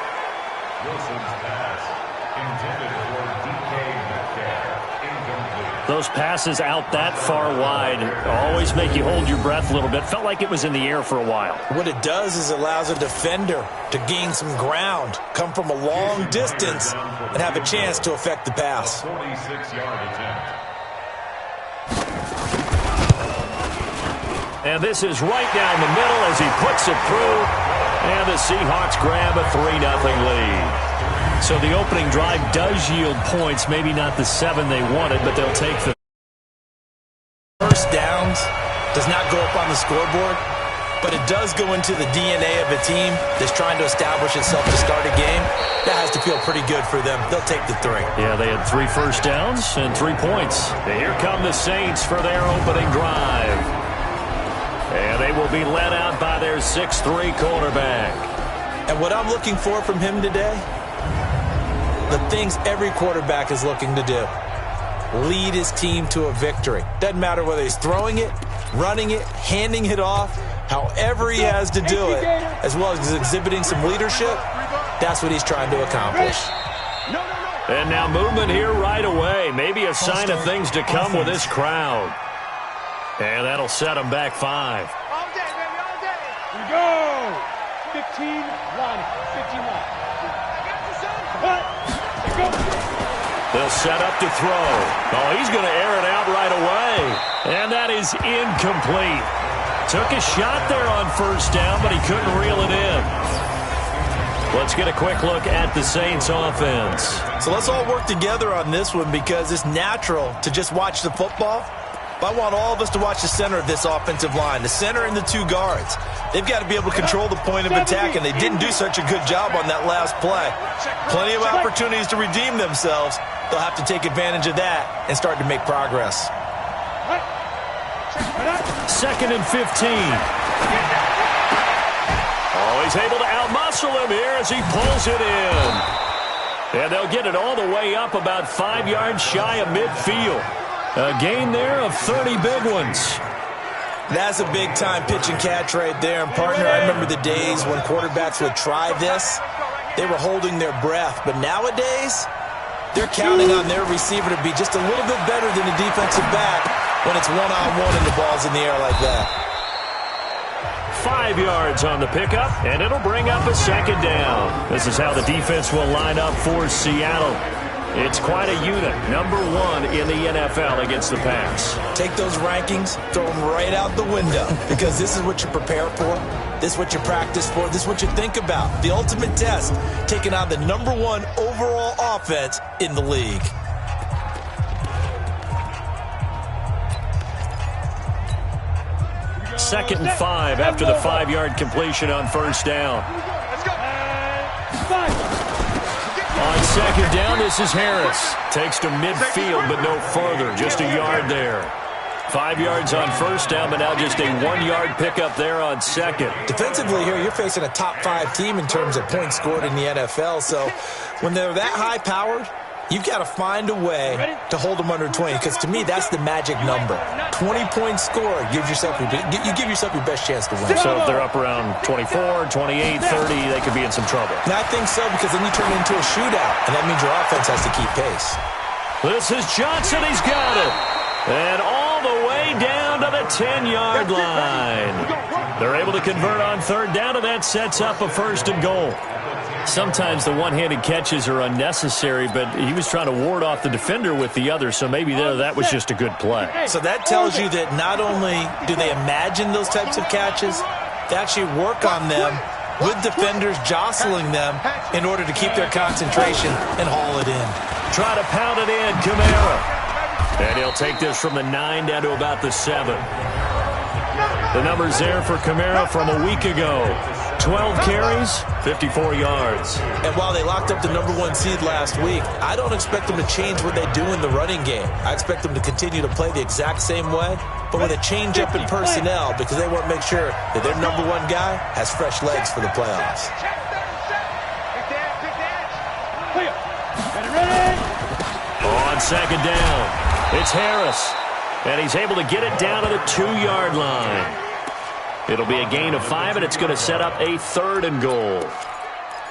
Wilson's pass intended for DK Metcalf. Those passes out that far wide always make you hold your breath a little bit. Felt like it was in the air for a while. What it does is it allows a defender to gain some ground, come from a long distance, and have a chance to affect the pass. 46-yard attempt. And this is right down the middle as he puts it through. And the Seahawks grab a 3-0 lead. So the opening drive does yield points. Maybe not the 7 they wanted, but they'll take the 1st downs. Does not go up on the scoreboard, but it does go into the DNA of a team that's trying to establish itself to start a game. That has to feel pretty good for them. They'll take the 3. Yeah, they had 3 first downs and 3 points. And here come the Saints for their opening drive. And they will be led out by their 6'3" quarterback. And what I'm looking for from him today, the things every quarterback is looking to do. Lead his team to a victory. Doesn't matter whether he's throwing it, running it, handing it off, however he has to do it, as well as exhibiting some leadership, that's what he's trying to accomplish. And now movement here right away. Maybe a sign of things to come with this crowd. And that'll set them back 5. All day, baby, all day. We go. 15-1. 51. They'll set up to throw. Oh, he's going to air it out right away. And that is incomplete. Took a shot there on 1st down, but he couldn't reel it in. Let's get a quick look at the Saints offense. So let's all work together on this one because it's natural to just watch the football. But I want all of us to watch the center of this offensive line, the center and the 2 guards. They've got to be able to control the point of attack, and they didn't do such a good job on that last play. Plenty of opportunities to redeem themselves. They'll have to take advantage of that and start to make progress. 2nd and 15. Oh, he's able to outmuscle him here as he pulls it in. And they'll get it all the way up about 5 yards shy of midfield. A gain there of 30 big ones. That's a big-time pitch and catch right there. And, partner, I remember the days when quarterbacks would try this. They were holding their breath. But nowadays, they're counting on their receiver to be just a little bit better than the defensive back when it's one-on-one and the ball's in the air like that. 5 yards on the pickup, and it'll bring up a second down. This is how the defense will line up for Seattle. It's quite a unit, number 1 in the NFL against the pass. Take those rankings, throw them right out the window, because this is what you prepare for, this is what you practice for, this is what you think about. The ultimate test, taking on the number 1 overall offense in the league. Second and 5 after the 5-yard completion on first down. On second down, this is Harris. Takes to midfield, but no further. Just a yard there. 5 yards on first down, but now just a 1-yard pickup there on second. Defensively here, you're facing a top 5 team in terms of points scored in the NFL. So when they're that high-powered, you've got to find a way to hold them under 20, because to me, that's the magic number. 20-point score, you give yourself your best chance to win. So if they're up around 24, 28, 30, they could be in some trouble. And I think so, because then you turn it into a shootout, and that means your offense has to keep pace. This is Johnson. He's got it. And all the way down to the 10-yard line. They're able to convert on third down, and that sets up a first and goal. Sometimes the one-handed catches are unnecessary, but he was trying to ward off the defender with the other, so maybe that was just a good play. So that tells you that not only do they imagine those types of catches, they actually work on them with defenders jostling them in order to keep their concentration and haul it in. Try to pound it in, Kamara. And he'll take this from the 9 down to about the 7. The numbers there for Kamara from a week ago. 12 carries, 54 yards. And while they locked up the number 1 seed last week, I don't expect them to change what they do in the running game. I expect them to continue to play the exact same way, but with a change up in personnel, because they want to make sure that their number 1 guy has fresh legs for the playoffs. On second down, it's Harris, and he's able to get it down to the 2-yard line. It'll be a gain of 5, and it's going to set up a 3rd and goal.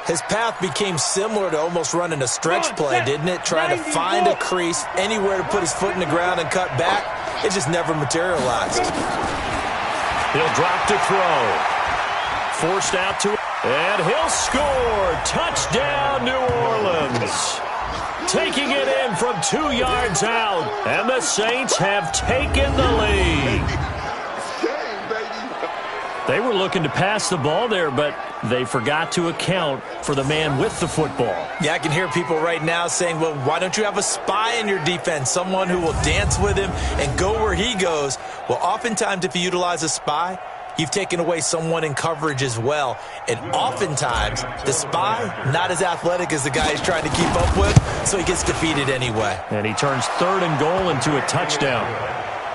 His path became similar to almost running a stretch play, didn't it? Trying to find a crease, anywhere to put his foot in the ground and cut back. It just never materialized. He'll drop to throw. Forced out to it, and he'll score. Touchdown, New Orleans. Taking it in from 2 yards out, and the Saints have taken the lead. They were looking to pass the ball there, but they forgot to account for the man with the football. Yeah, I can hear people right now saying, well, why don't you have a spy in your defense, someone who will dance with him and go where he goes? Well, oftentimes if you utilize a spy, you've taken away someone in coverage as well. And oftentimes, the spy, not as athletic as the guy he's trying to keep up with, so he gets defeated anyway. And he turns 3rd and goal into a touchdown.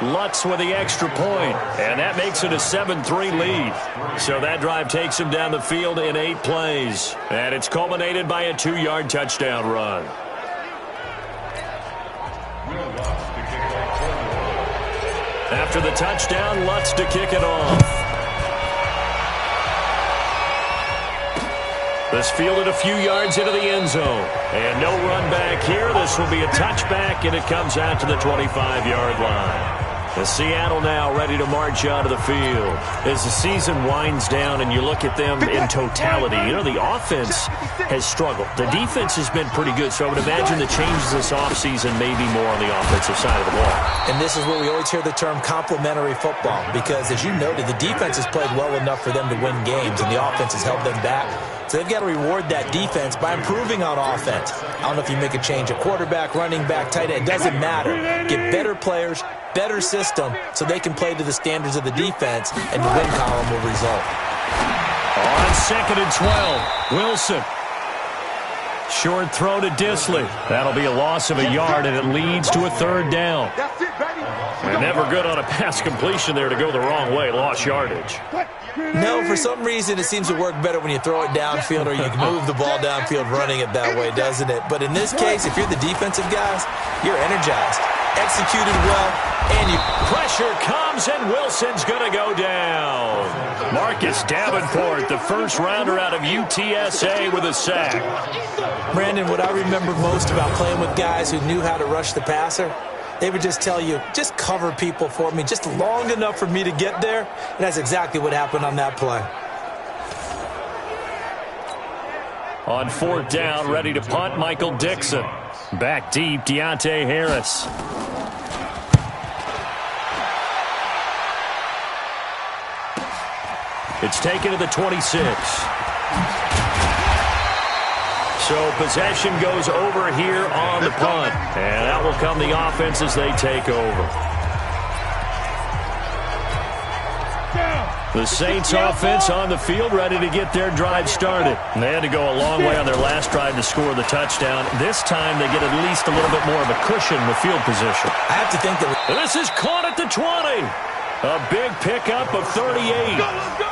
Lutz with the extra point, and that makes it a 7-3 lead. So that drive takes him down the field in 8 plays, and it's culminated by a 2-yard touchdown run. After the touchdown, Lutz to kick it off. This fielded a few yards into the end zone, and no run back here. This will be a touchback, and it comes out to the 25-yard line. The Seattle now ready to march onto the field. As the season winds down and you look at them in totality, you know, the offense has struggled. The defense has been pretty good, so I would imagine the changes this offseason may be more on the offensive side of the ball. And this is where we always hear the term complementary football, because as you noted, the defense has played well enough for them to win games, and the offense has held them back. So they've got to reward that defense by improving on offense. I don't know if you make a change at quarterback, running back, tight end. It doesn't matter. Get better players, better system, so they can play to the standards of the defense, and the win column will result. On 2nd and 12, Wilson. Short throw to Disley. That'll be a loss of a yard, and it leads to a 3rd down. And never good on a pass completion there to go the wrong way. Lost yardage. No, for some reason it seems to work better when you throw it downfield or you can move the ball downfield running it that way, doesn't it? But in this case, if you're the defensive guys, you're energized. executed well, and pressure comes, and Wilson's going to go down. Marcus Davenport, the first rounder out of UTSA, with a sack. Brandon, what I remember most about playing with guys who knew how to rush the passer, they would just tell you, just cover people for me, just long enough for me to get there. And that's exactly what happened on that play. On 4th down, ready to punt, Michael Dixon. Back deep, Deontay Harris. It's taken to the 26. So possession goes over here on the punt. And that will come the offense as they take over. The Saints offense on the field ready to get their drive started. And they had to go a long way on their last drive to score the touchdown. This time they get at least a little bit more of a cushion with field position. I have to think that this is caught at the 20. A big pickup of 38.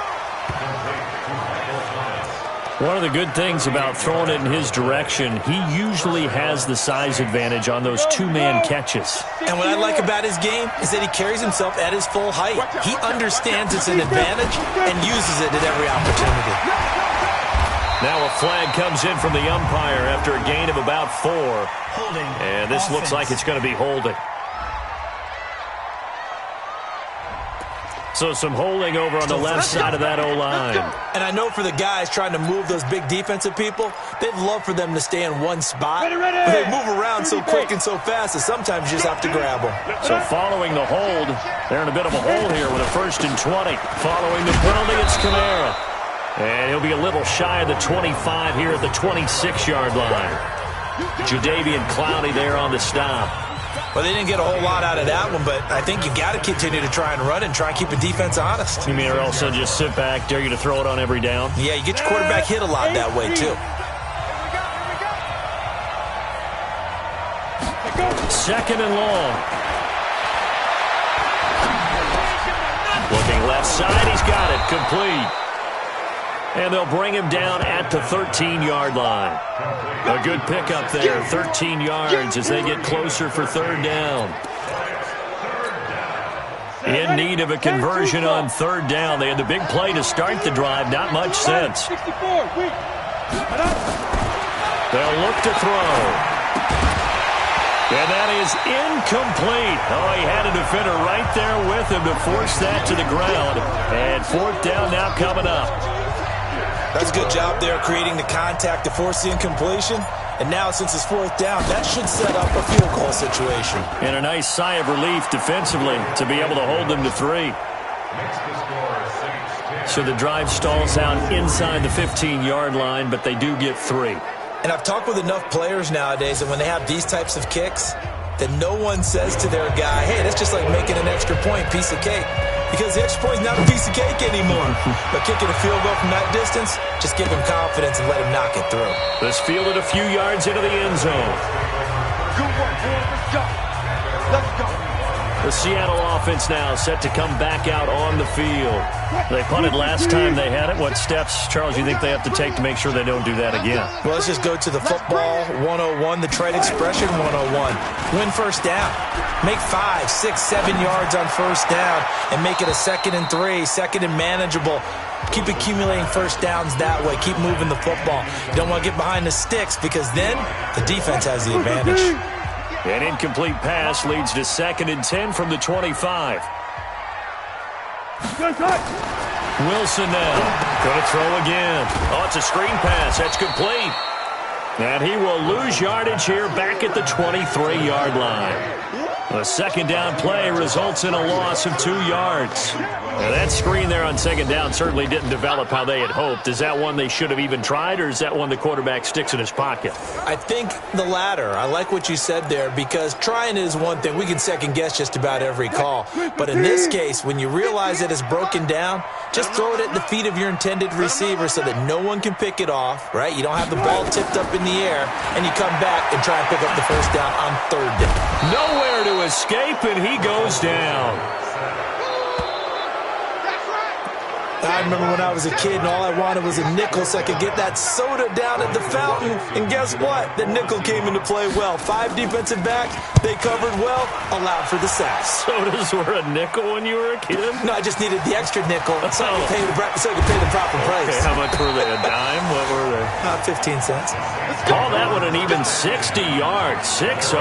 One of the good things about throwing it in his direction, he usually has the size advantage on those two-man catches. And what I like about his game is that he carries himself at his full height. He understands it's an advantage and uses it at every opportunity. Now a flag comes in from the umpire after a gain of about 4. And this looks like it's going to be holding. So some holding over on the left side of that O-line. And I know for the guys trying to move those big defensive people, they'd love for them to stay in one spot. But they move around so quick and so fast that sometimes you just have to grab them. So following the hold, they're in a bit of a hole here with a 1st and 20. Following the penalty, it's Kamara. And he'll be a little shy of the 25 here at the 26-yard line. Jadeveon Clowney there on the stop. Well, they didn't get a whole lot out of that one, but I think you got to continue to try and run and try and keep the defense honest. You mean or else they'll just sit back, dare you to throw it on every down? Yeah, you get your quarterback hit a lot that way, too. 2nd and long. Looking left side, he's got it, complete. And they'll bring him down at the 13-yard line. A good pickup there, 13 yards as they get closer for 3rd down. In need of a conversion on 3rd down. They had the big play to start the drive, not much sense. They'll look to throw. And that is incomplete. Oh, he had a defender right there with him to force that to the ground. And 4th down now coming up. That's a good job there creating the contact to force the incompletion. And now, since it's 4th down, that should set up a field goal situation. And a nice sigh of relief defensively to be able to hold them to 3. So the drive stalls out inside the 15-yard line, but they do get 3. And I've talked with enough players nowadays that when they have these types of kicks, that no one says to their guy, hey, that's just like making an extra point, piece of cake. Because the extra point is not a piece of cake anymore. But kicking a field goal from that distance, just give him confidence and let him knock it through. This fielded a few yards into the end zone. Good work, boys. Let's go. Let's go. The Seattle offense now set to come back out on the field. They punted last time they had it. What steps, Charles, you think they have to take to make sure they don't do that again? Well, let's just go to the football 101, the trade expression 101. Win 1st down. Make 5, 6, 7 yards on 1st down and make it a 2nd and 3, 2nd and manageable. Keep accumulating 1st downs that way. Keep moving the football. You don't want to get behind the sticks because then the defense has the advantage. An incomplete pass leads to 2nd and 10 from the 25. Wilson now. Going to throw again. Oh, it's a screen pass. That's complete. And he will lose yardage here back at the 23-yard line. The 2nd down play results in a loss of 2 yards. Now that screen there on 2nd down certainly didn't develop how they had hoped. Is that one they should have even tried, or is that one the quarterback sticks in his pocket? I think the latter. I like what you said there, because trying is one thing. We can second-guess just about every call. But in this case, when you realize that it's broken down, just throw it at the feet of your intended receiver so that no one can pick it off, right? You don't have the ball tipped up in the air, and you come back and try and pick up the 1st down on 3rd down. Nowhere to escape, and he goes down. I remember when I was a kid and all I wanted was a nickel so I could get that soda down at the fountain. And guess what? The nickel came into play well. 5 defensive backs, they covered well, allowed for the sacks. Sodas were a nickel when you were a kid? No, I just needed the extra nickel so I could pay the proper price. Okay, how much were they? A dime? What were they? 15 cents. Call that one an even 60 yards. 6-0.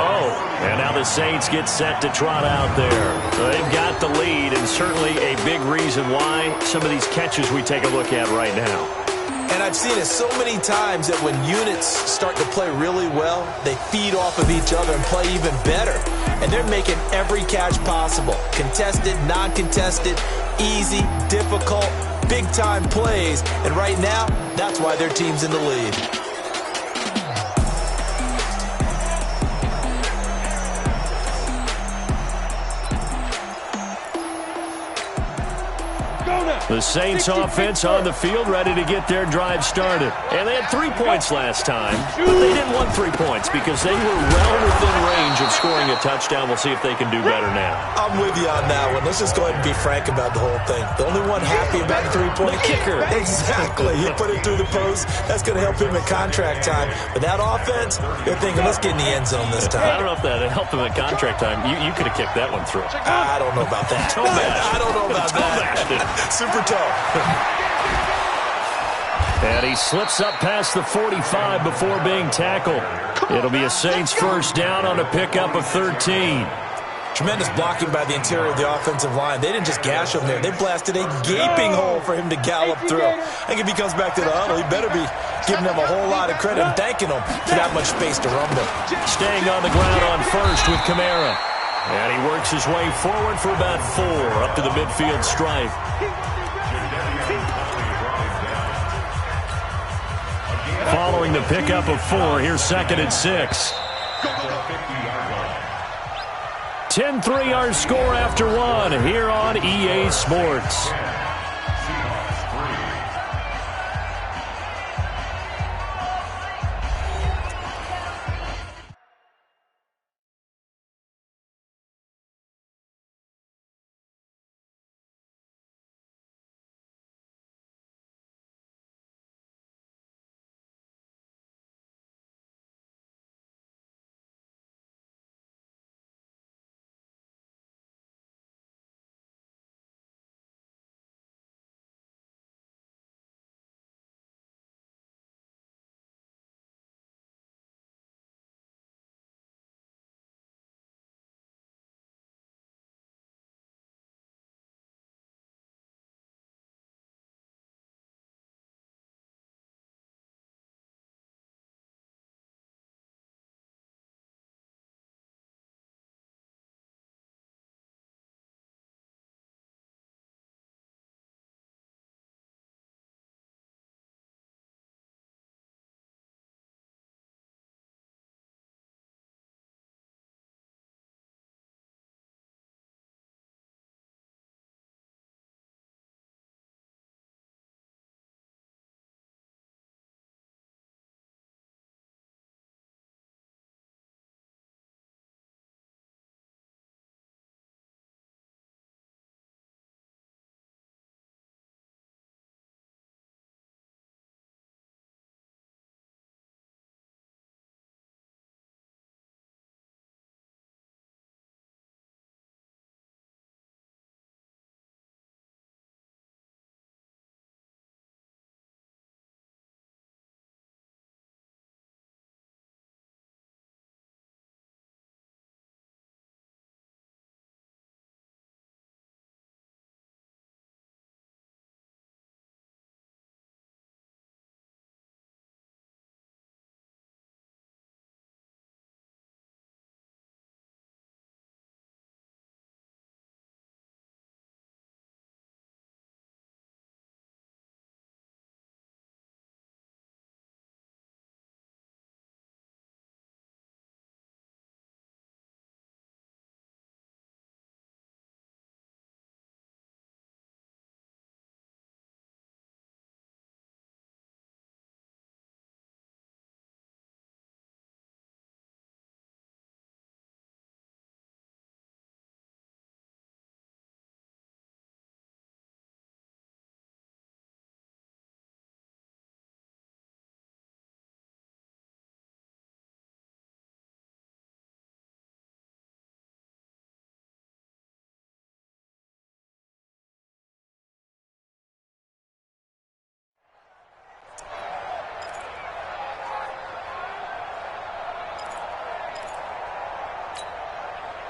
And now the Saints get set to trot out there. They've got the lead, and certainly a big reason why some of these catches we take a look at right now. And I've seen it so many times that when units start to play really well, they feed off of each other and play even better. And they're making every catch possible. Contested, non-contested, easy, difficult, big-time plays. And right now, that's why their team's in the lead. The Saints offense on the field, ready to get their drive started. And they had 3 points last time, but they didn't want 3 points because they were well within range of scoring a touchdown. We'll see if they can do better now. I'm with you on that one. Let's just go ahead and be frank about the whole thing. The only one happy about the 3-point kicker. Exactly. He put it through the post. That's going to help him at contract time. But that offense, they're thinking, let's get in the end zone this time. I don't know if that helped him at contract time. You could have kicked that one through. I don't know about that. I don't know about that. Super toe. And he slips up past the 45 before being tackled. It'll be a Saints first down on a pickup of 13. Tremendous blocking by the interior of the offensive line. They didn't just gash him there. They blasted a gaping hole for him to gallop through. I think if he comes back to the huddle, he better be giving them a whole lot of credit and thanking them for that much space to rumble. Staying on the ground on first with Kamara. And he works his way forward for about 4 up to the midfield stripe. Following the pickup of 4, here's 2nd and 6. 10-3 our score after 1 here on EA Sports.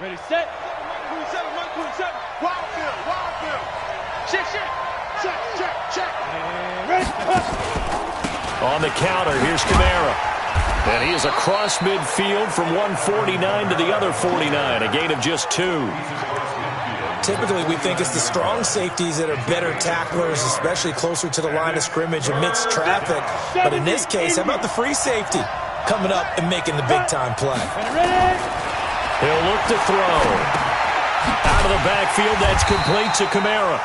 Ready, set. 127. Wild field. Check. And ready. On the counter, here's Kamara. And he is across midfield from 149 to the other 49, a gain of just 2. Typically, we think it's the strong safeties that are better tacklers, especially closer to the line of scrimmage amidst traffic. But in this case, how about the free safety coming up and making the big-time play? He'll look to throw. Out of the backfield, that's complete to Kamara.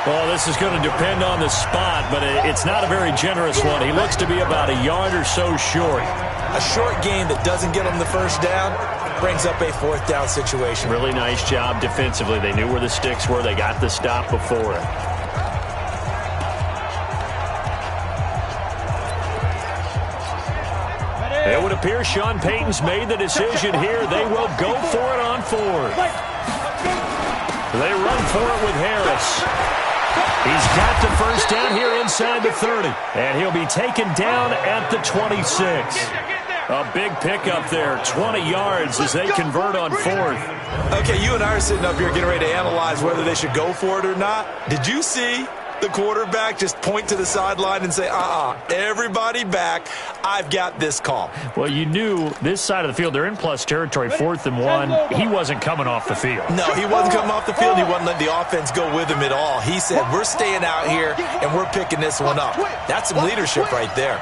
Well, this is going to depend on the spot, but it's not a very generous one. He looks to be about a yard or so short. A short game that doesn't get him the first down brings up a 4th down situation. Really nice job defensively. They knew where the sticks were. They got the stop before it. It would appear Sean Payton's made the decision here. They will go for it on 4th. They run for it with Harris. He's got the first down here inside the 30. And he'll be taken down at the 26. A big pickup there, 20 yards as they convert on 4th. Okay, you and I are sitting up here getting ready to analyze whether they should go for it or not. Did you see the quarterback just point to the sideline and say, everybody back, I've got this call? Well, you knew this side of the field, they're in plus territory, 4th and 1. He wasn't coming off the field. No, he wasn't coming off the field. He wasn't letting the offense go with him at all. He said, we're staying out here, and we're picking this one up. That's some leadership right there.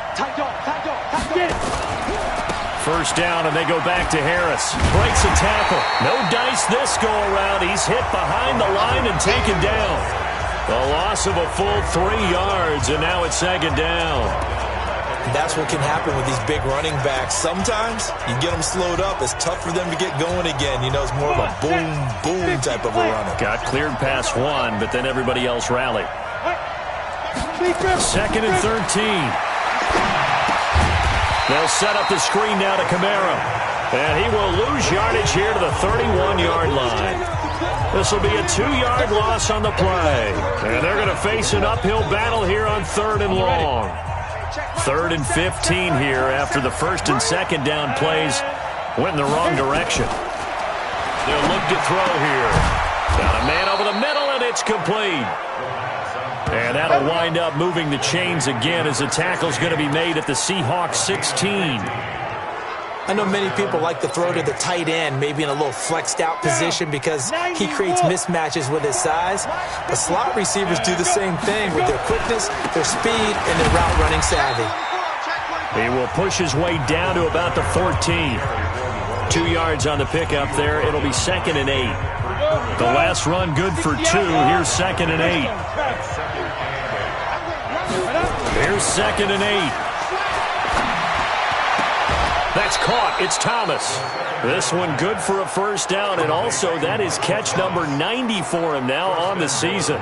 First down, and they go back to Harris. Breaks a tackle. No dice this go-around. He's hit behind the line and taken down. A loss of a full 3 yards, and now it's 2nd down. That's what can happen with these big running backs. Sometimes you get them slowed up. It's tough for them to get going again. You know, it's more of a boom, boom type of a runner. Got cleared past 1, but then everybody else rallied. 2nd and 13. They'll set up the screen now to Kamara. And he will lose yardage here to the 31-yard line. This will be a 2-yard loss on the play. And they're going to face an uphill battle here on 3rd and long. 3rd and 15 here after the 1st and 2nd down plays went in the wrong direction. They'll look to throw here. Got a man over the middle, and it's complete. And that'll wind up moving the chains again as the tackle's going to be made at the Seahawks 16. I know many people like to throw to the tight end, maybe in a little flexed out position because he creates mismatches with his size. But slot receivers do the same thing with their quickness, their speed, and their route running savvy. He will push his way down to about the 14. 2 yards on the pickup there. It'll be 2nd and 8. The last run good for 2. Here's 2nd and 8. Here's 2nd and 8. That's caught. It's Thomas. This one good for a first down, and also that is catch number 90 for him now on the season.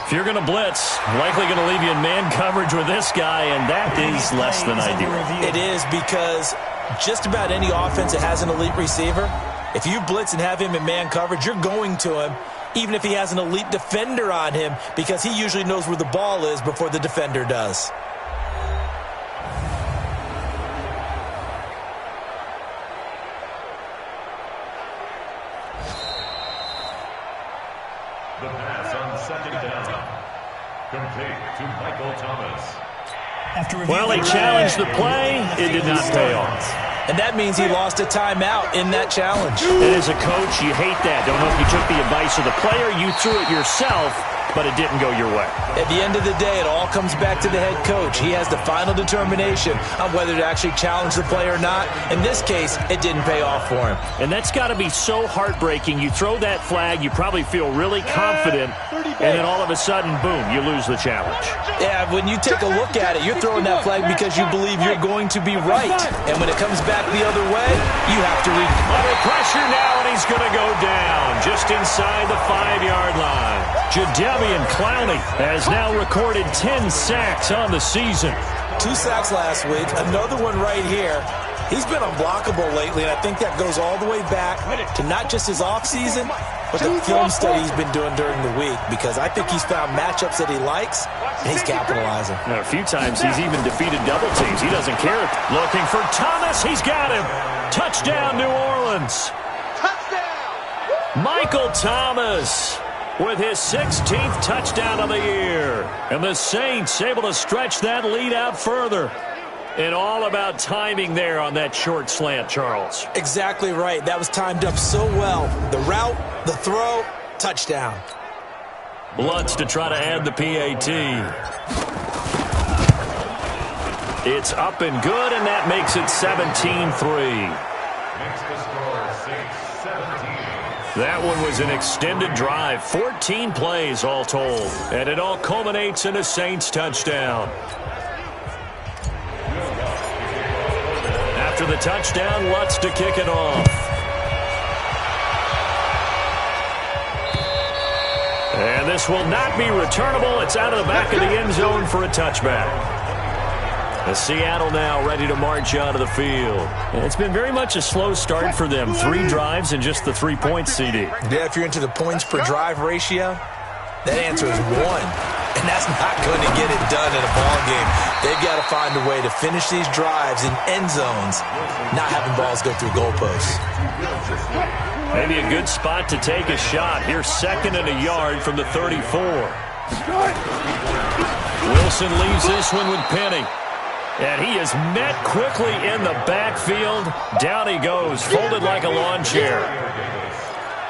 If you're going to blitz, likely going to leave you in man coverage with this guy, and that is less than ideal. It is, because just about any offense that has an elite receiver, if you blitz and have him in man coverage, you're going to him, even if he has an elite defender on him, because he usually knows where the ball is before the defender does. The pass on 2nd down. Complete to Michael Thomas. Well, he challenged the play. It did not pay off. And that means he lost a timeout in that challenge. And as a coach, you hate that. Don't know if you took the advice of the player, you threw it yourself, but it didn't go your way. At the end of the day, it all comes back to the head coach. He has the final determination on whether to actually challenge the play or not. In this case, it didn't pay off for him. And that's got to be so heartbreaking. You throw that flag, you probably feel really confident, and then all of a sudden, boom, you lose the challenge. Yeah, when you take a look at it, you're throwing that flag because you believe you're going to be right. And when it comes back the other way, you have to read. Under pressure now, and he's going to go down just inside the 5-yard line. Jadeveon Clowney has now recorded 10 sacks on the season. 2 sacks last week, another one right here. He's been unblockable lately, and I think that goes all the way back to not just his offseason, but the film study he's been doing during the week, because I think he's found matchups that he likes, and he's capitalizing. Now, a few times he's even defeated double teams. He doesn't care. Looking for Thomas. He's got him. Touchdown, New Orleans. Touchdown! Michael Thomas with his 16th touchdown of the year. And the Saints able to stretch that lead out further. And all about timing there on that short slant, Charles. Exactly right. That was timed up so well. The route, the throw, touchdown. Lutz to try to add the PAT. It's up and good, and that makes it 17-3. That one was an extended drive, 14 plays all told, and it all culminates in a Saints touchdown. After the touchdown, Lutz to kick it off. And this will not be returnable. It's out of the back of the end zone for a touchback. Seattle now ready to march onto the field. And it's been very much a slow start for them. 3 drives and just the 3 points, CD. Yeah, if you're into the points per drive ratio, that answer is 1. And that's not going to get it done in a ball game. They've got to find a way to finish these drives in end zones, not having balls go through goalposts. Maybe a good spot to take a shot. Here's 2nd and a yard from the 34. Wilson leaves this one with Penny. And he is met quickly in the backfield. Down he goes, folded like a lawn chair.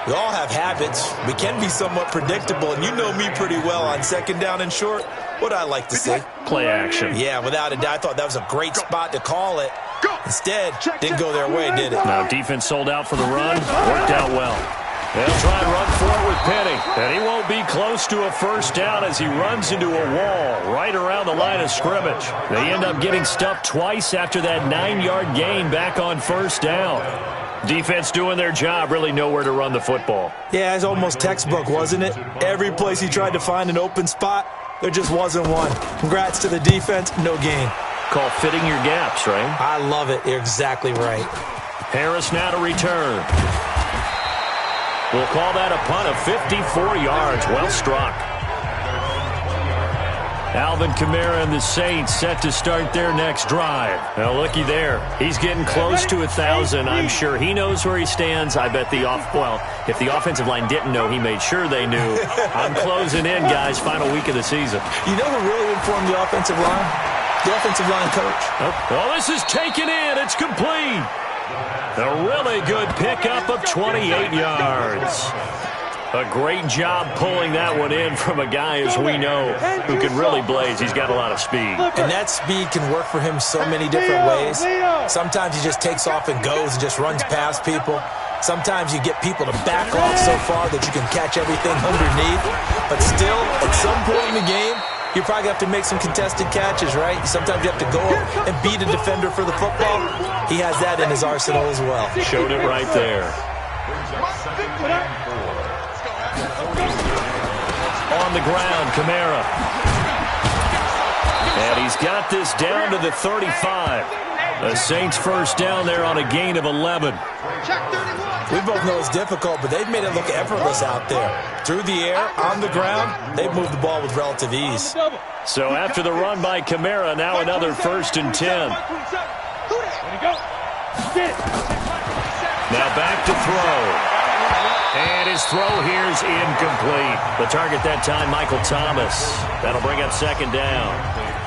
We all have habits. We can be somewhat predictable, and you know me pretty well on 2nd down and short. What I like to see. Play action. Yeah, without a doubt. I thought that was a great spot to call it. Instead, didn't go their way, did it? Now defense sold out for the run. Worked out well. They'll try and run for it with Penny. And he won't be close to a first down as he runs into a wall right around the line of scrimmage. They end up getting stuffed twice after that 9-yard gain back on first down. Defense doing their job, really nowhere to run the football. Yeah, it's almost textbook, wasn't it? Every place he tried to find an open spot, there just wasn't one. Congrats to the defense, no gain. Call fitting your gaps, right? I love it. You're exactly right. Harris now to return. We'll call that a punt of 54 yards. Well struck. Alvin Kamara and the Saints set to start their next drive. Now, looky there. He's getting close to 1,000. I'm sure he knows where he stands. I bet if the offensive line didn't know, he made sure they knew. I'm closing in, guys. Final week of the season. You know who really informed the offensive line? The offensive line coach. Oh, this is taken in. It's complete. A really good pickup of 28 yards. A great job pulling that one in from a guy, as we know, who can really blaze. He's got a lot of speed. And that speed can work for him so many different ways. Sometimes he just takes off and goes and just runs past people. Sometimes you get people to back off so far that you can catch everything underneath. But still, at some point in the game, you probably have to make some contested catches, right? Sometimes you have to go up and beat a defender for the football. He has that in his arsenal as well. Showed it right there. On the ground, Kamara. And he's got this down to the 35. The Saints first down there on a gain of 11. We both know it's difficult, but they've made it look effortless out there. Through the air, on the ground, they've moved the ball with relative ease. So after the run by Kamara, now another 1st and 10. Now back to throw. And his throw here is incomplete. The target that time, Michael Thomas. That'll bring up 2nd down.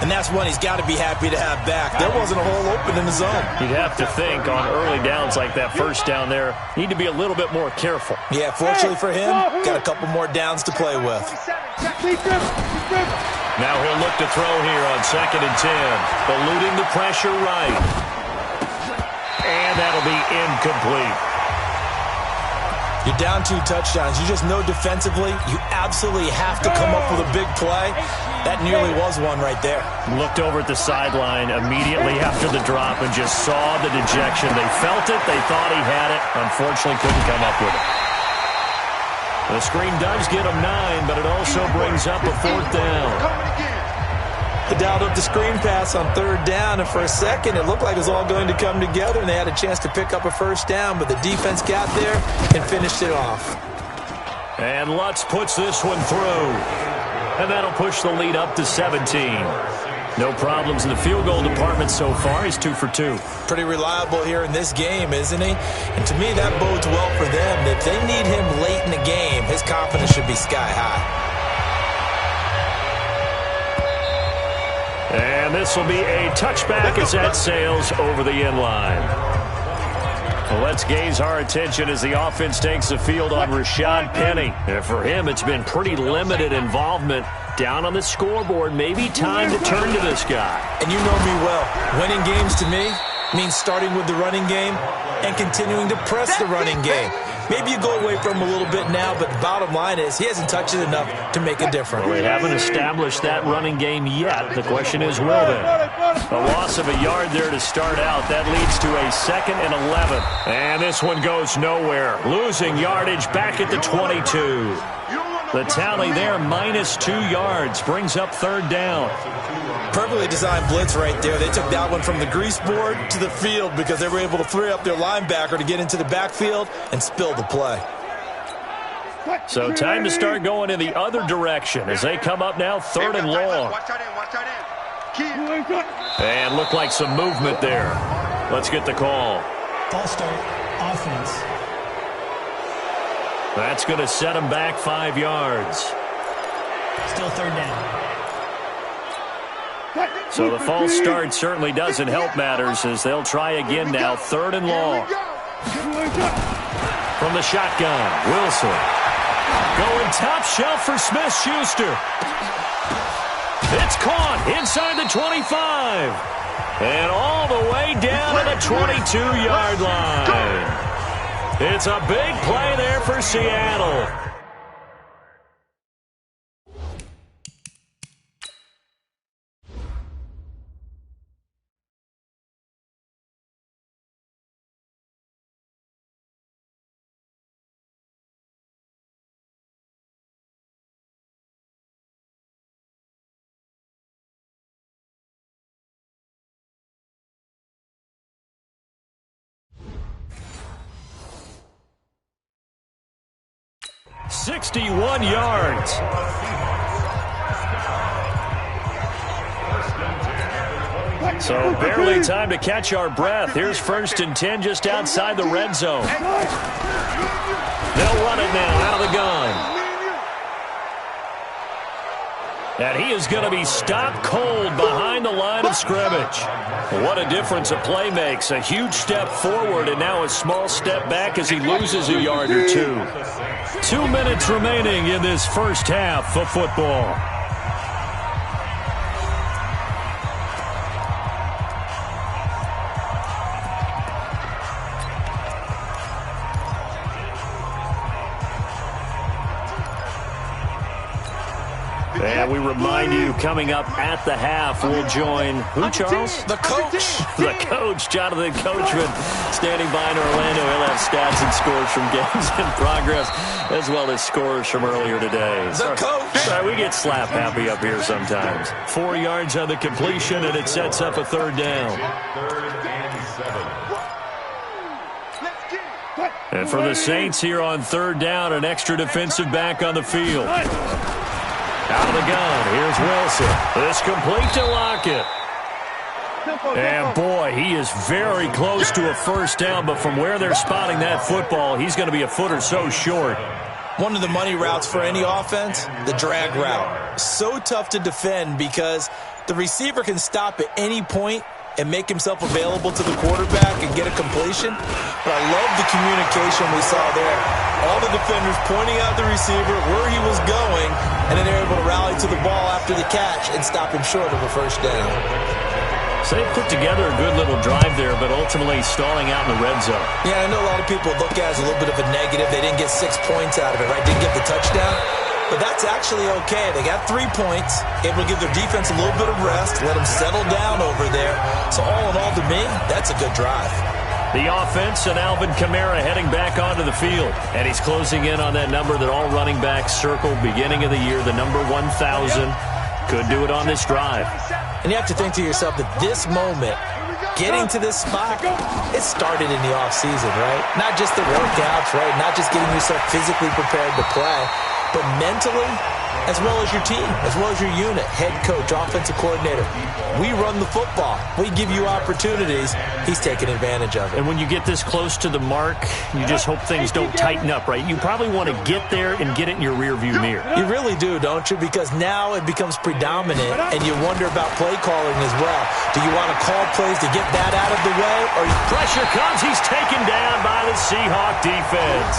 And that's one he's got to be happy to have back. There wasn't a hole open in the zone. You'd have to think on early downs like that first down there, need to be a little bit more careful. Yeah, fortunately for him, got a couple more downs to play with. Now he'll look to throw here on 2nd and 10. Eluding the pressure right. And that'll be incomplete. You're down 2 touchdowns. You just know defensively you absolutely have to come up with a big play. That nearly was one right there. Looked over at the sideline immediately after the drop and just saw the dejection. They felt it. They thought he had it. Unfortunately, couldn't come up with it. The screen does get him 9, but it also brings up a 4th down. They dialed up the screen pass on 3rd down, and for a second it looked like it was all going to come together, and they had a chance to pick up a first down, but the defense got there and finished it off. And Lutz puts this one through, and that'll push the lead up to 17. No problems in the field goal department so far. He's 2 for 2. Pretty reliable here in this game, isn't he? And to me, that bodes well for them. If they need him late in the game, his confidence should be sky high. And this will be a touchback as that sails over the end line. Well, let's gaze our attention as the offense takes the field on Rashad Penny. And for him, it's been pretty limited involvement. Down on the scoreboard, maybe time to turn to this guy. And you know me well. Winning games to me means starting with the running game and continuing to press the running game. Maybe you go away from him a little bit now, but the bottom line is he hasn't touched it enough to make a difference. Well, they haven't established that running game yet. The question is, will they? A loss of a yard there to start out. That leads to a 2nd and 11. And this one goes nowhere. Losing yardage back at the 22. The tally there, -2 yards, brings up 3rd down. Perfectly designed blitz right there. They took that one from the grease board to the field because they were able to free up their linebacker to get into the backfield and spill the play. So time to start going in the other direction as they come up now 3rd and long. And look like some movement there. Let's get the call. False start, offense. That's going to set him back 5 yards. Still 3rd down. So the false start certainly doesn't help matters as they'll try again now, 3rd and long. From the shotgun, Wilson. Going top shelf for Smith-Schuster. It's caught inside the 25. And all the way down to the 22-yard line. It's a big play there for Seattle. .61 yards. So barely time to catch our breath. Here's 1st and 10 just outside the red zone. They'll run it now out of the gun. And he is going to be stopped cold behind the line of scrimmage. What a difference a play makes. A huge step forward and now a small step back as he loses a yard or 2. 2 minutes remaining in this first half of football. And we remind you, coming up at the half, we'll join, who, Charles? The coach. The coach, Jonathan Coachman, standing by in Orlando. He'll have stats and scores from games in progress, as well as scores from earlier today. The coach. Sorry, we get slap happy up here sometimes. 4 yards on the completion, and it sets up a 3rd down. 3rd and 7. And for the Saints here on 3rd down, an extra defensive back on the field. Out of the gun, here's Wilson. This complete to Lockett. And boy, he is very close to a 1st down, but from where they're spotting that football, he's going to be a foot or so short. One of the money routes for any offense, the drag route. So tough to defend because the receiver can stop at any point and make himself available to the quarterback and get a completion. But I love the communication we saw there. All the defenders pointing out the receiver, where he was going, and then they're able to rally to the ball after the catch and stop him short of a 1st down. So they put together a good little drive there, but ultimately stalling out in the red zone. Yeah, I know a lot of people look at it as a little bit of a negative. They didn't get 6 points out of it, right? Didn't get the touchdown. But that's actually okay. They got 3 points, able to give their defense a little bit of rest, let them settle down over there. So all in all, to me, that's a good drive. The offense and Alvin Kamara heading back onto the field. And he's closing in on that number that all running backs circled beginning of the year, the number 1,000. Could do it on this drive. And you have to think to yourself that this moment, getting to this spot, it started in the offseason, right? Not just the workouts, right? Not just getting yourself physically prepared to play, but mentally, as well as your team, as well as your unit, head coach, offensive coordinator. We run the football. We give you opportunities. He's taking advantage of it. And when you get this close to the mark, you just hope things don't tighten up, right? You probably want to get there and get it in your rearview mirror. You really do, don't you? Because now it becomes predominant, and you wonder about play calling as well. Do you want to call plays to get that out of the way? Or pressure comes. He's taken down by the Seahawk defense.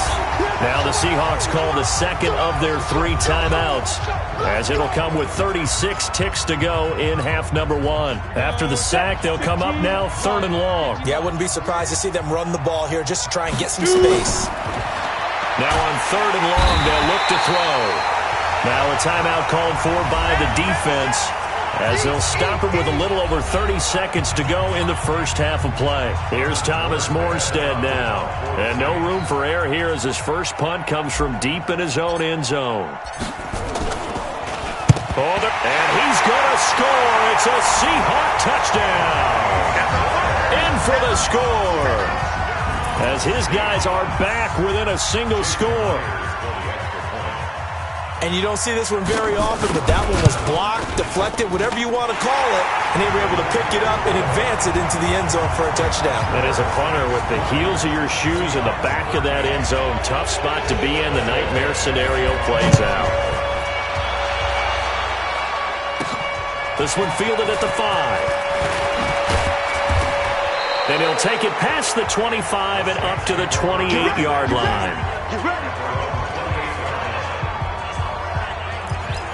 Now the Seahawks call the second of their 3 timeouts, as it'll come with 36 ticks to go in half number 1. After the sack, they'll come up now 3rd and long. Yeah, I wouldn't be surprised to see them run the ball here just to try and get some space. Now on 3rd and long, they'll look to throw. Now a timeout called for by the defense, as they'll stop it with a little over 30 seconds to go in the first half of play. Here's Thomas Morstead now. And no room for error here as his first punt comes from deep in his own end zone. And he's going to score. It's a Seahawk touchdown. In for the score, as his guys are back within a single score. And you don't see this one very often, but that one was blocked, deflected, whatever you want to call it, and they were able to pick it up and advance it into the end zone for a touchdown. And as a punter, with the heels of your shoes in the back of that end zone, tough spot to be in. The nightmare scenario plays out. This one fielded at the 5. And he'll take it past the 25 and up to the 28-yard line.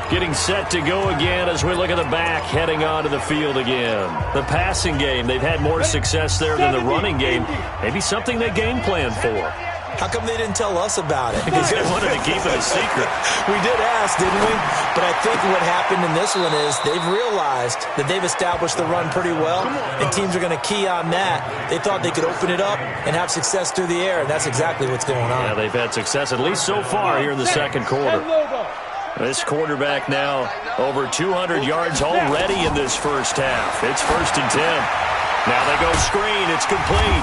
Getting set to go again as we look at the back, heading onto the field again. The passing game, they've had more success there than the running game. Maybe something they game plan for. How come they didn't tell us about it? Because they wanted to keep it a secret. We did ask, didn't we? But I think what happened in this one is they've realized that they've established the run pretty well, and teams are going to key on that. They thought they could open it up and have success through the air, and that's exactly what's going on. Yeah, they've had success, at least so far, here in the second quarter. This quarterback now over 200 yards already in this first half. It's 1st and 10. Now they go screen. It's complete.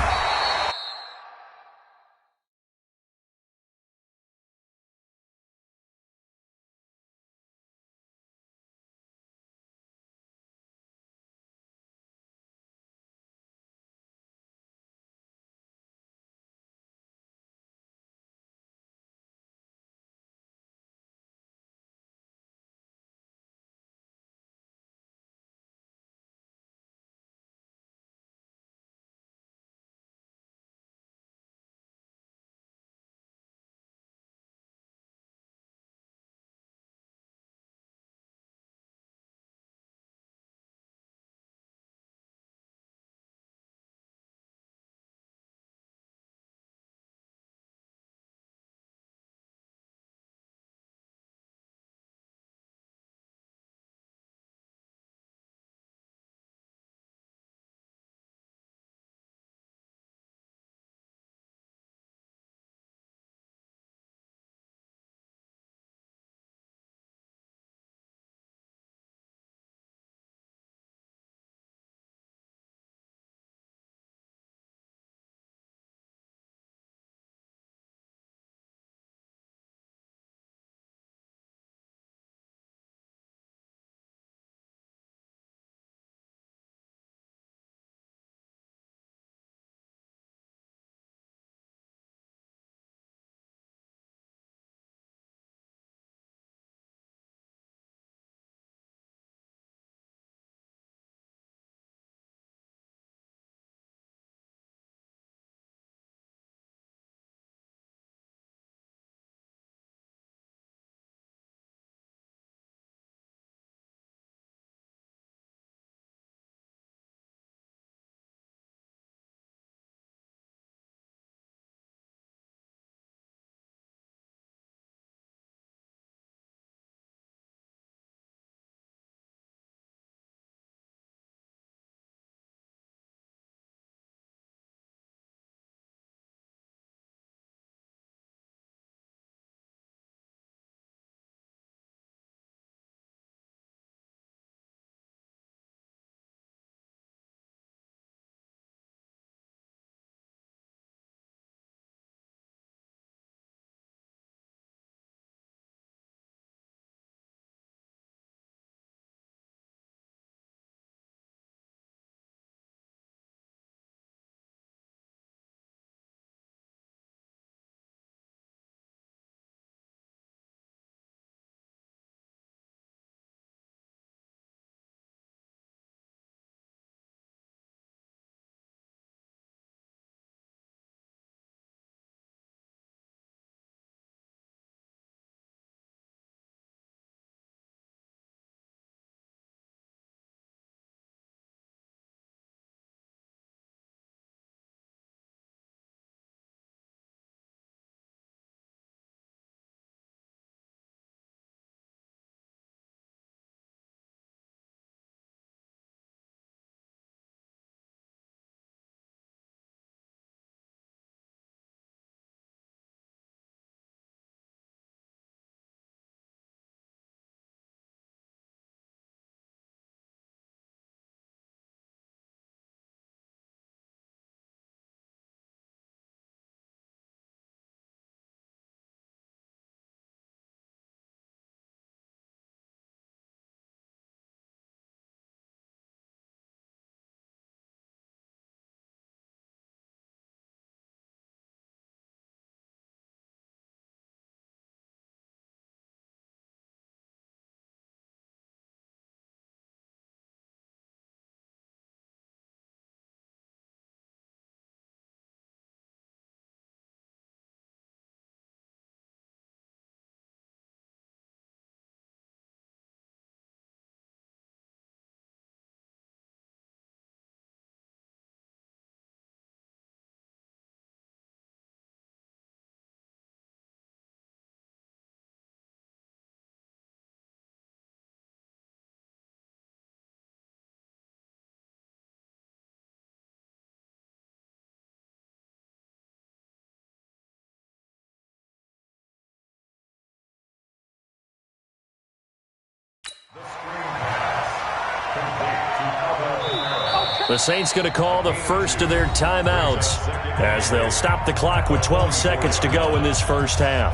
The Saints going to call the first of their timeouts as they'll stop the clock with 12 seconds to go in this first half.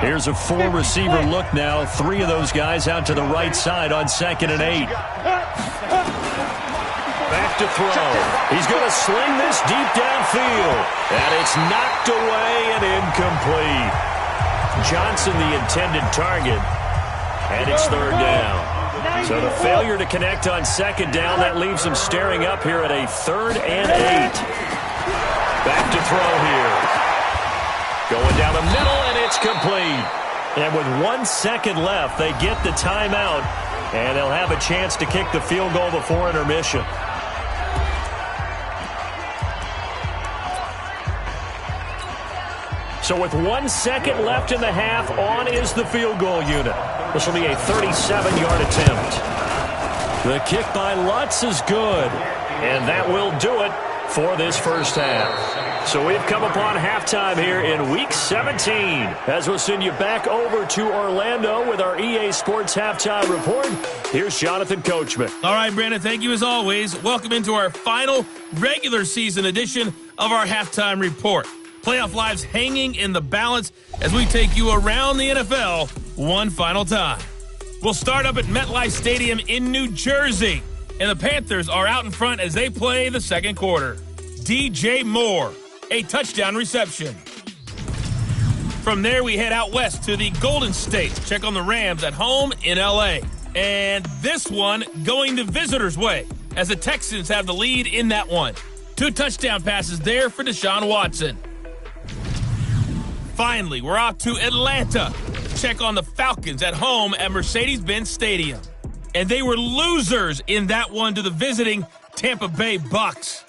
Here's a four-receiver look now. Three of those guys out to the right side on 2nd and 8. Back to throw. He's going to sling this deep downfield. And it's knocked away and incomplete. Johnson the intended target. And it's 3rd down. So the failure to connect on 2nd down, that leaves him staring up here at a 3rd and 8. Back to throw here. Going down the middle, and it's complete. And with 1 second left, they get the timeout, and they'll have a chance to kick the field goal before intermission. So with 1 second left in the half, on is the field goal unit. This will be a 37-yard attempt. The kick by Lutz is good, and that will do it for this first half. So we've come upon halftime here in Week 17 as we'll send you back over to Orlando with our EA Sports Halftime Report. Here's Jonathan Coachman. All right, Brandon, thank you as always. Welcome into our final regular season edition of our Halftime Report. Playoff lives hanging in the balance as we take you around the NFL one final time. We'll start up at MetLife Stadium in New Jersey, and the Panthers are out in front as they play the second quarter. DJ Moore, a touchdown reception. From there, we head out west to the Golden State. Check on the Rams at home in L.A. And this one going the visitors' way as the Texans have the lead in that one. 2 touchdown passes there for Deshaun Watson. Finally, we're off to Atlanta. Check on the Falcons at home at Mercedes-Benz Stadium. And they were losers in that one to the visiting Tampa Bay Bucks.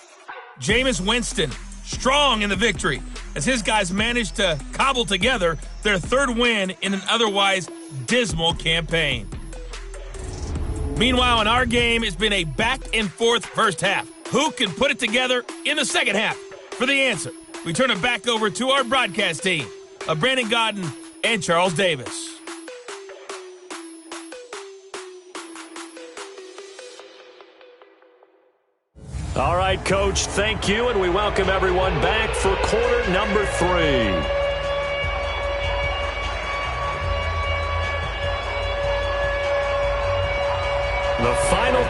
Jameis Winston, strong in the victory, as his guys managed to cobble together their 3rd win in an otherwise dismal campaign. Meanwhile, in our game, it's been a back-and-forth first half. Who can put it together in the second half? For the answer, we turn it back over to our broadcast team of Brandon Godden and Charles Davis. All right, Coach, thank you, and we welcome everyone back for quarter number 3. The final...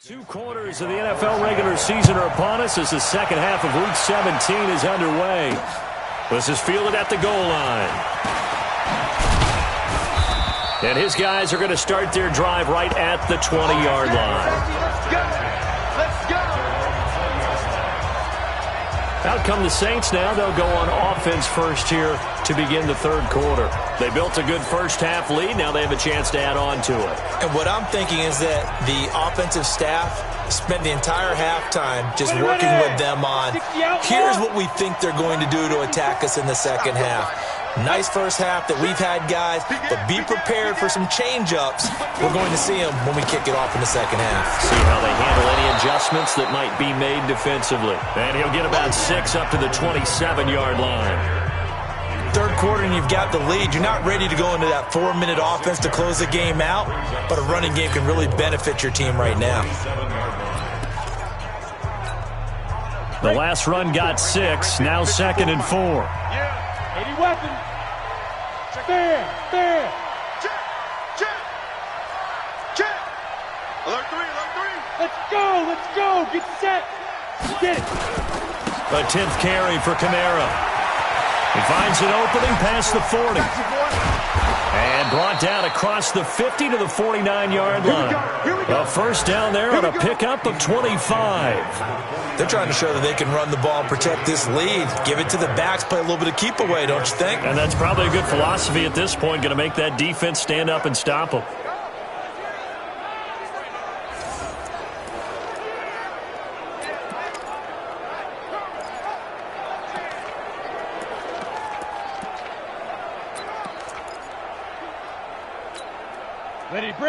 Two quarters of the NFL regular season are upon us as the second half of Week 17 is underway. This is fielded at the goal line. And his guys are going to start their drive right at the 20-yard line. Out come the Saints now. They'll go on offense first here to begin the third quarter. They built a good first half lead. Now they have a chance to add on to it. And what I'm thinking is that the offensive staff spent the entire halftime just working with them on, here's what we think they're going to do to attack us in the second half. Nice first half that we've had, guys, but be prepared for some change-ups. We're going to see them when we kick it off in the second half. See how they handle any adjustments that might be made defensively. And he'll get about 6 up to the 27-yard line. Third quarter and you've got the lead. You're not ready to go into that 4-minute offense to close the game out, but a running game can really benefit your team right now. The last run got 6, now 2nd and 4. Yeah, 80 weapon. Check. Fair. Alert three, alert three. Let's go, get set. Get it. A 10th carry for Kamara. He finds an opening past the 40. And brought down across the 50 to the 49-yard line. A first down there on a pickup of 25. They're trying to show that they can run the ball and protect this lead. Give it to the backs, play a little bit of keep away, don't you think? And that's probably a good philosophy at this point, going to make that defense stand up and stop them.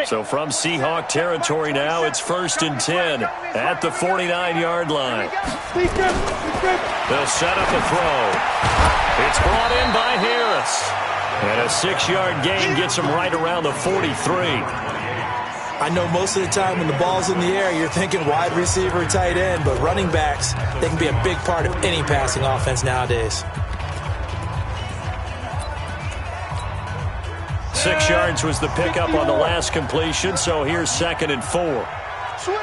So from Seahawk territory now, it's 1st and 10 at the 49-yard line. They'll set up a throw. It's brought in by Harris. And a 6-yard gain gets him right around the 43. I know most of the time when the ball's in the air, you're thinking wide receiver, tight end, but running backs, they can be a big part of any passing offense nowadays. 6 yards was the pickup on the last completion, so here's 2nd and 4. Switch.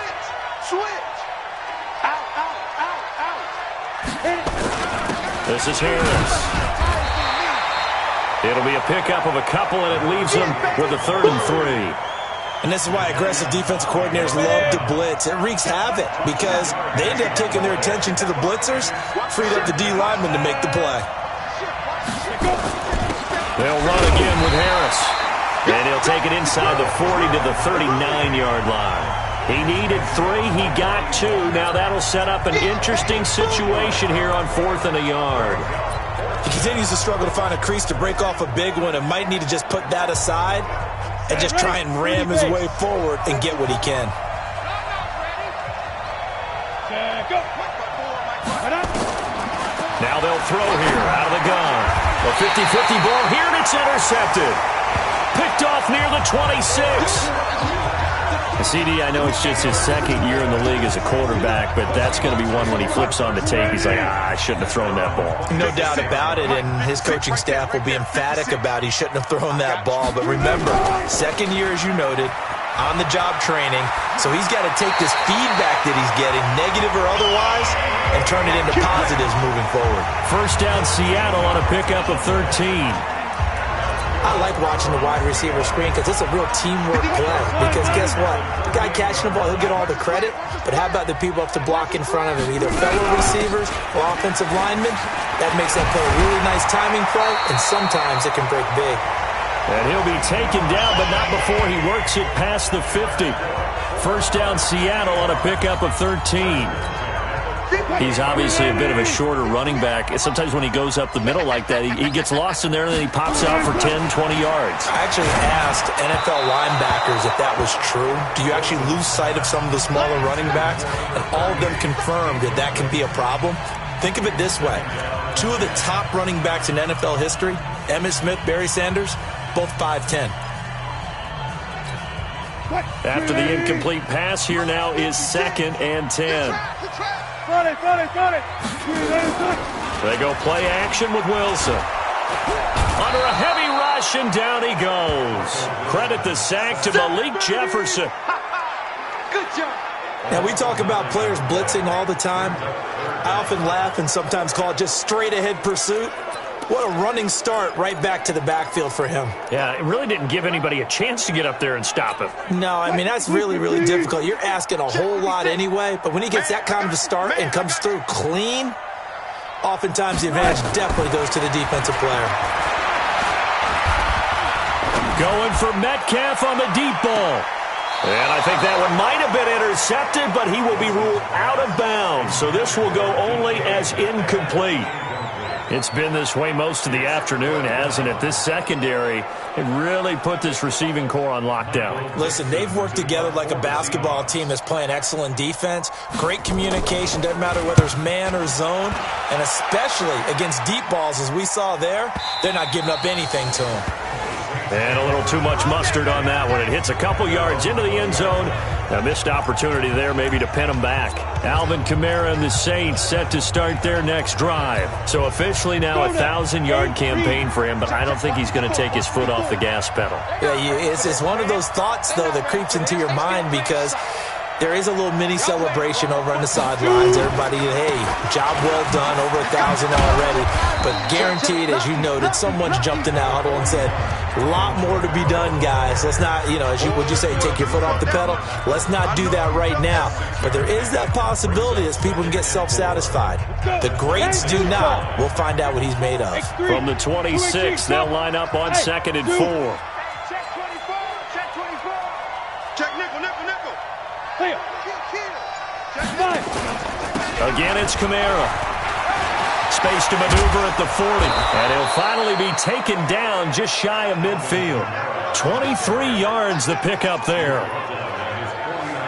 Out. This is Harris. It'll be a pickup of a couple, and it leaves them with a 3rd and 3. And this is why aggressive defensive coordinators love to blitz. It wreaks havoc because they end up taking their attention to the blitzers, freed up the D lineman to make the play. They'll run again with Harris. And he'll take it inside the 40 to the 39-yard line. He needed 3. He got 2. Now that'll set up an interesting situation here on 4th and a yard. He continues to struggle to find a crease to break off a big one and might need to just put that aside and just try and ram his way forward and get what he can. Now they'll throw here out of the gun. A 50-50 ball here, and it's intercepted. Picked off near the 26. CD, I know it's just his 2nd year in the league as a quarterback, but that's going to be one when he flips on the tape. He's like, I shouldn't have thrown that ball. No doubt about it, and his coaching staff will be emphatic about he shouldn't have thrown that ball. But remember, 2nd year, as you noted, on-the-job training, so he's got to take this feedback that he's getting, negative or otherwise, and turn it into positives moving forward. First down, Seattle on a pickup of 13. I like watching the wide receiver screen because it's a real teamwork play. Because guess what? The guy catching the ball, he'll get all the credit. But how about the people up to block in front of him, either fellow receivers or offensive linemen? That makes that play a really nice timing play, and sometimes it can break big. And he'll be taken down, but not before he works it past the 50. First down, Seattle on a pickup of 13. He's obviously a bit of a shorter running back. Sometimes when he goes up the middle like that, he gets lost in there, and then he pops out for 10, 20 yards. I actually asked NFL linebackers if that was true. Do you actually lose sight of some of the smaller running backs? And all of them confirmed that that can be a problem. Think of it this way. 2 of the top running backs in NFL history, Emmitt Smith, Barry Sanders, both 5'10". After the incomplete pass, here now is 2nd and 10. Got it. They go play action with Wilson. Under a heavy rush, and down he goes. Credit the sack to Malik Jefferson. Good job. Now, we talk about players blitzing all the time. I often laugh and sometimes call it just straight-ahead pursuit. What a running start right back to the backfield for him. Yeah, it really didn't give anybody a chance to get up there and stop him. No, I mean, that's really, really difficult. You're asking a whole lot anyway, but when he gets that kind of a start and comes through clean, oftentimes the advantage definitely goes to the defensive player. Going for Metcalf on the deep ball. And I think that one might have been intercepted, but he will be ruled out of bounds. So this will go only as incomplete. It's been this way most of the afternoon, hasn't it? This secondary, it really put this receiving core on lockdown. Listen, they've worked together like a basketball team that's playing excellent defense. Great communication, doesn't matter whether it's man or zone. And especially against deep balls, as we saw there, they're not giving up anything to them. And a little too much mustard on that one. It hits a couple yards into the end zone. A missed opportunity there maybe to pin them back. Alvin Kamara and the Saints set to start their next drive. So officially now a 1,000-yard campaign for him, but I don't think he's going to take his foot off the gas pedal. Yeah, it's one of those thoughts, though, that creeps into your mind because there is a little mini celebration over on the sidelines. Everybody, hey, job well done, over 1,000 already. But guaranteed, as you noted, someone's jumped in that huddle and said, a lot more to be done, guys. Let's not, would you say, take your foot off the pedal? Let's not do that right now. But there is that possibility that people can get self-satisfied. The greats do not. We'll find out what he's made of. From the 26, they'll line up on 2nd and 4. Check 24. Check 24. Check nickel. Clear. Again, it's Kamara. Space to maneuver at the 40. And he'll finally be taken down just shy of midfield. 23 yards the pickup there.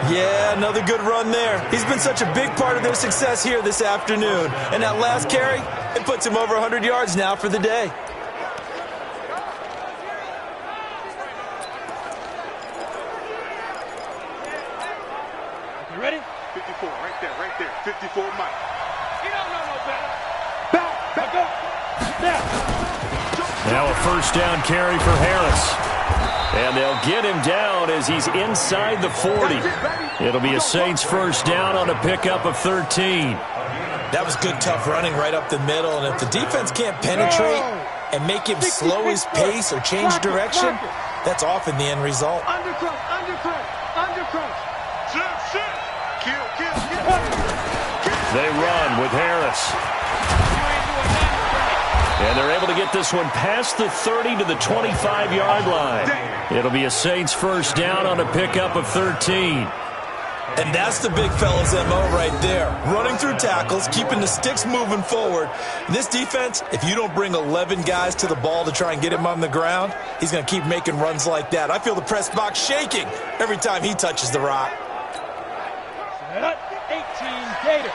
Yeah, another good run there. He's been such a big part of their success here this afternoon. And that last carry, it puts him over 100 yards now for the day. You ready? 54, right there. 54, Mike. You don't know no better. Back up. Now a first down carry for Harris. And they'll get him down as he's inside the 40. It'll be a Saints first down on a pickup of 13. That was good, tough running right up the middle. And if the defense can't penetrate and make him slow his pace or change direction, that's often the end result. Undercrush. Kill. They run with Harris. And they're able to get this one past the 30 to the 25-yard line. It'll be a Saints first down on a pickup of 13. And that's the big fella's MO right there. Running through tackles, keeping the sticks moving forward. This defense, if you don't bring 11 guys to the ball to try and get him on the ground, he's going to keep making runs like that. I feel the press box shaking every time he touches the rock. 18 Gator.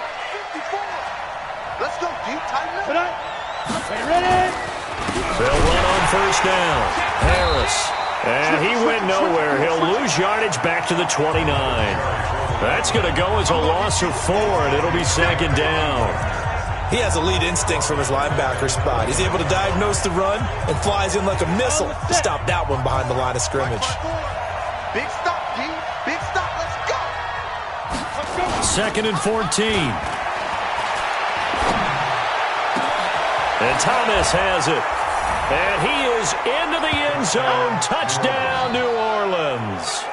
54. Let's go, deep, tighten up. Ready? They'll run on first down. Harris. And he went nowhere. He'll lose yardage back to the 29. That's going to go as a loss of 4, and it'll be 2nd down. He has elite instincts from his linebacker spot. He's able to diagnose the run and flies in like a missile to stop that one behind the line of scrimmage. Big stop, D. Big stop. Let's go. 2nd and 14. And Thomas has it. And he is into the end zone. Touchdown, New Orleans.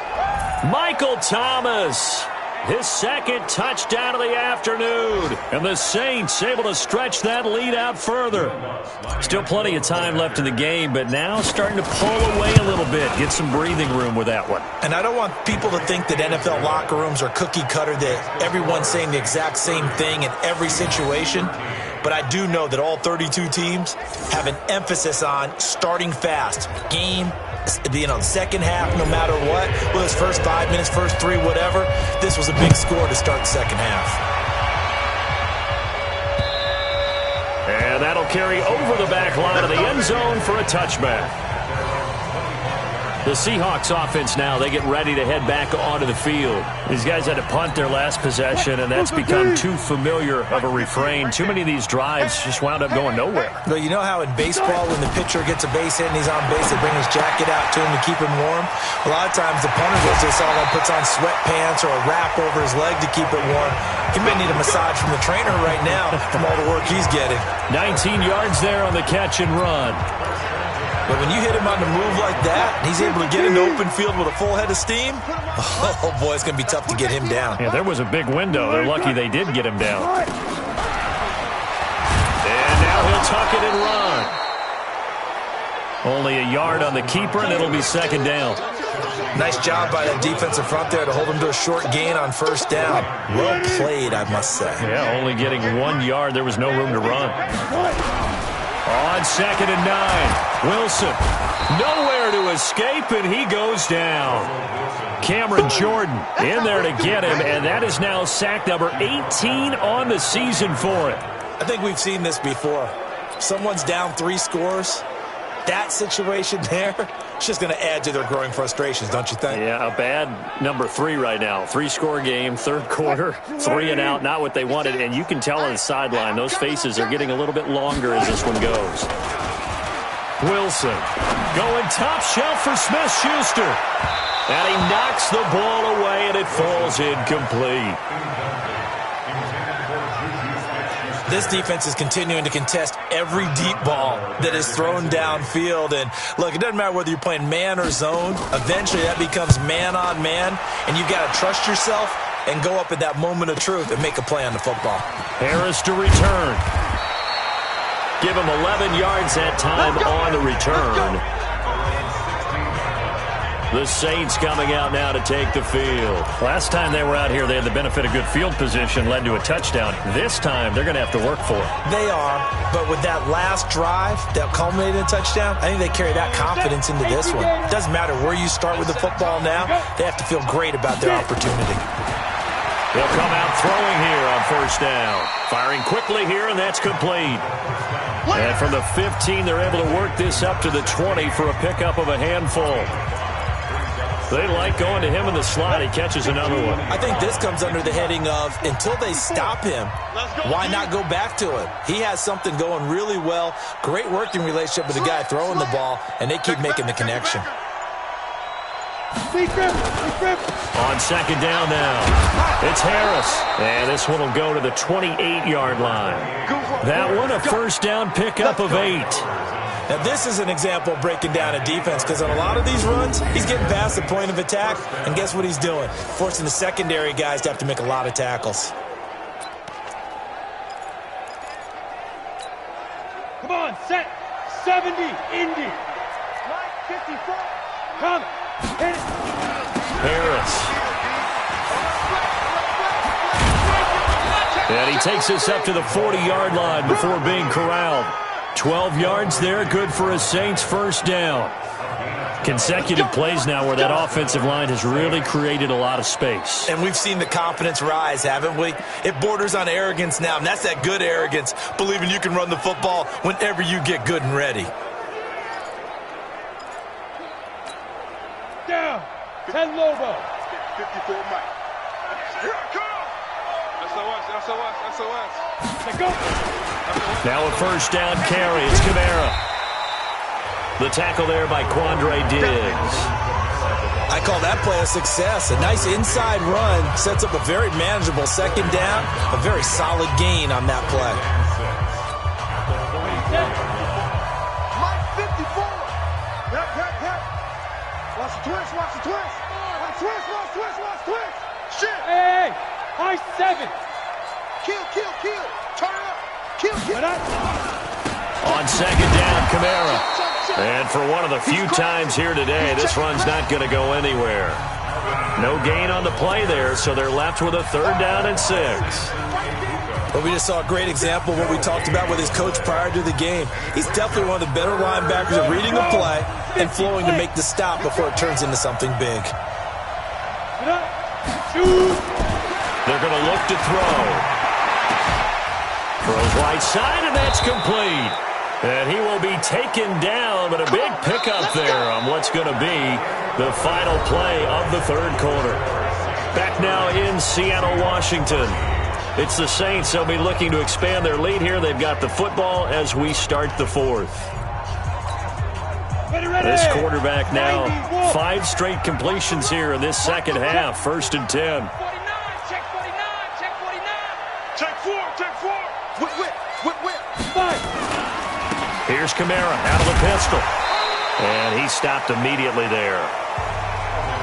Michael Thomas, his 2nd touchdown of the afternoon. And the Saints able to stretch that lead out further. Still plenty of time left in the game, but now starting to pull away a little bit. Get some breathing room with that one. And I don't want people to think that NFL locker rooms are cookie cutter, that everyone's saying the exact same thing in every situation. But I do know that all 32 teams have an emphasis on starting fast. Game, second half, no matter what. Whether it's first 5 minutes, first 3, whatever. This was a big score to start the second half. And that'll carry over the back line of the end zone for a touchback. The Seahawks offense now, they get ready to head back onto the field. These guys had to punt their last possession, and that's become too familiar of a refrain. Too many of these drives just wound up going nowhere. But you know how in baseball, when the pitcher gets a base hit and he's on base, they bring his jacket out to him to keep him warm? A lot of times the punter goes to the sideline, puts on sweatpants or a wrap over his leg to keep it warm. He may need a massage from the trainer right now from all the work he's getting. 19 yards there on the catch and run. But when you hit him on the move like that, he's able to get into open field with a full head of steam, oh boy, it's going to be tough to get him down. Yeah, there was a big window. They're lucky they did get him down. And now he'll tuck it and run. Only a yard on the keeper, and it'll be 2nd down. Nice job by that defensive front there to hold him to a short gain on first down. Well played, I must say. Yeah, only getting 1 yard. There was no room to run. On 2nd and 9, Wilson nowhere to escape, and he goes down. Cameron Jordan in there to get him, and that is now sack number 18 on the season for it. I think we've seen this before. Someone's down 3 scores. That situation there, it's just going to add to their growing frustrations, don't you think? Yeah, a bad number 3 right now. 3-score game, third quarter, 3 and out, not what they wanted. And you can tell on the sideline, those faces are getting a little bit longer as this one goes. Wilson going top shelf for Smith-Schuster. And he knocks the ball away, and it falls incomplete. This defense is continuing to contest every deep ball that is thrown downfield. And, look, it doesn't matter whether you're playing man or zone. Eventually, that becomes man-on-man, and you've got to trust yourself and go up at that moment of truth and make a play on the football. Harris to return. Give him 11 yards that time on the return. The Saints coming out now to take the field. Last time they were out here, they had the benefit of good field position, led to a touchdown. This time, they're going to have to work for it. They are, but with that last drive that culminated in a touchdown, I think they carry that confidence into this one. It doesn't matter where you start with the football now. They have to feel great about their opportunity. They'll come out throwing here on first down. Firing quickly here, and that's complete. And from the 15, they're able to work this up to the 20 for a pickup of a handful. They like going to him in the slot. He catches another one. I think this comes under the heading of, until they stop him, why not go back to him? He has something going really well. Great working relationship with the guy throwing the ball, and they keep making the connection. On second down now, it's Harris. And this one will go to the 28-yard line. That one a first down pickup of 8. Now, this is an example of breaking down a defense, because on a lot of these runs, he's getting past the point of attack, and guess what he's doing? Forcing the secondary guys to have to make a lot of tackles. Come on, set. 70, Indy. 54. Come. Hit it. Harris. And he takes us up to the 40-yard line before being corralled. 12 yards there, good for a Saints first down. Consecutive plays now where that offensive line has really created a lot of space. And we've seen the confidence rise, haven't we? It borders on arrogance now, and that's that good arrogance, believing you can run the football whenever you get good and ready. Down. 10 Lobo. 54 Mike. Here I come. SOS. Let's go. Now a first down carry. It's Kamara. The tackle there by Quandre Diggs. I call that play a success. A nice inside run sets up a very manageable second down. A very solid gain on that play. Mike 54. Yep. Watch the twist. Shit. Hey. High 7. Kill. Turn up. Kill. On second down, Kamara. And for one of the few times here today, this run's not going to go anywhere. No gain on the play there, so they're left with a third down and 6. But we just saw a great example of what we talked about with his coach prior to the game. He's definitely one of the better linebackers at reading a play and flowing to make the stop before it turns into something big. They're going to look to throw. Throws right side, and that's complete. And he will be taken down, but a big pickup there on what's going to be the final play of the third quarter. Back now in Seattle, Washington. It's the Saints. They'll be looking to expand their lead here. They've got the football as we start the fourth. This quarterback now, 5 straight completions here in this second half. 1st and 10. Here's Kamara out of the pistol. And he stopped immediately there.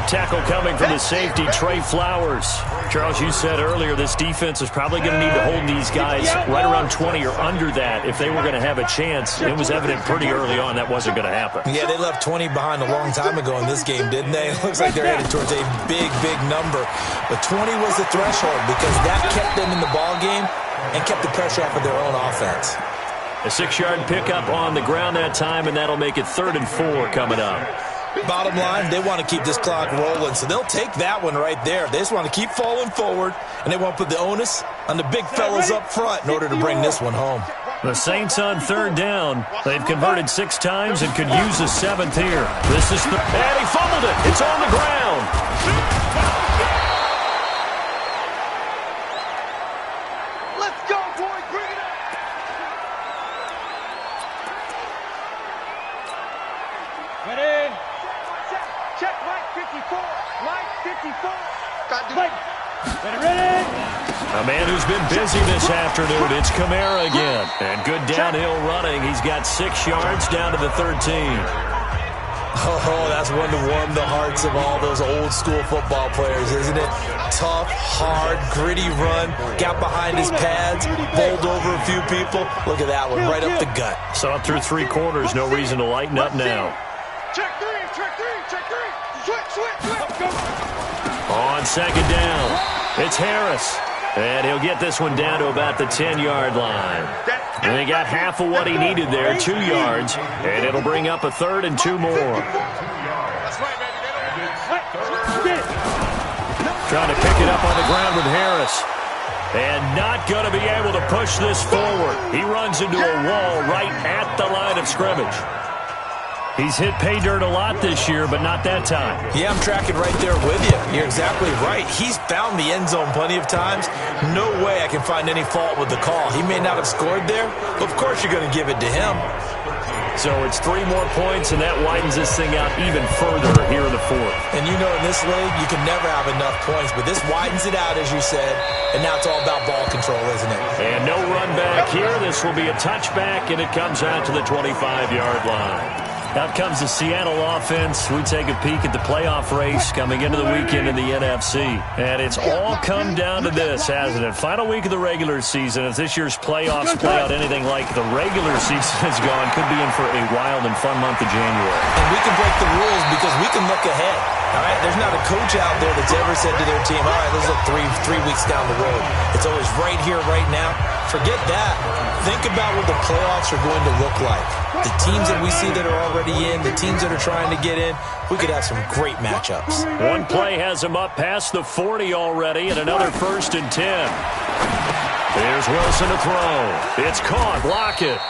Tackle coming from the safety, Trey Flowers. Charles, you said earlier this defense is probably going to need to hold these guys right around 20 or under that if they were going to have a chance. It was evident pretty early on that wasn't going to happen. Yeah, they left 20 behind a long time ago in this game, didn't they? It looks like they're headed towards a big number. But 20 was the threshold because that kept them in the ball game and kept the pressure off of their own offense. A 6-yard pickup on the ground that time, and that'll make it 3rd and 4 coming up. Bottom line, they want to keep this clock rolling, so they'll take that one right there. They just want to keep falling forward, and they want to put the onus on the big fellas up front in order to bring this one home. The Saints on third down. They've converted 6 times and could use a 7th here. This is and he fumbled it. It's on the ground. Let's go, boys. Bring it up. Ready? Check right 54. Right 54. Ready? A man who's been busy this afternoon. It's Kamara again. And good downhill running. He's got 6 yards down to the 13. Oh, that's one to warm the hearts of all those old school football players, isn't it? Tough, hard, gritty run. Got behind his pads, bowled over a few people. Look at that one, right up the gut. Saw it through 3 quarters. No reason to lighten up now. Check 3, check 3, check 3. Switch. On second down, it's Harris. And he'll get this one down to about the 10-yard line. And he got half of what he needed there, 2 yards. And it'll bring up a 3rd and 2 more. Trying to pick it up on the ground with Harris. And not going to be able to push this forward. He runs into a wall right at the line of scrimmage. He's hit pay dirt a lot this year, but not that time. Yeah, I'm tracking right there with you. You're exactly right. He's found the end zone plenty of times. No way I can find any fault with the call. He may not have scored there, but of course you're going to give it to him. So it's 3 more points, and that widens this thing out even further here in the 4th. And you know in this league, you can never have enough points, but this widens it out, as you said, and now it's all about ball control, isn't it? And no run back here. This will be a touchback, and it comes out to the 25-yard line. Out comes the Seattle offense. We take a peek at the playoff race coming into the weekend in the NFC. And it's all come down to this, hasn't it? Final week of the regular season. If this year's playoffs play out anything like the regular season has gone, could be in for a wild and fun month of January. And we can break the rules because we can look ahead. All right, there's not a coach out there that's ever said to their team, all right, let's look three weeks down the road. It's always right here, right now. Forget that. Think about what the playoffs are going to look like. The teams that we see that are already in, the teams that are trying to get in, we could have some great matchups. One play has him up past the 40 already, and another 1st and 10. Here's Wilson to throw. It's caught. Lockett.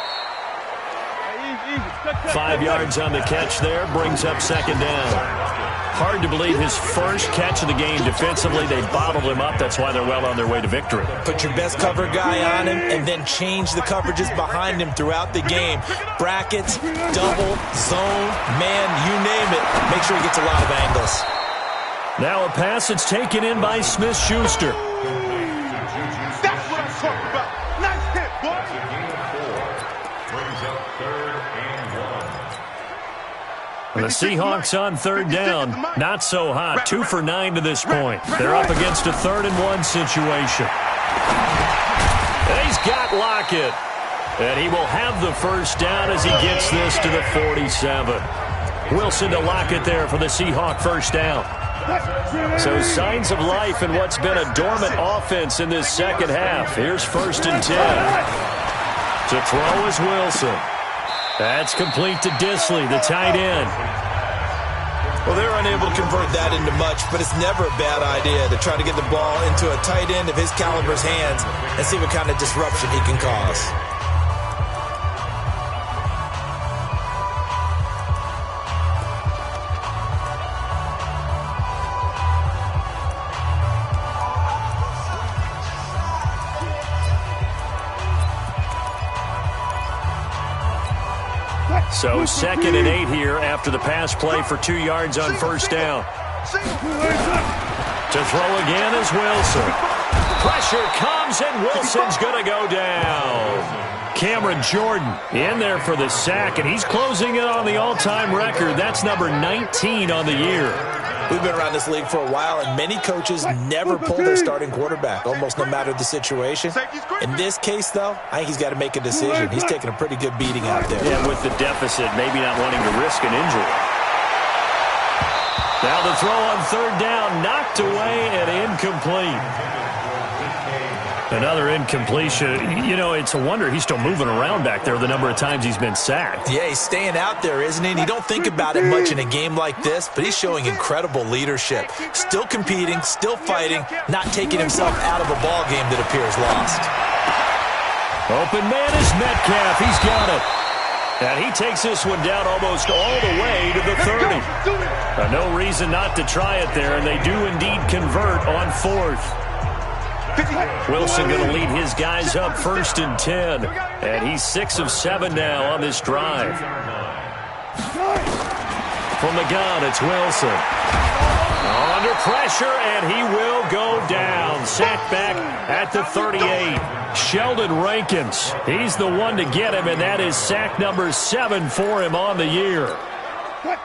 5 yards on the catch there, brings up 2nd down. Hard to believe his first catch of the game defensively. They bottled him up. That's why they're well on their way to victory. Put your best cover guy on him and then change the coverages behind him throughout the game. Brackets, double, zone, man, you name it. Make sure he gets a lot of angles. Now a pass that's taken in by Smith-Schuster. That's what I'm talking about. Nice hit, boy. Brings up 3rd and 1. The Seahawks on 3rd down. Not so hot. 2 for 9 to this point. They're up against a 3rd and 1 situation. And he's got Lockett. And he will have the first down as he gets this to the 47. Wilson to Lockett there for the Seahawk first down. So signs of life in what's been a dormant offense in this second half. Here's 1st and 10. To throw is Wilson. That's complete to Disley, the tight end. Well, they're unable to convert that into much, but it's never a bad idea to try to get the ball into a tight end of his caliber's hands and see what kind of disruption he can cause. So 2nd and 8 here after the pass play for 2 yards on 1st down. To throw again is Wilson. Pressure comes and Wilson's going to go down. Cameron Jordan in there for the sack, and he's closing in on the all-time record. That's number 19 on the year. We've been around this league for a while, and many coaches never pull their starting quarterback, almost no matter the situation. In this case, though, I think he's got to make a decision. He's taking a pretty good beating out there. Yeah, with the deficit, maybe not wanting to risk an injury. Now the throw on 3rd down, knocked away and incomplete. Another incompletion. You know, it's a wonder he's still moving around back there the number of times he's been sacked. Yeah, he's staying out there, isn't he? And you don't think about it much in a game like this, but he's showing incredible leadership. Still competing, still fighting, not taking himself out of a ball game that appears lost. Open man is Metcalf. He's got it. And he takes this one down almost all the way to the 30. No reason not to try it there, and they do indeed convert on 4th. Wilson going to lead his guys up 1st and 10. And he's 6 of 7 now on this drive. From the gun, it's Wilson. Under pressure, and he will go down. Sacked back at the 38. Sheldon Rankins, he's the one to get him, and that is sack number 7 for him on the year.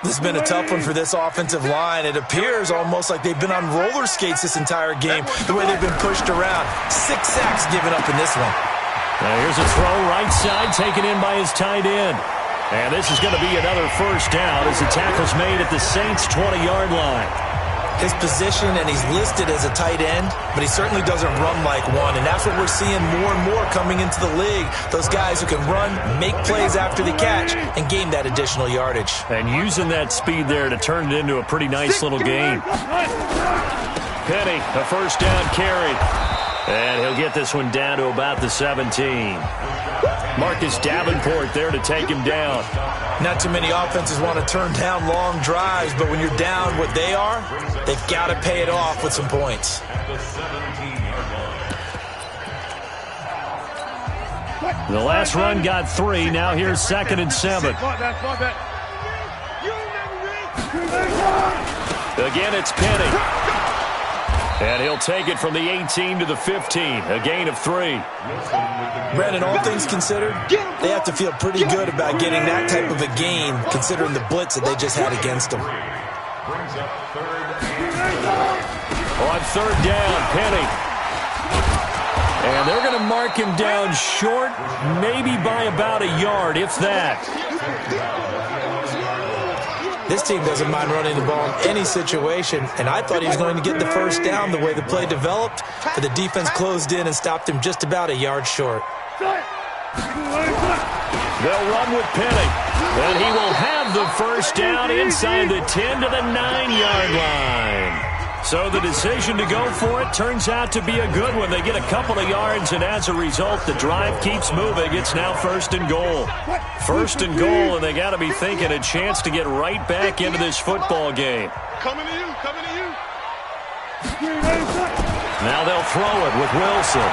This has been a tough one for this offensive line. It appears almost like they've been on roller skates this entire game, the way they've been pushed around. 6 sacks given up in this one. Now here's a throw right side, taken in by his tight end. And this is going to be another first down as the tackle's made at the Saints' 20-yard line. His position, and he's listed as a tight end, but he certainly doesn't run like one, and that's what we're seeing more and more coming into the league. Those guys who can run, make plays after the catch, and gain that additional yardage. And using that speed there to turn it into a pretty nice little game. Penny, a first down carry. And he'll get this one down to about the 17. Marcus Davenport there to take him down. Not too many offenses want to turn down long drives, but when you're down what they are, they've got to pay it off with some points. The last run got 3. Now here's 2nd and 7. Again, it's Penny. And he'll take it from the 18 to the 15, a gain of 3. Brandon, all things considered, they have to feel pretty good about getting that type of a gain, considering the blitz that they just had against them. On 3rd down, Penny. And they're going to mark him down short, maybe by about a yard, if that. This team doesn't mind running the ball in any situation, and I thought he was going to get the first down the way the play developed, but the defense closed in and stopped him just about a yard short. They'll run with Penny, and he will have the first down inside the 10 to the 9-yard line. So the decision to go for it turns out to be a good one. They get a couple of yards, and as a result, the drive keeps moving. It's now 1st and goal. 1st and goal, and they got to be thinking a chance to get right back into this football game. Coming to you, coming to you. Now they'll throw it with Wilson.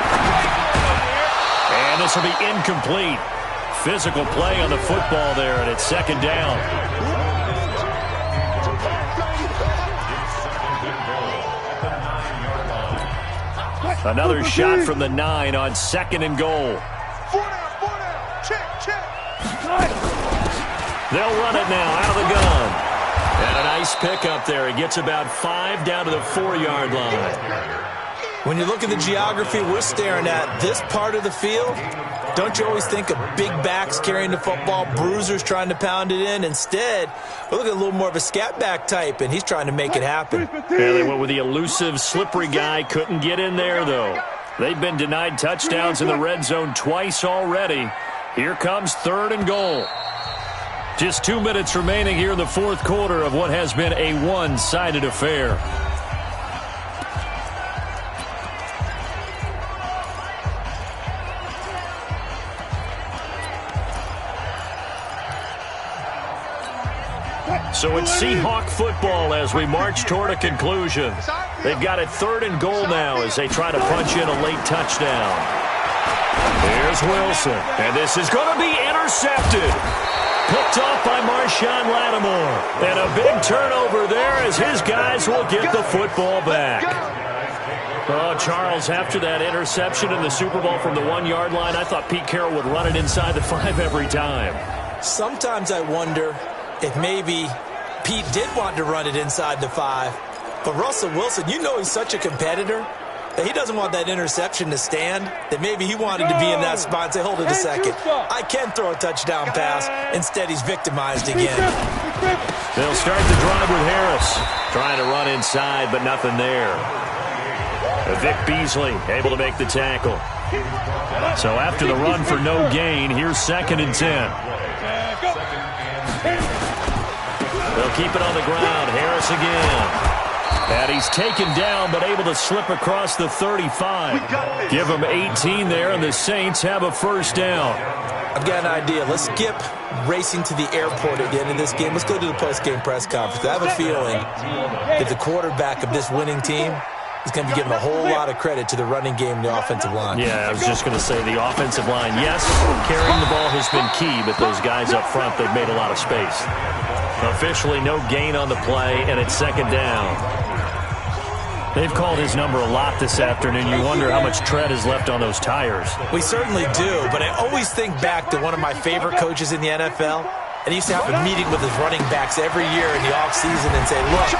And this will be incomplete. Physical play on the football there, and it's 2nd down. Another shot from the 9 on 2nd and goal. 4 down. Check. They'll run it now out of the gun. And a nice pickup there. He gets about 5 down to the 4-yard line. When you look at the geography we're staring at, this part of the field, don't you always think of big backs carrying the football, bruisers trying to pound it in? Instead, we're looking at a little more of a scat back type, and he's trying to make it happen. Yeah, they went with the elusive, slippery guy. Couldn't get in there, though. They've been denied touchdowns in the red zone twice already. Here comes 3rd and goal. Just 2 minutes remaining here in the 4th quarter of what has been a one-sided affair. So it's Seahawk football as we march toward a conclusion. They've got it 3rd and goal now as they try to punch in a late touchdown. Here's Wilson, and this is going to be intercepted. Picked off by Marshawn Lattimore. And a big turnover there as his guys will get the football back. Oh, Charles, after that interception in the Super Bowl from the 1-yard line, I thought Pete Carroll would run it inside the 5 every time. Sometimes I wonder if maybe Pete did want to run it inside the 5. But Russell Wilson, you know he's such a competitor that he doesn't want that interception to stand, that maybe he wanted to be in that spot and say, hold it a second, I can throw a touchdown pass. Instead, he's victimized again. They'll start the drive with Harris. Trying to run inside, but nothing there. Vic Beasley able to make the tackle. So after the run for no gain, here's 2nd and 10. They'll keep it on the ground. Harris again. And he's taken down, but able to slip across the 35. Give him 18 there, and the Saints have a first down. I've got an idea. Let's skip racing to the airport at the end of this game. Let's go to the post-game press conference. I have a feeling that the quarterback of this winning team is going to be giving a whole lot of credit to the running game and the offensive line. Yeah, I was just going to say the offensive line, yes, carrying the ball has been key, but those guys up front, they've made a lot of space. Officially no gain on the play, and it's second down. They've called his number a lot this afternoon. You wonder how much tread is left on those tires. We certainly do, but I always think back to one of my favorite coaches in the NFL, and he used to have a meeting with his running backs every year in the offseason and say, look,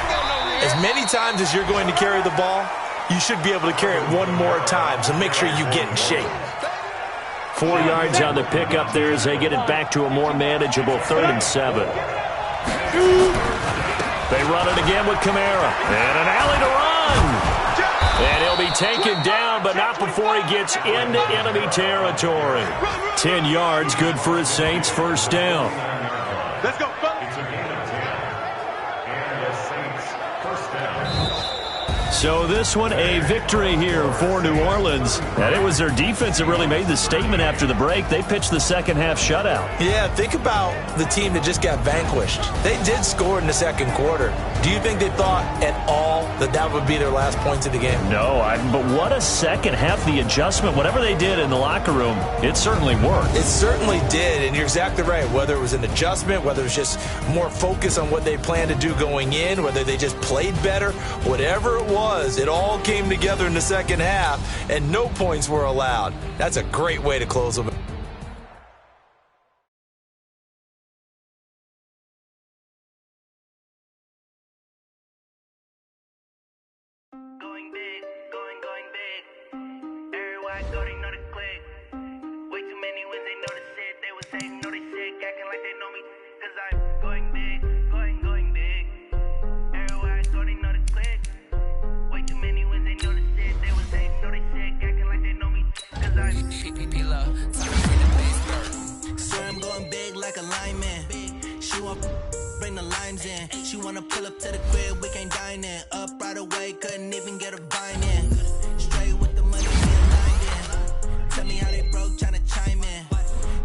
as many times as you're going to carry the ball, you should be able to carry it one more time, so make sure you get in shape. 4 yards on the pickup there as they get it back to a more manageable 3rd and 7. They run it again with Kamara. And an alley to run. And he'll be taken down, but not before he gets into enemy territory. 10 yards, good for his Saints, first down. Let's go. So this one, a victory here for New Orleans. And it was their defense that really made the statement after the break. They pitched the second half shutout. Yeah, think about the team that just got vanquished. They did score in the second quarter. Do you think they thought at all that that would be their last points of the game? No, but what a second half. The adjustment, whatever they did in the locker room, it certainly worked. It certainly did, and you're exactly right. Whether it was an adjustment, whether it was just more focus on what they planned to do going in, whether they just played better, whatever it was, it all came together in the second half, and no points were allowed. That's a great way to close them. Bring the limes in. She wanna pull up to the crib, we can't dine in. Up right away, couldn't even get a vine in. Straight with the money, we aligned in. Tell me how they broke, tryna chime in.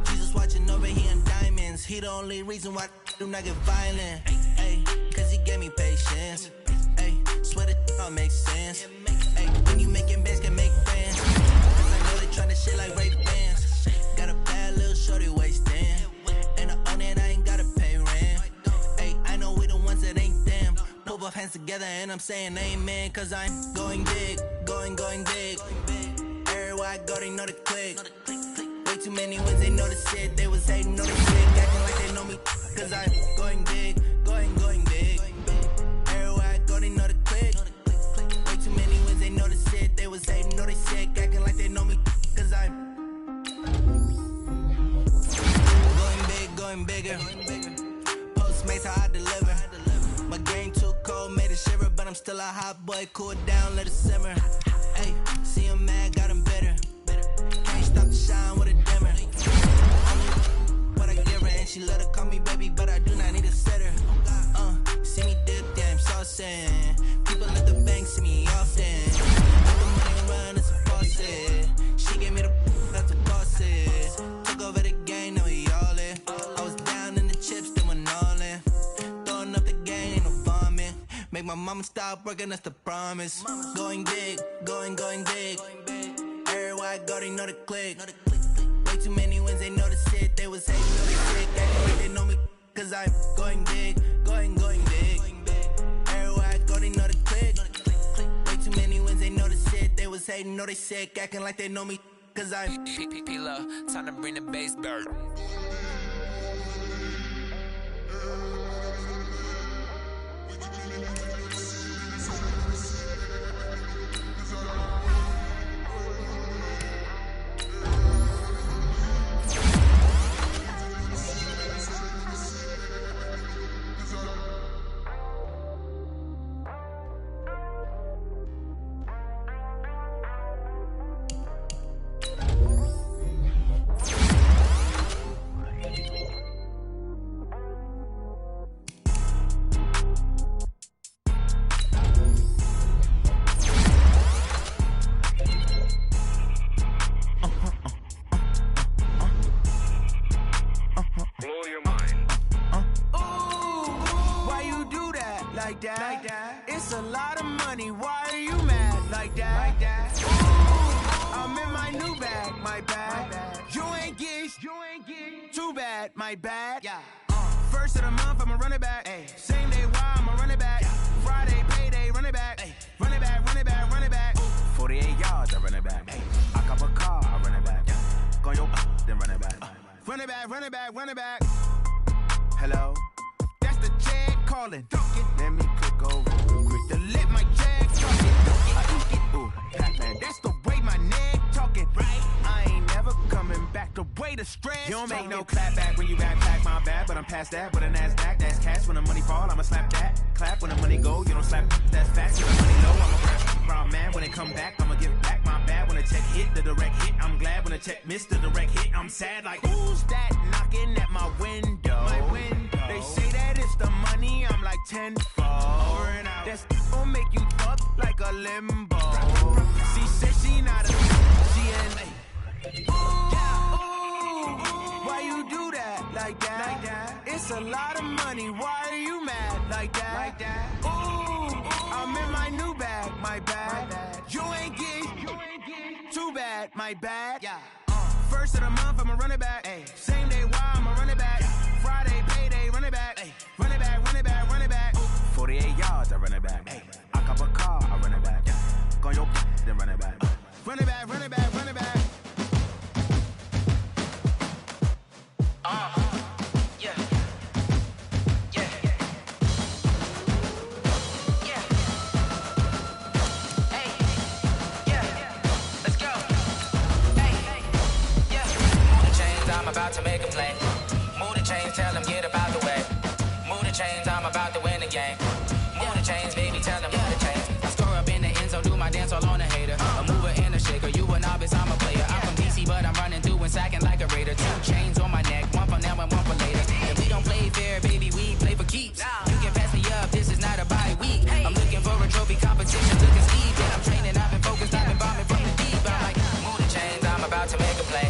Jesus watching over here in diamonds. He the only reason why do not get violent. Ay, cause he gave me patience. Ay, swear that all makes sense. Ay, when you making bands, can make friends. Cause I know they tryna shit like Ray Bans. Got a bad little shorty wasting. And I own it, I ain't gotta pay rent. Ay, I know we the ones that ain't them. Pull both hands together and I'm saying amen. Cause I'm going big, going big. Everywhere I go, they know the click. Way too many wins, they know the shit. They was hating, know the shit. Acting like they know me. Cause I'm going big, going big. Everywhere I go, they know the click. Way too many wins, they know the shit. They was hating, know the shit. Acting like they know me. Cause I'm going bigger. Postmates how I deliver. My game too cold, made it shiver, but I'm still a hot boy. Cool it down, let it simmer. Hey, see him mad, got him bitter. Can't stop the shine with a dimmer. What I give her, and she let her call me baby, but I do not need a sitter. See me dip, damn saucy. People at the bank see me often. Let the money run, it's a faucet. She gave me the that's a boss it. Took over the game, now we all in. I was down in the chips, then went all in. Throwing up the game, ain't no vomit. Make my mama stop working, that's the promise. Going big, going big. Everywhere I go, they know the click. Way too many wins, they know the shit. They was hating, know the shit. Acting like they know me. Cause I'm going big, going big. Everywhere I go, they know the click. Way too many wins, they know the shit. They was hating, know they sick. Acting like they know me. Cause I'm P-P-P-Love, time to bring the bass bird. like that. It's a lot of money, why are you mad like that? Ooh, I'm in my new bag, my bad. You ain't get too bad, my bad. First of the month, I'ma run it back. Same day, why I'ma run it back. Friday, payday, run it back. Run it back, run it back, run it back. 48 yards, I run it back. I cop a car, I run it back. Go yo, then run it back. Run it back, run it back, run it back. Hello? That's the Jag calling. Let me click over real quick to let my Jag talking. Ooh, Pac-Man, that's the way my neck talking. Right? I ain't never coming back the way the stress. You don't make no clap back when you backpack, my bad, but I'm past that. With a NASDAQ, that's cash. When the money fall, I'ma slap that. Clap when the money go, you don't slap. That's fast. When the money low, I'ma grab. Brown man, when it come back, I'ma give back. My bad when the check hit, the direct hit. I'm glad when the check missed the direct hit. I'm sad like, who's that knocking at my window? They say that it's the money, I'm like tenfold. That's gon' make you fuck like a limbo. She said she not a, she ain't. Ooh, why you do that like that? It's a lot of money, why are you mad like that? Ooh, I'm in my new bag, my bad. You ain't get too bad, my bad. First of the month, I'ma run it back. Same day, why I'ma run it back. Friday, payday, run it back. Run it back, run it back, run it back. 48 yards, I run it back. I cop a car, I run it back. Go yo, then run it back. Run it back, run it back, run it back. Yeah. Hey, yeah. Let's go. Hey, yeah. Move the chains, I'm about to make a play. Move the chains, tell them get about the way. Move the chains, I'm about to win the game. Move the chains, baby, tell them move the chains. I score up in the end zone, do my dance all on a hater. A mover and a shaker, you a novice, I'm a player. I'm from DC, but I'm running through and sacking like a raider. 2 chains on my neck, one for now and one for later. If we don't play fair, baby, we play for keeps. You can pass me up, this is not a bye week. I'm looking for a trophy competition, looking speed. Yeah, I'm training, I've been focused, I've been bombing from the deep. I'm like, move the chains, I'm about to make a play.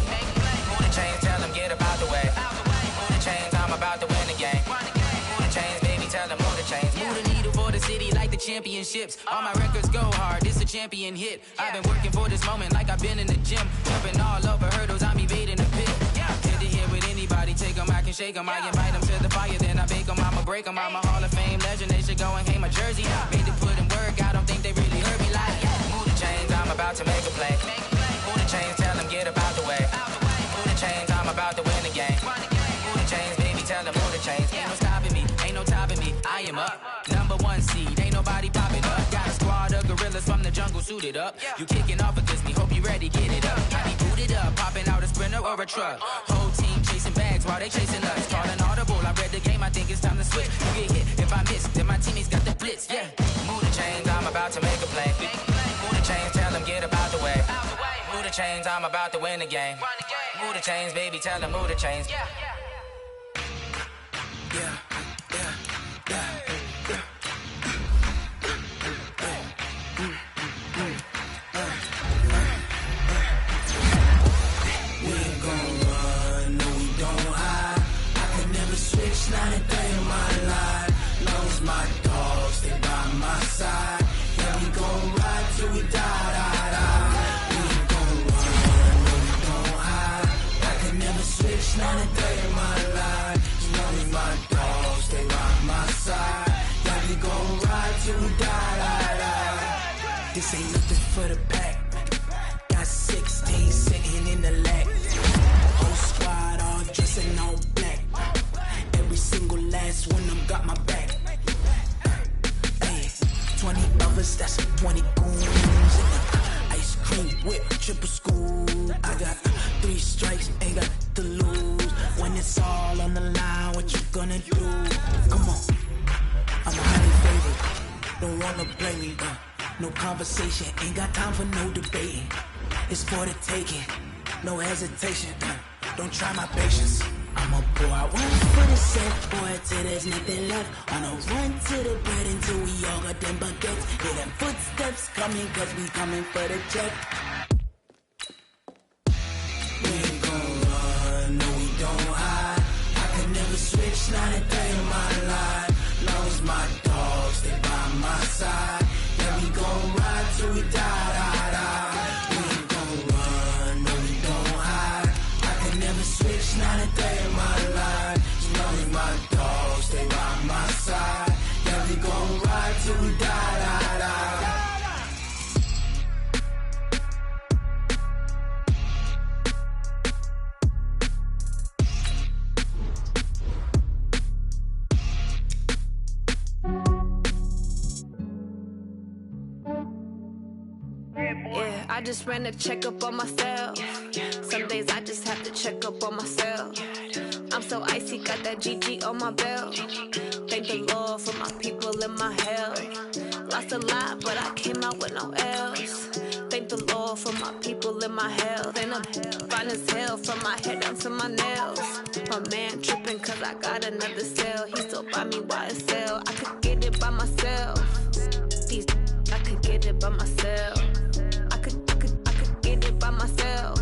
Move the chains, tell them get about the way. Move the chains, I'm about to win the game. Move the chains, baby, tell them move the chains. Move the needle for the city like the championships. All my records go hard, this a champion hit. I've been working for this moment like I've been in the gym. Jumping all over hurdles, I'm evading the pit. Hit to hit with anybody, take them, I can shake them. I invite them to the fire, then I bake them, I'ma break them. I'm a Hall of Fame legend, they should go and hang my jersey. Made to put in work, I don't think they really heard me like. Move the chains, I'm about to make a play. Move the chains, tell them get about the way. Move the chains, I'm about to win the game. Move the chains, baby, tell them move the chains. Ain't no stopping me, ain't no topping me, I am up. #1 seed, ain't nobody popping up. Got a squad of gorillas from the jungle suited up. You kicking off against me, hope you ready, get it up. I be booted up, popping out a sprinter or a truck. Whole team chasing bags while they chasing us. Calling audible, I read the game, I think it's time to switch. You get hit, if I miss, then my teammates got the blitz, yeah. Move the chains, I'm about to make a play. Move the chains, tell them get about the way. Move the chains, I'm about to win the game. Move the chains, baby, tell them move the chains. Yeah. Not a day in my life. Long as my dogs stay by my side. Yeah, we gon' ride till we die, die, die. We ain't gon' run, no, we gon' hide. I can never switch, not a day in my life. As long as my dogs stay by my side. Yeah, we gon' ride till we die, die, die. This ain't nothing for the pack. Got 16 sitting in the lag. Whole squad all dressing all black. Every single last one of them got my back. Hey, 20 others, that's 20 goons. Ice cream whip, triple scoop. I got 3 strikes, ain't got to lose. When it's all on the line, what you gonna do? Come on, I'm highly favored. Don't wanna play me, no conversation, ain't got time for no debating. It's for the taking, no hesitation. Don't try my patience. I'ma pour out one for the set, boy, till there's nothing left. On a run to the bread until we all got them baguettes. Hear them footsteps coming, cause we coming for the check. We ain't gon' run, no, we don't hide. I can never switch, not a day in my life. Long as my dogs stay by I just ran a checkup on myself. Some days I just have to check up on myself. I'm so icy, got that GG on my belt. Thank the Lord for my people in my health. Lost a lot, but I came out with no L's. Thank the Lord for my people in my health. And I'm fine as hell from my head down to my nails. My man tripping cause I got another cell. He still buy me YSL. I could get it by myself. These I could get it by myself. I could get it by myself.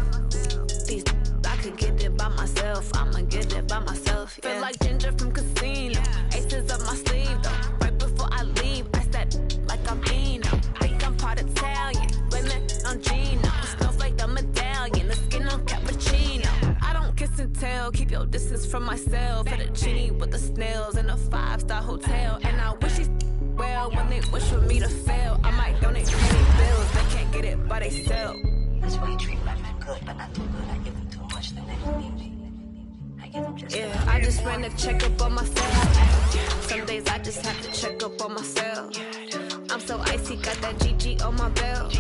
These I could get it by myself. I'ma get it by myself. Yeah. Feel like Ginger from Casino. Aces up my sleeve though. Right before I leave, I said like I'm Eno. Think I'm part Italian. Women on Gino. Snowflake the medallion. The skin on cappuccino. I don't kiss and tell. Keep your distance from myself. Fettuccine with the snails in a 5-star hotel. And I wish he's well when they wish for me to fail. I might donate many bills. They can't get it by they sell. That's why you treat women good, but not too good. I give them too much, then they don't need me. I give them just I just ran a checkup on myself. Some days I just have to check up on myself. I'm so icy, got that GG on my belt.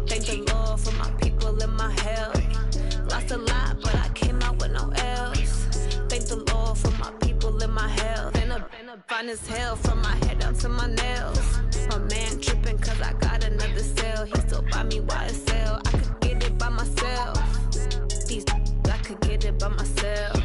Thank the Lord for my people in my health. Lost a lot, but I came out with no L's. Thank the Lord for my people in my health. And I'm fine as hell from my head down to my nails. My man tripping cause I got another cell. He still buy me YSL. I could get it by myself. These I could get it by myself.